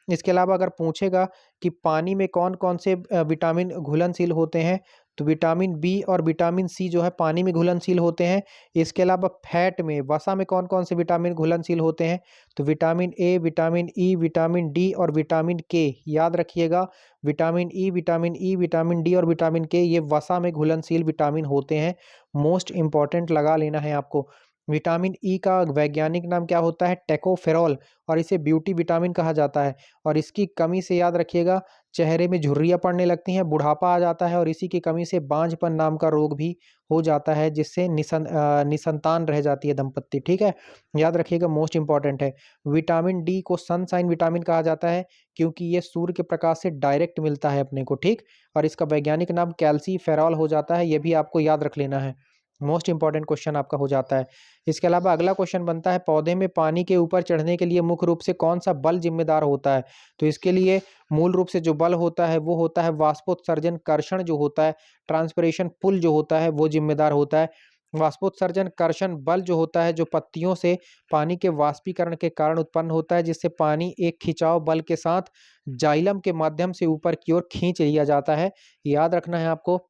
इसके अलावा अगर पूछेगा कि पानी में कौन कौन से विटामिन घुलनशील होते हैं, तो विटामिन बी और विटामिन सी जो है पानी में घुलनशील होते हैं। इसके अलावा फैट में, वसा में कौन कौन से विटामिन घुलनशील होते हैं, तो vitamin A, vitamin E, vitamin D और विटामिन के। याद रखिएगा, vitamin E, vitamin E, vitamin D और विटामिन के, ये वसा में घुलनशील विटामिन होते हैं। मोस्ट इंपॉर्टेंट लगा लेना है आपको। विटामिन ई का वैज्ञानिक नाम क्या होता है, टेकोफेरॉल, और इसे ब्यूटी विटामिन कहा जाता है। और इसकी कमी से, याद रखिएगा, चेहरे में झुर्रियाँ पड़ने लगती हैं, बुढ़ापा आ जाता है, और इसी की कमी से बांझपन नाम का रोग भी हो जाता है, जिससे निसंतान रह जाती है दंपत्ति। ठीक है, याद रखिएगा, मोस्ट इंपॉर्टेंट है। विटामिन डी को सनसाइन विटामिन कहा जाता है, क्योंकि ये सूर्य के प्रकाश से डायरेक्ट मिलता है अपने को। ठीक, और इसका वैज्ञानिक नाम कैल्सीफेरॉल हो जाता है, ये भी आपको याद रख लेना है। मोस्ट इंपॉर्टेंट क्वेश्चन आपका हो जाता है। इसके अलावा अगला क्वेश्चन बनता है, पौधे में पानी के ऊपर चढ़ने के लिए मुख्य रूप से कौन सा बल जिम्मेदार होता है, तो इसके लिए मूल रूप से जो बल होता है वो होता है वाष्पोत्सर्जन कर्षण जो होता है, ट्रांसपिरेशन पुल जो होता है वो जिम्मेदार होता है। वाष्पोत्सर्जन कर्षण बल जो होता है, जो पत्तियों से पानी के वाष्पीकरण के कारण उत्पन्न होता है, जिससे पानी एक खिंचाव बल के साथ जाइलम के माध्यम से ऊपर की ओर खींच लिया जाता है। याद रखना है आपको।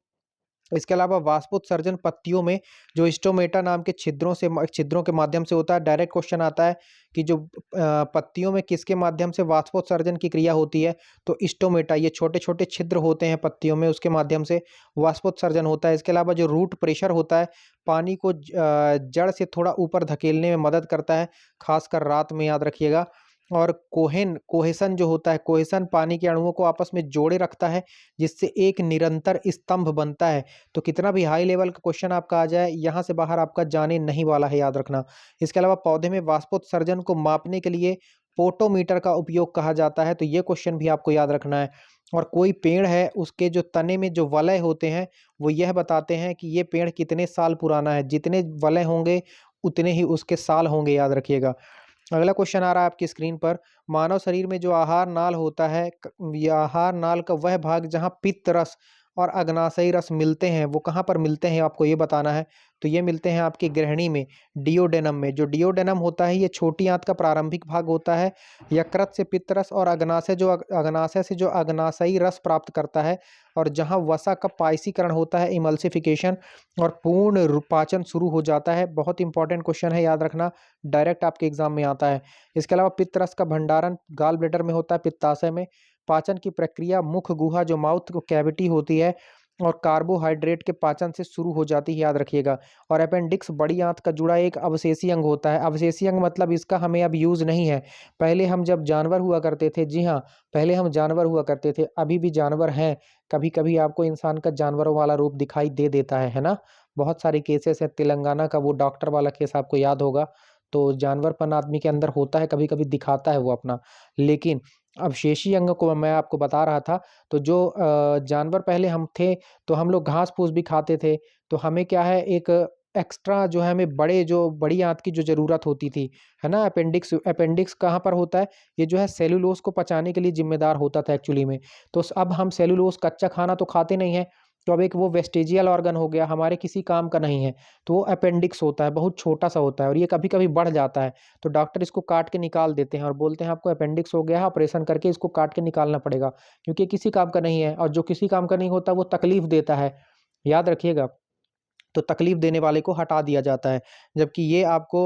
इसके अलावा वाष्पोत्सर्जन पत्तियों में जो स्टोमेटा नाम के छिद्रों के माध्यम से होता है। डायरेक्ट क्वेश्चन आता है कि जो पत्तियों में किसके माध्यम से वाष्पोत्सर्जन की क्रिया होती है, तो स्टोमेटा, ये छोटे छोटे छिद्र होते हैं पत्तियों में, उसके माध्यम से वाष्पोत्सर्जन होता है। इसके अलावा जो रूट प्रेशर होता है, पानी को जड़ से थोड़ा ऊपर धकेलने में मदद करता है, खासकर रात में, याद रखिएगा। और कोहेसन जो होता है, कोहेसन पानी के अणुओं को आपस में जोड़े रखता है, जिससे एक निरंतर स्तंभ बनता है। तो कितना भी हाई लेवल का क्वेश्चन आपका आ जाए, यहाँ से बाहर आपका जाने नहीं वाला है, याद रखना। इसके अलावा पौधे में वाष्पोत्सर्जन को मापने के लिए पोटोमीटर का उपयोग कहा जाता है, तो ये क्वेश्चन भी आपको याद रखना है। और कोई पेड़ है, उसके जो तने में जो वलय होते हैं, वो यह बताते हैं कि ये पेड़ कितने साल पुराना है। जितने वलय होंगे उतने ही उसके साल होंगे, याद रखिएगा। अगला क्वेश्चन आ रहा है आपकी स्क्रीन पर, मानव शरीर में जो आहार नाल होता है, ये आहार नाल का वह भाग जहाँ पित्त रस और अग्नाशयी रस मिलते हैं, वो कहाँ पर मिलते हैं आपको ये बताना है। तो ये मिलते हैं आपकी ग्रहणी में, डिओडेनम में। जो डिओडेनम होता है, ये छोटी आंत का प्रारंभिक भाग होता है। यकृत से पित्त रस और अग्नाशय से जो अग्नाशयी रस प्राप्त करता है, और जहाँ वसा का पायसीकरण होता है, इमल्सिफिकेशन, और पूर्ण पाचन शुरू हो जाता है। बहुत इंपॉर्टेंट क्वेश्चन है, याद रखना, डायरेक्ट आपके एग्जाम में आता है। इसके अलावा पित्त रस का भंडारण गाल ब्लेडर में होता है, पित्ताशय में। पाचन की प्रक्रिया मुख गुहा जो माउथ कैविटी होती है, और कार्बोहाइड्रेट के पाचन से शुरू हो जाती है, याद रखिएगा। और अपेंडिक्स बड़ी आंत का जुड़ा एक अवशेषी अंग होता है। अवशेषी अंग मतलब इसका हमें अब यूज नहीं है। पहले हम जब जानवर हुआ करते थे, जी हाँ, पहले हम जानवर हुआ करते थे, अभी भी जानवर हैं। कभी कभी आपको इंसान का जानवरों वाला रूप दिखाई दे देता है ना। बहुत सारे केसेस है, तेलंगाना का वो डॉक्टर वाला केस आपको याद होगा। तो जानवरपन आदमी के अंदर होता है, कभी कभी दिखाता है वो अपना। लेकिन अवशेषी अंग को मैं आपको बता रहा था। तो जो जानवर पहले हम थे, तो हम लोग घास-फूस भी खाते थे, तो हमें क्या है एक एक्स्ट्रा जो है हमें बड़ी आँत की जो ज़रूरत होती थी, है ना? अपेंडिक्स अपेंडिक्स कहाँ पर होता है? ये जो है सेलुलोज़ को पचाने के लिए ज़िम्मेदार होता था एक्चुअली में। तो अब हम सेलुलोज़ कच्चा खाना तो खाते नहीं हैं, तो अब एक वो वेस्टिजियल ऑर्गन हो गया, हमारे किसी काम का नहीं है। तो वो अपेंडिक्स होता है, बहुत छोटा-सा होता है और ये कभी-कभी बढ़ जाता है। तो डॉक्टर इसको काट के निकाल देते हैं और बोलते हैं आपको अपेंडिक्स हो गया है, ऑपरेशन करके इसको काट के निकालना पड़ेगा, क्योंकि किसी काम का नहीं है और जो किसी काम का नहीं होता वो तकलीफ देता है, याद रखिएगा। तो तकलीफ देने वाले को हटा दिया जाता है। जबकि ये आपको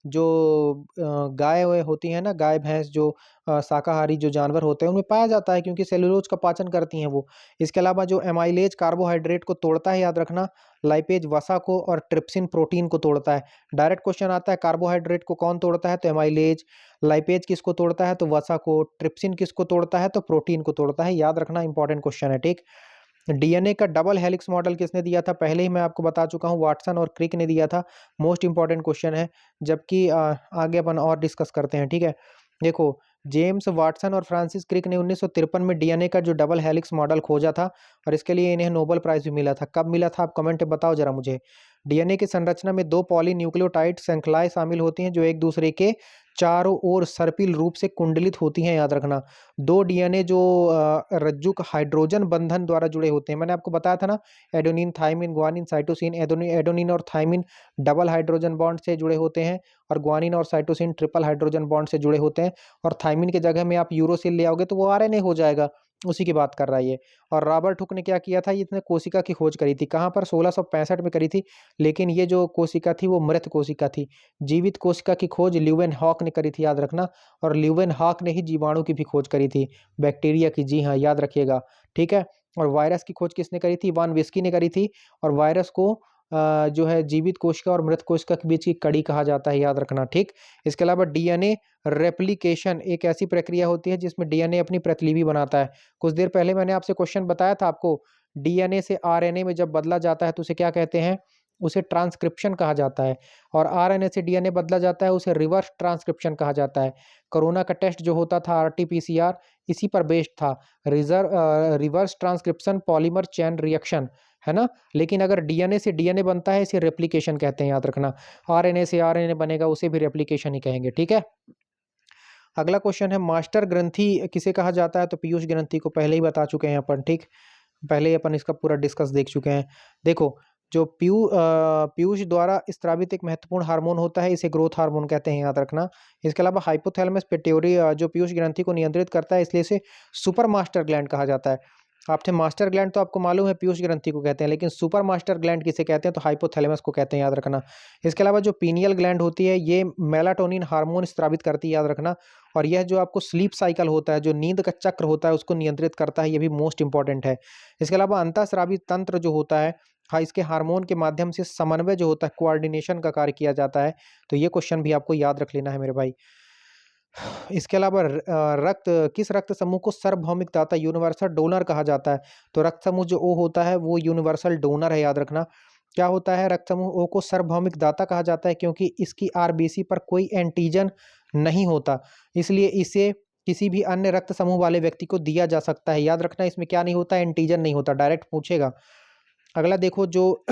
जो गाय-वाय होती हैं ना, गाय-भैंस जो शाकाहारी जो जानवर होते हैं, उनमें पाया जाता है क्योंकि सेलुलोज़ का पाचन करती हैं वो। इसके अलावा जो एमाइलेज कार्बोहाइड्रेट को तोड़ता है, याद रखना, लाइपेज वसा को और ट्रिप्सिन प्रोटीन को तोड़ता है। डायरेक्ट क्वेश्चन आता है कार्बोहाइड्रेट को कौन तोड़ता है? तो एमाइलेज, लाइपेज किसको तोड़ता है? तो वसा को, ट्रिप्सिन किसको तोड़ता है? तो प्रोटीन को तोड़ता है। याद रखना, इंपॉर्टेंट क्वेश्चन है, ठीक? डीएनए का डबल हेलिक्स मॉडल किसने दिया था? पहले ही मैं आपको बता चुका हूँ, वाटसन और क्रिक ने दिया था। मोस्ट इंपॉर्टेंट क्वेश्चन है, जबकि आगे अपन और डिस्कस करते हैं, ठीक है? देखो, जेम्स वाटसन और फ्रांसिस क्रिक ने 1953 में डीएनए का जो डबल हेलिक्स मॉडल खोजा था और इसके लिए इन्हें नोबेल प्राइज़ भी मिला था। कब मिला था? आप कमेंट में बताओ ज़रा मुझे। डीएनए की संरचना में 2 पॉलीन्यूक्लियोटाइड श्रृंखलाएँ शामिल होती हैं, जो एक दूसरे के चारों ओर सर्पिल रूप से कुंडलित होती हैं, याद रखना। 2 डीएनए जो रज्जुक हाइड्रोजन बंधन द्वारा जुड़े होते हैं। मैंने आपको बताया था ना, adenine, thymine, guanine, cytosine. Adenine और थाइमिन डबल हाइड्रोजन बॉन्ड से जुड़े होते हैं और गुआनिन और साइटोसिन ट्रिपल हाइड्रोजन बॉन्ड से जुड़े होते हैं। और थाइमिन की जगह में आप यूरोसिल ले आओगे तो वो आरएनए हो जाएगा। उसी की बात कर रहा है ये। और रॉबर्ट हुक ने क्या किया था? इसने कोशिका की खोज करी थी। कहाँ पर? 1665 में करी थी। लेकिन ये जो कोशिका थी वो मृत कोशिका थी। जीवित कोशिका की खोज ल्यूवेनहॉक ने करी थी, याद रखना। और ल्यूवेनहॉक ने ही जीवाणु की भी खोज करी थी, बैक्टीरिया की। जी हाँ, याद रखिएगा, ठीक है? और वायरस की खोज किसने करी थी? वान विस्की ने करी थी। और वायरस को जो है जीवित कोशिका और मृत कोशिका के बीच की कड़ी कहा जाता है, याद रखना, ठीक? इसके अलावा डीएनए रेप्लिकेशन एक ऐसी प्रक्रिया होती है जिसमें डीएनए अपनी प्रतिलिपि बनाता है। कुछ देर पहले मैंने आपसे क्वेश्चन बताया था आपको, डीएनए से आरएनए में जब बदला जाता है तो उसे क्या कहते हैं? उसे ट्रांसक्रिप्शन कहा जाता है। और आरएनए से डीएनए बदला जाता है, उसे रिवर्स ट्रांसक्रिप्शन कहा जाता है। कोरोना का टेस्ट जो होता था आरटी-पीसीआर, इसी पर बेस्ड था। Reverse transcription polymer chain reaction, है ना? लेकिन अगर डीएनए से डीएनए बनता है, इसे रेप्लिकेशन कहते हैं, याद रखना। आरएनए से आरएनए बनेगा, उसे भी रेप्लिकेशन ही कहेंगे, ठीक है? अगला क्वेश्चन है, मास्टर ग्रंथि किसे कहा जाता है? तो पीयूष ग्रंथि को पहले ही बता चुके हैं अपन, ठीक? पहले ही अपन इसका पूरा डिस्कस देख चुके हैं। देखो, जो पीयूष द्वारा स्रावित एक महत्वपूर्ण हार्मोन होता है, इसे ग्रोथ हार्मोन कहते हैं, याद रखना। इसके अलावा हाइपोथैलेमस पिट्यूटरी जो पीयूष ग्रंथि को नियंत्रित करता है, इसलिए इसे सुपर मास्टर ग्लैंड कहा जाता है। आपने मास्टर ग्लैंड तो आपको मालूम है पीयूष ग्रंथि को कहते हैं, लेकिन सुपर मास्टर ग्लैंड किसे कहते हैं? तो हाइपोथैलेमस को कहते हैं, याद रखना। इसके अलावा जो पीनियल ग्लैंड होती है, ये मेलाटोनिन हार्मोन स्रावित करती है, याद रखना। और यह जो आपको स्लीप साइकिल होता है, जो नींद का चक्र होता है, उसको नियंत्रित करता है, ये भी मोस्ट इंपॉर्टेंट है। इसके अलावा अंतःस्रावी तंत्र जो होता है, हाँ, इसके हार्मोन के माध्यम से समन्वय जो होता है, कोऑर्डिनेशन का कार्य किया जाता है। तो ये क्वेश्चन भी आपको याद रख लेना है मेरे भाई। इसके अलावा किस रक्त समूह को सार्वभौमिक दाता यूनिवर्सल डोनर कहा जाता है? तो रक्त समूह जो ओ होता है वो यूनिवर्सल डोनर है, याद रखना। क्या होता है? रक्त समूह ओ को सार्वभौमिक दाता कहा जाता है क्योंकि इसकी आरबीसी पर कोई एंटीजन नहीं होता, इसलिए इसे किसी भी अन्य रक्त समूह वाले व्यक्ति को दिया जा सकता है। याद रखना, इसमें क्या नहीं होता? एंटीजन नहीं होता, डायरेक्ट पूछेगा। अगला देखो, जो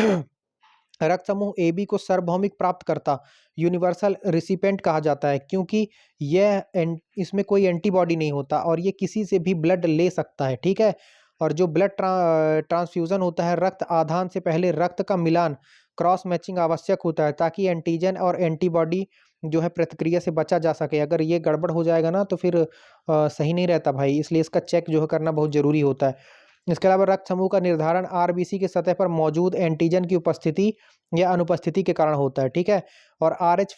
रक्त समूह एबी को सार्वभौमिक प्राप्तकर्ता यूनिवर्सल रिसिपेंट कहा जाता है क्योंकि इसमें कोई एंटीबॉडी नहीं होता और ये किसी से भी ब्लड ले सकता है, ठीक है? और जो ब्लड ट्रांसफ्यूजन होता है, रक्त आदान से पहले रक्त का मिलान, क्रॉस मैचिंग आवश्यक होता है ताकि एंटीजन और एंटीबॉडी जो है प्रतिक्रिया से बचा जा सके। अगर ये गड़बड़ हो जाएगा ना तो फिर सही नहीं रहता भाई, इसलिए इसका चेक जो है करना बहुत ज़रूरी होता है। इसके अलावा रक्त समूह का निर्धारण आरबीसी की सतह पर मौजूद एंटीजन की उपस्थिति या अनुपस्थिति के कारण होता है, ठीक है? और आरएच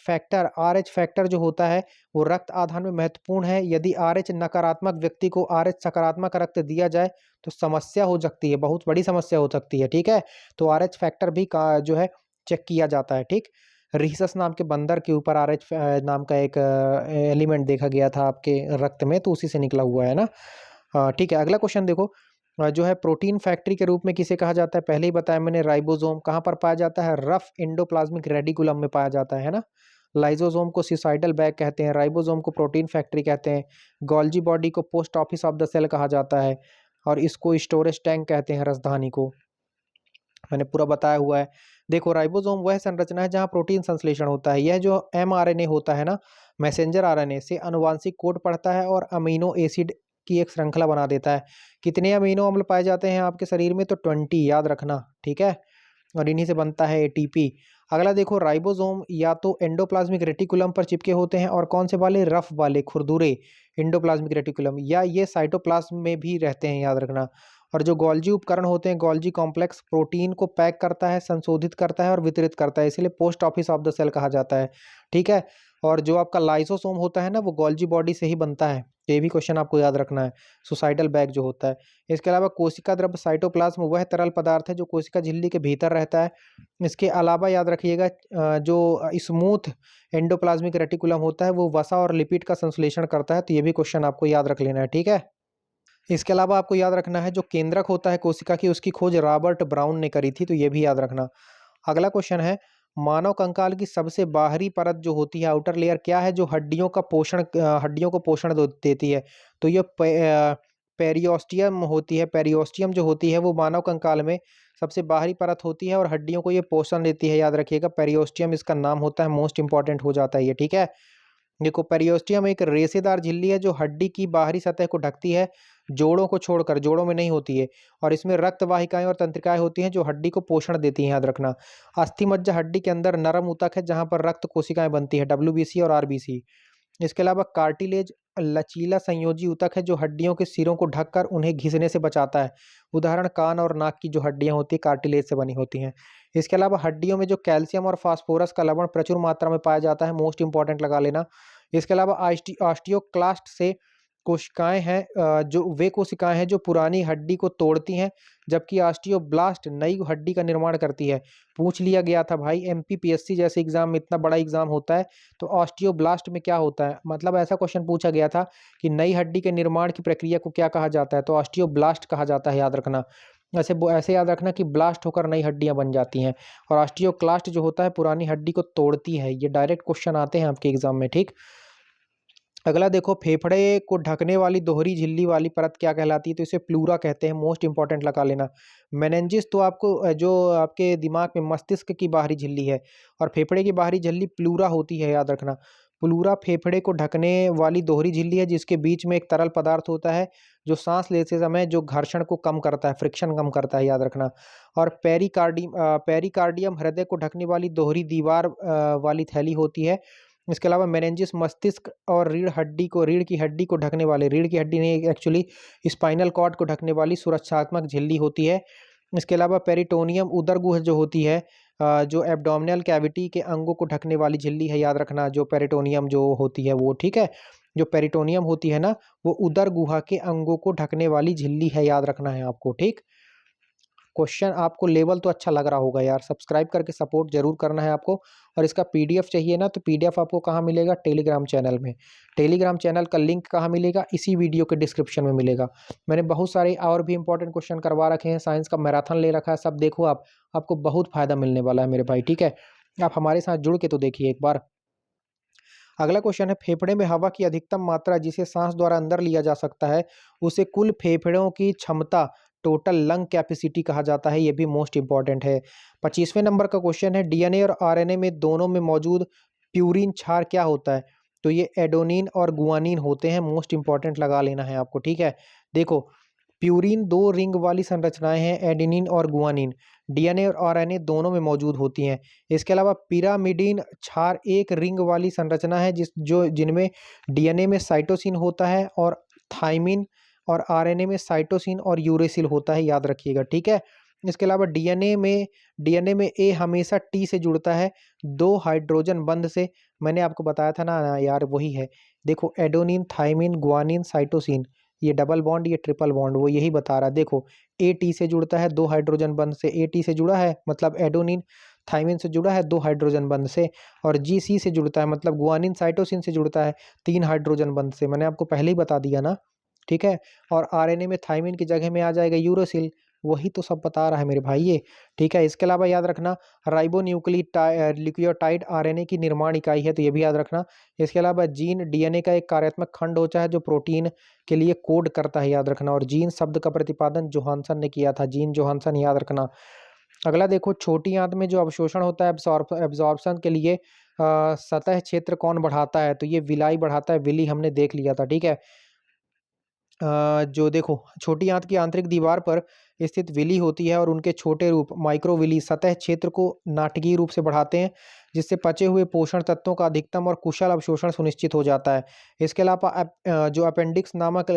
फैक्टर जो होता है वो रक्त आधान में महत्वपूर्ण है। यदि आरएच नकारात्मक व्यक्ति को आरएच सकारात्मक रक्त दिया जाए तो समस्या हो सकती है, बहुत बड़ी समस्या हो सकती है, ठीक है? तो आरएच फैक्टर भी का जो है चेक किया जाता है, ठीक? रीसस नाम के बंदर के ऊपर आरएच नाम का एक एलिमेंट देखा गया था आपके रक्त में, तो उसी से निकला हुआ है ना। ठीक है, अगला क्वेश्चन देखो, जो है प्रोटीन फैक्ट्री के रूप में किसे कहा जाता है? पहले ही बताया मैंने, राइबोसोम। कहाँ पर पाया जाता है? रफ एंडोप्लाज्मिक रेडिकुलम में पाया जाता है ना? लाइसोसोम को सुसाइडल बैग कहते हैं, राइबोसोम को प्रोटीन फैक्ट्री कहते हैं, गोल्जी बॉडी को post office of the cell कहा जाता है, और इसको स्टोरेज टैंक कहते हैं, रसधानी को। मैंने पूरा बताया हुआ है। देखो, राइबोसोम वह संरचना है जहाँ प्रोटीन संश्लेषण होता है। यह जो एमआरएनए होता है ना, मैसेंजर आरएनए से आनुवांशिक कोड पढ़ता है और अमीनो एसिड की एक श्रृंखला बना देता है। कितने अमीनो अम्ल पाए जाते हैं आपके शरीर में? तो 20, याद रखना, ठीक है। और इन्हीं से बनता है एटीपी। अगला देखो, राइबोसोम या तो एंडोप्लाज्मिक रेटिकुलम पर चिपके होते हैं, और कौन से वाले? रफ वाले, खुरदुरे एंडोप्लाज्मिक रेटिकुलम, या ये साइटोप्लाज्म में भी रहते हैं, याद रखना। और जो गोल्जी उपकरण होते हैं, गोल्जी कॉम्प्लेक्स प्रोटीन को पैक करता है, संशोधित करता है और वितरित करता है, इसलिए post office of the cell कहा जाता है, ठीक है। और जो आपका लाइसोसोम होता है ना, वो गोल्जी बॉडी से ही बनता है। ये भी क्वेश्चन आपको याद रखना है, सुसाइडल बैग जो होता है। इसके अलावा कोशिका द्रव्य साइटोप्लाज्म वह तरल पदार्थ है जो कोशिका झिल्ली के भीतर रहता है। इसके अलावा याद रखिएगा, जो स्मूथ एंडोप्लाज्मिक रेटिकुलम होता है वो वसा और लिपिड का संश्लेषण करता है। तो ये भी क्वेश्चन आपको याद रख लेना है, ठीक है। इसके अलावा आपको याद रखना है, जो केंद्रक होता है कोशिका की, उसकी खोज रॉबर्ट ब्राउन ने करी थी, तो ये भी याद रखना। अगला क्वेश्चन है, मानव कंकाल की सबसे बाहरी परत जो होती है, आउटर लेयर, क्या है जो हड्डियों का पोषण हड्डियों को पोषण देती है? तो ये पेरियोस्टियम होती है। पेरियोस्टियम जो होती है वो मानव कंकाल में सबसे बाहरी परत होती है और हड्डियों को ये पोषण देती है, याद रखिएगा। पेरियोस्टियम इसका नाम होता है, मोस्ट इंपॉर्टेंट हो जाता है ये, ठीक है। देखो, पेरियोस्टियम एक रेशेदार झिल्ली है जो हड्डी की बाहरी सतह को ढकती है, जोड़ों को छोड़कर, जोड़ों में नहीं होती है। और इसमें रक्त वाहिकाएं और तंत्रिकाएं होती हैं जो हड्डी को पोषण देती हैं, याद रखना। अस्थि मज्जा हड्डी के अंदर नरम ऊतक है जहां पर रक्त कोशिकाएं बनती है, डब्ल्यूबीसी और आरबीसी। इसके अलावा कार्टिलेज लचीला संयोजी ऊतक है जो हड्डियों के सिरों को ढककर उन्हें घिसने से बचाता है। उदाहरण, कान और नाक की जो हड्डियां होती है कार्टिलेज से बनी होती हैं। इसके अलावा हड्डियों में जो कैल्शियम और फास्फोरस का लवण प्रचुर मात्रा में पाया जाता है, मोस्ट इंपॉर्टेंट लगा लेना। इसके अलावा ऑस्टियोक्लास्ट से कोशिकाएं हैं, जो वे कोशिकाएं हैं जो पुरानी हड्डी को तोड़ती हैं, जबकि ऑस्टियोब्लास्ट नई हड्डी का निर्माण करती है। पूछ लिया गया था भाई, एमपीपीएससी जैसे एग्जाम में, इतना बड़ा एग्जाम होता है, तो ऑस्टियोब्लास्ट में क्या होता है? मतलब ऐसा क्वेश्चन पूछा गया था कि नई हड्डी के निर्माण की प्रक्रिया को क्या कहा जाता है? तो ऑस्टियोब्लास्ट कहा जाता है, याद रखना। ऐसे याद रखना कि ब्लास्ट होकर नई हड्डियां बन जाती हैं, और ऑस्टियोक्लास्ट जो होता है पुरानी हड्डी को तोड़ती है। ये डायरेक्ट क्वेश्चन आते हैं आपके एग्जाम में, ठीक। अगला देखो, फेफड़े को ढकने वाली दोहरी झिल्ली वाली परत क्या कहलाती है? तो इसे प्लूरा कहते हैं, मोस्ट इंपॉर्टेंट लगा लेना। मेनेंजिस तो आपको जो आपके दिमाग में मस्तिष्क की बाहरी झिल्ली है, और फेफड़े की बाहरी झिल्ली प्लूरा होती है, याद रखना। प्लूरा फेफड़े को ढकने वाली दोहरी झिल्ली है जिसके बीच में एक तरल पदार्थ होता है जो सांस लेते समय जो घर्षण को कम करता है, फ्रिक्शन कम करता है, याद रखना। और पेरिकार्डियम हृदय को ढकने वाली दोहरी दीवार वाली थैली होती है। इसके अलावा मेनेंजिस मस्तिष्क और रीढ़ की हड्डी को ढकने वाले, रीढ़ की हड्डी नहीं, एक्चुअली स्पाइनल कॉर्ड को ढकने वाली सुरक्षात्मक झिल्ली होती है। इसके अलावा पेरिटोनियम उदर गुहा जो होती है, जो एब्डोमिनल कैविटी के अंगों को ढकने वाली झिल्ली है, याद रखना। जो पेरिटोनियम जो होती है वो, ठीक है। जो पेरिटोनियम होती है ना, वो उदर गुहा के अंगों को ढकने वाली झिल्ली है, याद रखना है आपको, ठीक। क्वेश्चन आपको लेवल तो अच्छा लग रहा होगा यार, सब्सक्राइब करके सपोर्ट जरूर करना है आपको। और इसका पीडीएफ चाहिए ना, तो पीडीएफ आपको कहाँ मिलेगा? टेलीग्राम चैनल में। टेलीग्राम चैनल का लिंक कहाँ मिलेगा? इसी वीडियो के डिस्क्रिप्शन में मिलेगा। मैंने बहुत सारे और भी इंपॉर्टेंट क्वेश्चन करवा रखे हैं, साइंस का मैराथन ले रखा है, सब देखो आप, आपको बहुत फायदा मिलने वाला है मेरे भाई, ठीक है। आप हमारे साथ जुड़ के तो देखिए एक बार। अगला क्वेश्चन है, फेफड़े में हवा की अधिकतम मात्रा जिसे सांस द्वारा अंदर लिया जा सकता है उसे कुल फेफड़ों की क्षमता, टोटल लंग कैपेसिटी कहा जाता है। यह भी मोस्ट इंपॉर्टेंट है। 25वें नंबर का क्वेश्चन है, डीएनए और आरएनए में दोनों में मौजूद प्यूरिन क्षार क्या होता है? तो ये एडोनिन और गुआनिन होते हैं, मोस्ट इंपॉर्टेंट लगा लेना है आपको, ठीक है। देखो, प्यूरिन दो रिंग वाली संरचनाएं हैं, एडेनिन और गुआनिन, डीएनए और आरएनए दोनों में मौजूद होती हैं। इसके अलावा पिरामिडिन क्षार एक रिंग वाली संरचना है जिनमें डीएनए में साइटोसिन होता है और थाइमिन, और आरएनए में साइटोसिन और यूरेसिल होता है, याद रखिएगा, ठीक है। इसके अलावा डीएनए में ए हमेशा टी से जुड़ता है, दो हाइड्रोजन बंध से। मैंने आपको बताया था ना यार, वही है। देखो, एडोनिन, थाइमिन, गुआनिन, साइटोसिन, ये डबल बॉन्ड, ये ट्रिपल बॉन्ड, वो यही बता रहा है। देखो, ए टी से जुड़ता है दो हाइड्रोजन बंध से, ए टी से जुड़ा है मतलब एडोनिन, थाइमिन से जुड़ा है दो हाइड्रोजन बंध से, और जी सी से जुड़ता है मतलब गुआनिन साइटोसिन से जुड़ता है तीन हाइड्रोजन बंध से। मैंने आपको पहले ही बता दिया ना, ठीक है। और आरएनए में थाइमिन की जगह में आ जाएगा यूरोसिल, वही तो सब बता रहा है मेरे भाई ये। ठीक है, इसके अलावा याद रखना न्यूक्लियोटाइड आरएनए की निर्माण इकाई है, तो ये भी याद रखना। इसके अलावा जीन डीएनए का एक कार्यात्मक खंड होता है जो प्रोटीन के लिए कोड करता है, याद रखना। और जीन शब्द का प्रतिपादन जोहानसन ने किया था, जीन जोहानसन, याद रखना। अगला देखो, छोटी आंत में जो अवशोषण होता है एब्जॉर्प्शन के लिए सतह क्षेत्र कौन बढ़ाता है, तो ये विलाई बढ़ाता है, विली हमने देख लिया था। ठीक है, जो देखो छोटी आंत की आंतरिक दीवार पर स्थित विली होती है और उनके छोटे रूप माइक्रोविली सतह क्षेत्र को नाटकीय रूप से बढ़ाते हैं, जिससे पचे हुए पोषण तत्वों का अधिकतम और कुशल अवशोषण सुनिश्चित हो जाता है। इसके अलावा जो अपेंडिक्स नामक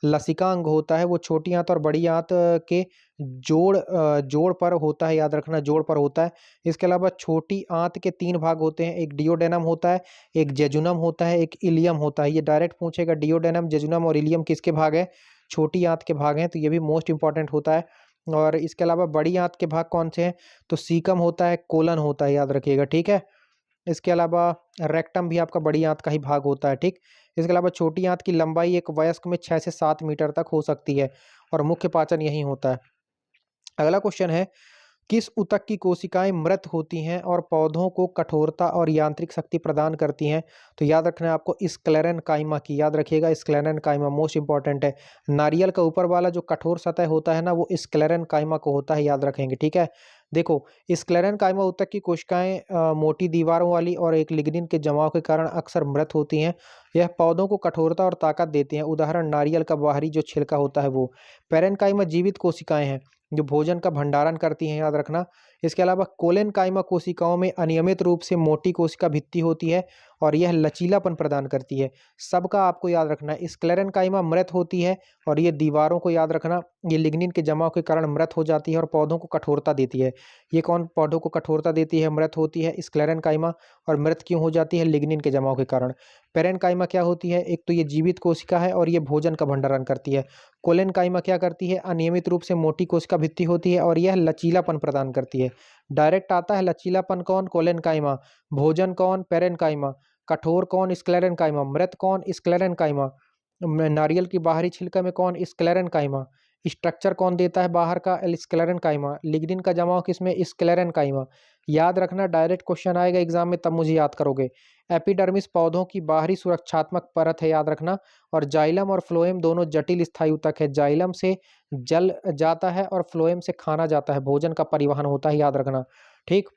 लसिका अंग होता है वो छोटी आंत और बड़ी आंत के जोड़ पर होता है, याद रखना, जोड़ पर होता है। इसके अलावा छोटी आंत के 3 भाग होते हैं, एक डिओडेनम होता है, एक जेजुनम होता है, एक इलियम होता है। ये डायरेक्ट पूछेगा डिओडेनम, जेजुनम और इलियम किसके भाग है, छोटी आंत के भाग हैं, तो ये भी मोस्ट इंपॉर्टेंट होता है। और इसके अलावा बड़ी आंत के भाग कौन से हैं, तो सीकम होता है, कोलन होता है, याद रखिएगा। ठीक है, इसके अलावा रेक्टम भी आपका बड़ी आंत का ही भाग होता है। ठीक, इसके अलावा छोटी आंत की लंबाई एक वयस्क में 6 से 7 मीटर तक हो सकती है और मुख्य पाचन यही होता है। अगला क्वेश्चन है, किस ऊतक की कोशिकाएं मृत होती हैं और पौधों को कठोरता और यांत्रिक शक्ति प्रदान करती हैं, तो याद रखना है आपको स्क्लेरेनकाइमा की, याद रखिएगा, स्क्लेरेनकाइमा मोस्ट इंपॉर्टेंट है। नारियल का ऊपर वाला जो कठोर सतह होता है ना, वो स्क्लेरेनकाइमा को होता है, याद रखेंगे। ठीक है, देखो स्क्लेरेनकाइमा ऊतक की कोशिकाएं मोटी दीवारों वाली और एक लिग्निन के जमाव के कारण अक्सर मृत होती हैं। यह पौधों को कठोरता और ताकत देती हैं, उदाहरण नारियल का बाहरी जो छिलका होता है वो। पेरेनकाइमा जीवित कोशिकाएं हैं जो भोजन का भंडारण करती हैं, याद रखना। इसके अलावा कोलेनकाइमा कोशिकाओं में अनियमित रूप से मोटी कोशिका भित्ति होती है और यह लचीलापन प्रदान करती है। सबका आपको याद रखना है, स्क्लेरेनकाइमा मृत होती है और ये दीवारों को याद रखना, ये लिग्निन के जमाव के कारण मृत हो जाती है और पौधों को कठोरता देती है। ये कौन पौधों को कठोरता देती है, मृत होती है स्क्लेरेनकाइमा। और मृत क्यों हो जाती है, लिग्निन के जमाव के कारण। पेरेनकाइमा क्या होती है, एक तो ये जीवित कोशिका है और ये भोजन का भंडारण करती है। कोलेनकाइमा क्या करती है, अनियमित रूप से मोटी कोशिका भित्ति होती है और यह लचीलापन प्रदान करती है। डायरेक्ट आता है लचीलापन कौन, कोलेनकाइमा। भोजन कौन, पेरेनकाइमा। कठोर कौन, स्क्लेरेनकाइमा। मृत कौन, स्क्लेरेनकाइमा। नारियल की बाहरी छिलका में कौन, स्क्लेरेनकाइमा। स्ट्रक्चर कौन देता है बाहर का, स्क्लेरेनकाइमा। लिग्निन का जमाव किसमें, स्क्लेरेनकाइमा। याद रखना, डायरेक्ट क्वेश्चन आएगा एग्जाम में, तब मुझे याद करोगे। एपिडर्मिस पौधों की बाहरी सुरक्षात्मक परत है, याद रखना। और जाइलम और फ्लोएम दोनों जटिल स्थायी ऊतक है। जाइलम से जल जाता है और फ्लोएम से खाना जाता है, भोजन का परिवहन होता है, याद रखना। ठीक,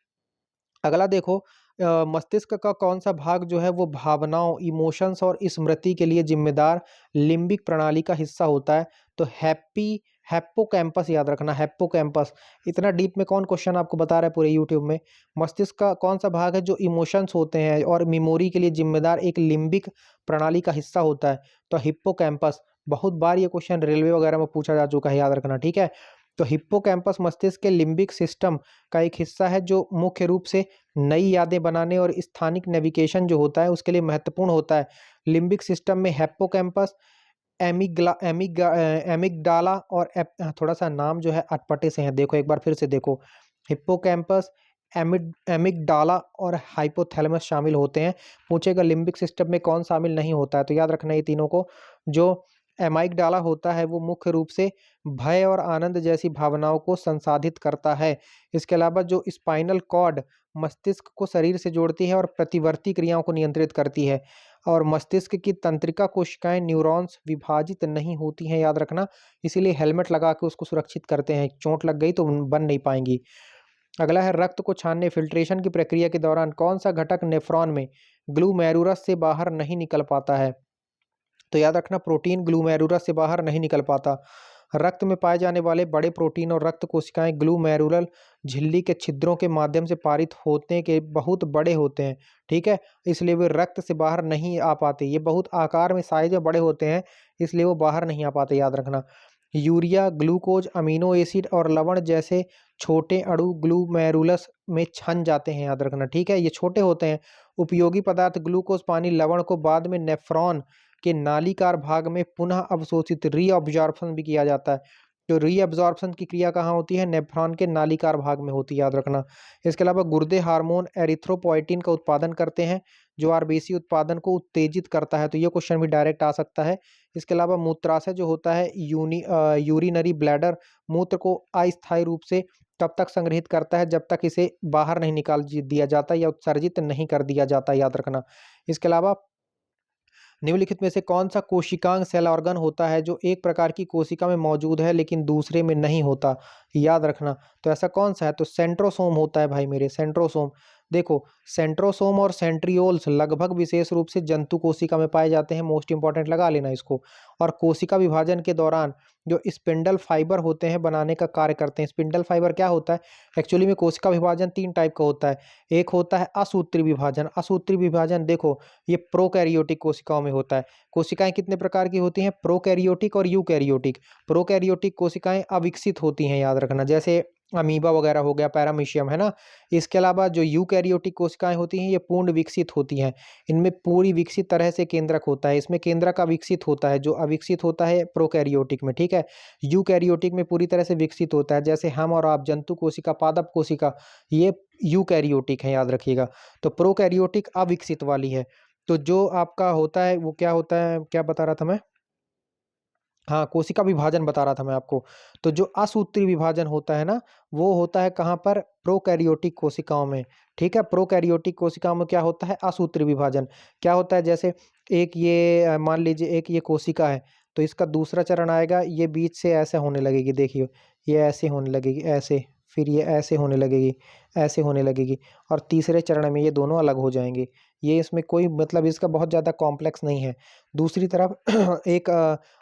अगला देखो, मस्तिष्क का कौन सा भाग जो है वो भावनाओं, इमोशंस और स्मृति के लिए जिम्मेदार लिम्बिक प्रणाली का हिस्सा होता है, तो हैप्पोकैम्पस, याद रखना, हैप्पोकैम्पस। इतना डीप में कौन क्वेश्चन आपको बता रहा है पूरे यूट्यूब में। मस्तिष्क का कौन सा भाग है जो इमोशंस होते हैं और मेमोरी के लिए जिम्मेदार एक लिम्बिक प्रणाली का हिस्सा होता है, तो हिप्पोकैम्पस। बहुत बार ये क्वेश्चन रेलवे वगैरह में पूछा जा चुका है, याद रखना। ठीक है, तो हिप्पोकैम्पस मस्तिष्क के लिम्बिक सिस्टम का एक हिस्सा है जो मुख्य रूप से नई यादें बनाने और स्थानिक नेविगेशन जो होता है उसके लिए महत्वपूर्ण होता है। लिम्बिक सिस्टम में हिप्पोकैम्पस, एमिगडाला और थोड़ा सा नाम जो है अटपटे से हैं, देखो एक बार फिर से देखो। हिप्पोकैम्पस, एमिगडाला और हाइपोथैलेमस शामिल होते हैं। पूछेगा लिम्बिक सिस्टम में कौन शामिल नहीं होता है, तो याद रखना ये तीनों को। जो एमाइगडाला होता है वो मुख्य रूप से भय और आनंद जैसी भावनाओं को संसाधित करता है। इसके अलावा जो स्पाइनल कॉर्ड मस्तिष्क को शरीर से जोड़ती है और प्रतिवर्ती क्रियाओं को नियंत्रित करती है। और मस्तिष्क की तंत्रिका कोशिकाएं न्यूरॉन्स विभाजित नहीं होती हैं, याद रखना। इसीलिए हेलमेट लगा के उसको सुरक्षित करते हैं, चोट लग गई तो बन नहीं पाएंगी। अगला है, रक्त को छानने फिल्ट्रेशन की प्रक्रिया के दौरान कौन सा घटक नेफ्रॉन में ग्लूमेरुलस से बाहर नहीं निकल पाता है, तो याद रखना प्रोटीन ग्लूमेरुलस से बाहर नहीं निकल पाता। रक्त में पाए जाने वाले बड़े प्रोटीन और रक्त कोशिकाएं ग्लूमेरुलर झिल्ली के छिद्रों के माध्यम से पारित होते के बहुत बड़े होते हैं। ठीक है, इसलिए वे रक्त से बाहर नहीं आ पाते, ये बहुत आकार में साइज में बड़े होते हैं, इसलिए वो बाहर नहीं आ पाते, याद रखना। यूरिया, ग्लूकोज, अमीनो एसिड और लवण जैसे छोटे अणु ग्लूमेरुलस में छन जाते हैं, याद रखना। ठीक है, ये छोटे होते हैं। उपयोगी पदार्थ ग्लूकोज, पानी, लवण को बाद में नेफ्रॉन के नालीकार भाग में पुनः अवशोषित रीअब्जॉर्प्शन भी किया जाता है। जो रीअब्जॉर्प्शन की क्रिया कहाँ होती है? नेफ्रॉन के नालीकार भाग में होती है, याद रखना। इसके अलावा गुर्दे हार्मोन एरिथ्रोपोइटिन का उत्पादन करते हैं, जो आरबीसी उत्पादन को उत्तेजित करता है, तो ये क्वेश्चन भी डायरेक्ट आ सकता है। इसके अलावा मूत्राशय जो होता है, यूरिनरी ब्लैडर, मूत्र को अस्थायी रूप से तब तक संग्रहित करता है जब तक इसे बाहर नहीं निकाल दिया जाता या उत्सर्जित नहीं कर दिया जाता, याद रखना। इसके अलावा निम्नलिखित में से कौन सा कोशिकांग सेल ऑर्गन होता है जो एक प्रकार की कोशिका में मौजूद है लेकिन दूसरे में नहीं होता, याद रखना। तो ऐसा कौन सा है? तो सेंट्रोसोम होता है भाई मेरे, सेंट्रोसोम। देखो, सेंट्रोसोम और सेंट्रियोल्स लगभग विशेष रूप से जंतु कोशिका में पाए जाते हैं, मोस्ट इंपॉर्टेंट लगा लेना इसको। और कोशिका विभाजन के दौरान जो स्पिंडल फाइबर होते हैं बनाने का कार्य करते हैं। स्पिंडल फाइबर क्या होता है? एक्चुअली में कोशिका विभाजन 3 टाइप का होता है। एक होता है असूत्री विभाजन। असूत्री विभाजन देखो, ये प्रोकैरियोटिक कोशिकाओं में होता है। कोशिकाएं कितने प्रकार की होती हैं? प्रोकैरियोटिक और यूकैरियोटिक। प्रोकैरियोटिक कोशिकाएं अविकसित होती हैं, याद रखना, जैसे अमीबा वगैरह हो गया, पैरामीशियम, है ना। इसके अलावा जो यूकैरियोटिक कोशिकाएं होती हैं, ये पूर्ण विकसित होती हैं। इनमें पूरी विकसित तरह से केंद्रक होता है, इसमें केंद्रक अविकसित होता है, जो अविकसित होता है प्रोकैरियोटिक में, ठीक है। यूकैरियोटिक में पूरी तरह से विकसित होता है, जैसे हम और आप, जंतु कोशिका, पादप कोशिका, ये यूकैरियोटिक है, याद रखिएगा। तो प्रोकैरियोटिक अविकसित वाली है। तो जो आपका होता है वो क्या होता है, क्या बता रहा था मैं? हाँ, कोशिका विभाजन बता रहा था मैं आपको। तो जो असूत्री विभाजन होता है ना, वो होता है कहाँ पर? प्रोकैरियोटिक कोशिकाओं में, ठीक है। प्रोकैरियोटिक कोशिकाओं में क्या होता है? असूत्री विभाजन। क्या होता है? जैसे एक ये मान लीजिए एक ये कोशिका है, तो इसका दूसरा चरण आएगा, ये बीच से ऐसे होने लगेगी, देखिए ये ऐसे होने लगेगी, ऐसे, फिर ये ऐसे होने लगेगी, ऐसे होने लगेगी, और तीसरे चरण में ये दोनों अलग हो जाएंगे। ये इसमें कोई मतलब इसका बहुत ज़्यादा कॉम्प्लेक्स नहीं है। दूसरी तरफ एक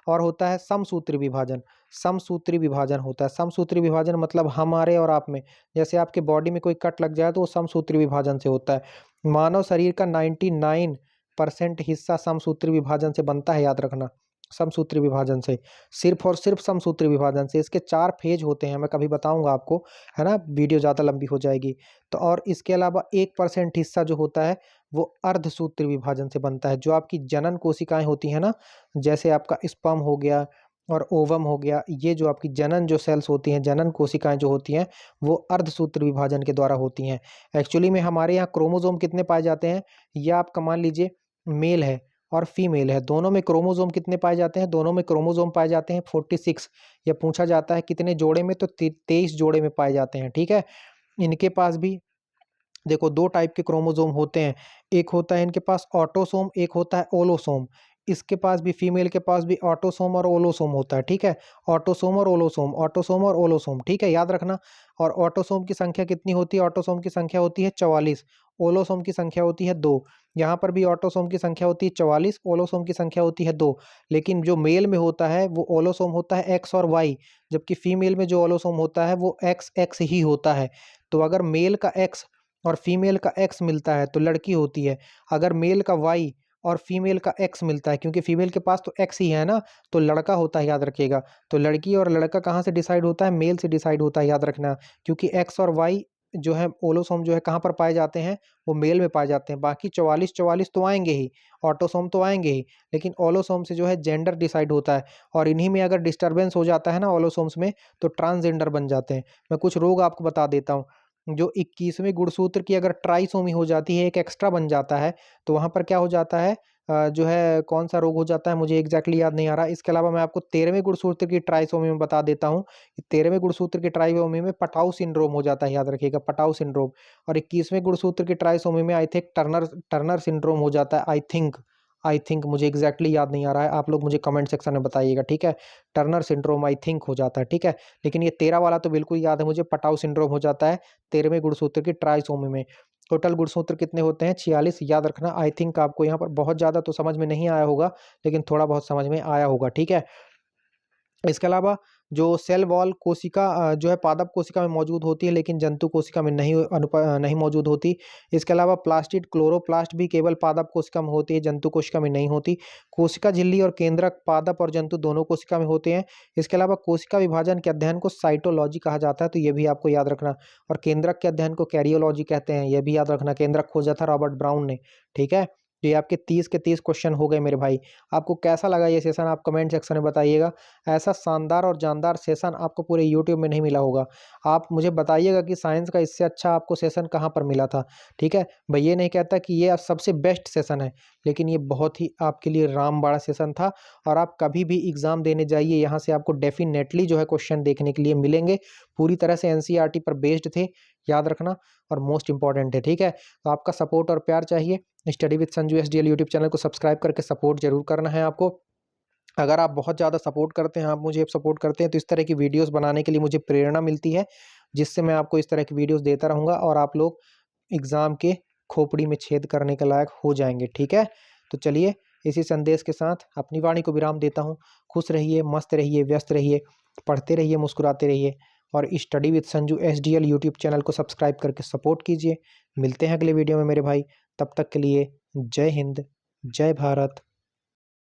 और होता है समसूत्री विभाजन। समसूत्री विभाजन होता है। समसूत्री विभाजन मतलब हमारे और आप में, जैसे आपके बॉडी में कोई कट लग जाए तो वो समसूत्री विभाजन से होता है। मानव शरीर का 99% हिस्सा समसूत्री विभाजन से बनता है, याद रखना। समसूत्री विभाजन से, सिर्फ और सिर्फ समसूत्री विभाजन से। इसके 4 फेज होते हैं, मैं कभी बताऊंगा आपको, है ना, वीडियो ज़्यादा लंबी हो जाएगी। तो और इसके अलावा 1% हिस्सा जो होता है वो अर्धसूत्री विभाजन से बनता है। जो आपकी जनन कोशिकाएं होती हैं ना, जैसे आपका स्पर्म हो गया और ओवम हो गया, ये जो आपकी जनन जो सेल्स होती हैं, जनन कोशिकाएं जो होती हैं, वो अर्धसूत्री विभाजन के द्वारा होती हैं। एक्चुअली में हमारे यहाँ क्रोमोसोम कितने पाए जाते हैं? ये आपका मान लीजिए मेल है और फीमेल है, दोनों में क्रोमोसोम कितने पाए जाते हैं? दोनों में क्रोमोसोम पाए जाते हैं 46। या पूछा जाता है कितने जोड़े में, तो 23 जोड़े में पाए जाते हैं, ठीक है। इनके पास भी देखो 2 टाइप के क्रोमोसोम होते हैं। एक होता है इनके पास ऑटोसोम, एक होता है ओलोसोम। इसके पास भी, फीमेल के पास भी ऑटोसोम और ओलोसोम होता है, ठीक है। ऑटोसोम और ओलोसोम, ऑटोसोम और ओलोसोम, ठीक है, याद रखना। और ऑटोसोम की संख्या कितनी होती है? ऑटोसोम की संख्या होती है 44। ओलोसोम की संख्या होती है 2। यहाँ पर भी ऑटोसोम की संख्या होती है 44, ओलोसोम की संख्या होती है 2। लेकिन जो मेल में होता है वो ओलोसोम होता है एक्स और वाई, जबकि फीमेल में जो ओलोसोम होता है वो एक्स एक्स ही होता है। तो अगर मेल का एक्स और फीमेल का एक्स मिलता है तो लड़की होती है। अगर मेल का वाई और फीमेल का एक्स मिलता है, क्योंकि फीमेल के पास तो एक्स ही है ना, तो लड़का होता है, याद रखिएगा। तो लड़की और लड़का कहाँ से डिसाइड होता है? मेल से डिसाइड होता है, याद रखना। क्योंकि एक्स और वाई जो है, ओलोसोम जो है, कहाँ पर पाए जाते हैं? वो मेल में पाए जाते हैं। बाकी 44 तो आएंगे ही, ऑटोसोम तो आएंगे ही, लेकिन ओलोसोम से जो है जेंडर डिसाइड होता है। और इन्हीं में अगर डिस्टर्बेंस हो जाता है ना ओलोसोम्स में, तो ट्रांसजेंडर बन जाते हैं। मैं कुछ रोग आपको बता देता हूँ। जो 21वें गुणसूत्र की अगर ट्राइसोमी हो जाती है, एक एक्स्ट्रा बन जाता है, तो वहाँ पर क्या हो जाता है, जो है कौन सा रोग हो जाता है मुझे एग्जैक्टली याद नहीं आ रहा। इसके अलावा मैं आपको 13वें गुणसूत्र की ट्राइसोमी में बता देता हूँ। 13वें गुणसूत्र की ट्राइसोमी में पटाउ सिंड्रोम हो जाता है, याद रखिएगा, पटाउ सिंड्रोम। और 21वें गुणसूत्र की ट्राइसोमी में I think Turner Turner syndrome हो जाता है, आई थिंक मुझे एग्जैक्टली याद नहीं आ रहा है, आप लोग मुझे कमेंट सेक्शन में बताइएगा, ठीक है। टर्नर सिंड्रोम आई थिंक हो जाता है, ठीक है। लेकिन ये 13 वाला तो बिल्कुल याद है मुझे, पटाउ सिंड्रोम हो जाता है 13वें गुणसूत्र की ट्राइसोमी में। टोटल गुणसूत्र कितने होते हैं? 46, याद रखना। आई थिंक आपको यहाँ पर बहुत ज़्यादा तो समझ में नहीं आया होगा, लेकिन थोड़ा बहुत समझ में आया होगा, ठीक है। इसके अलावा जो सेल वॉल कोशिका जो है पादप कोशिका में मौजूद होती है, लेकिन जंतु कोशिका में नहीं मौजूद होती। इसके अलावा प्लास्टिड क्लोरोप्लास्ट भी केवल पादप कोशिका में होती है, जंतु कोशिका में नहीं होती। कोशिका झिल्ली और केंद्रक पादप और जंतु दोनों कोशिका में होते हैं। इसके अलावा कोशिका विभाजन के अध्ययन को साइटोलॉजी कहा जाता है, तो ये भी आपको याद रखना। और केंद्रक के अध्ययन को कैरियोलॉजी कहते हैं, यह भी याद रखना। केंद्रक खोजा था रॉबर्ट ब्राउन ने, ठीक है। ये आपके 30 के 30 क्वेश्चन हो गए मेरे भाई। आपको कैसा लगा ये सेशन आप कमेंट सेक्शन में बताइएगा। ऐसा शानदार और जानदार सेशन आपको पूरे यूट्यूब में नहीं मिला होगा। आप मुझे बताइएगा कि साइंस का इससे अच्छा आपको सेशन कहाँ पर मिला था, ठीक है। मैं ये नहीं कहता कि ये सबसे बेस्ट सेशन है, लेकिन ये बहुत ही आपके लिए रामबाड़ा सेशन था। और आप कभी भी एग्ज़ाम देने जाइए, यहाँ से आपको डेफिनेटली जो है क्वेश्चन देखने के लिए मिलेंगे। पूरी तरह से एनसीईआरटी पर बेस्ड थे, याद रखना, और मोस्ट इंपॉर्टेंट है, ठीक है। तो आपका सपोर्ट और प्यार चाहिए। Study with Sanju SDL YouTube channel को सब्सक्राइब करके सपोर्ट जरूर करना है आपको। अगर आप बहुत ज़्यादा सपोर्ट करते हैं, आप मुझे सपोर्ट करते हैं, तो इस तरह की वीडियोस बनाने के लिए मुझे प्रेरणा मिलती है, जिससे मैं आपको इस तरह की वीडियोस देता रहूँगा और आप लोग एग्ज़ाम के खोपड़ी में छेद करने के लायक हो जाएंगे, ठीक है। तो चलिए, इसी संदेश के साथ अपनी वाणी को विराम देता हूँ। खुश रहिए, मस्त रहिए, व्यस्त रहिए, पढ़ते रहिए, मुस्कुराते रहिए, और study with Sanju SDL YouTube channel को सब्सक्राइब करके सपोर्ट कीजिए। मिलते हैं अगले वीडियो में मेरे भाई। तब तक के लिए जय हिंद, जय भारत।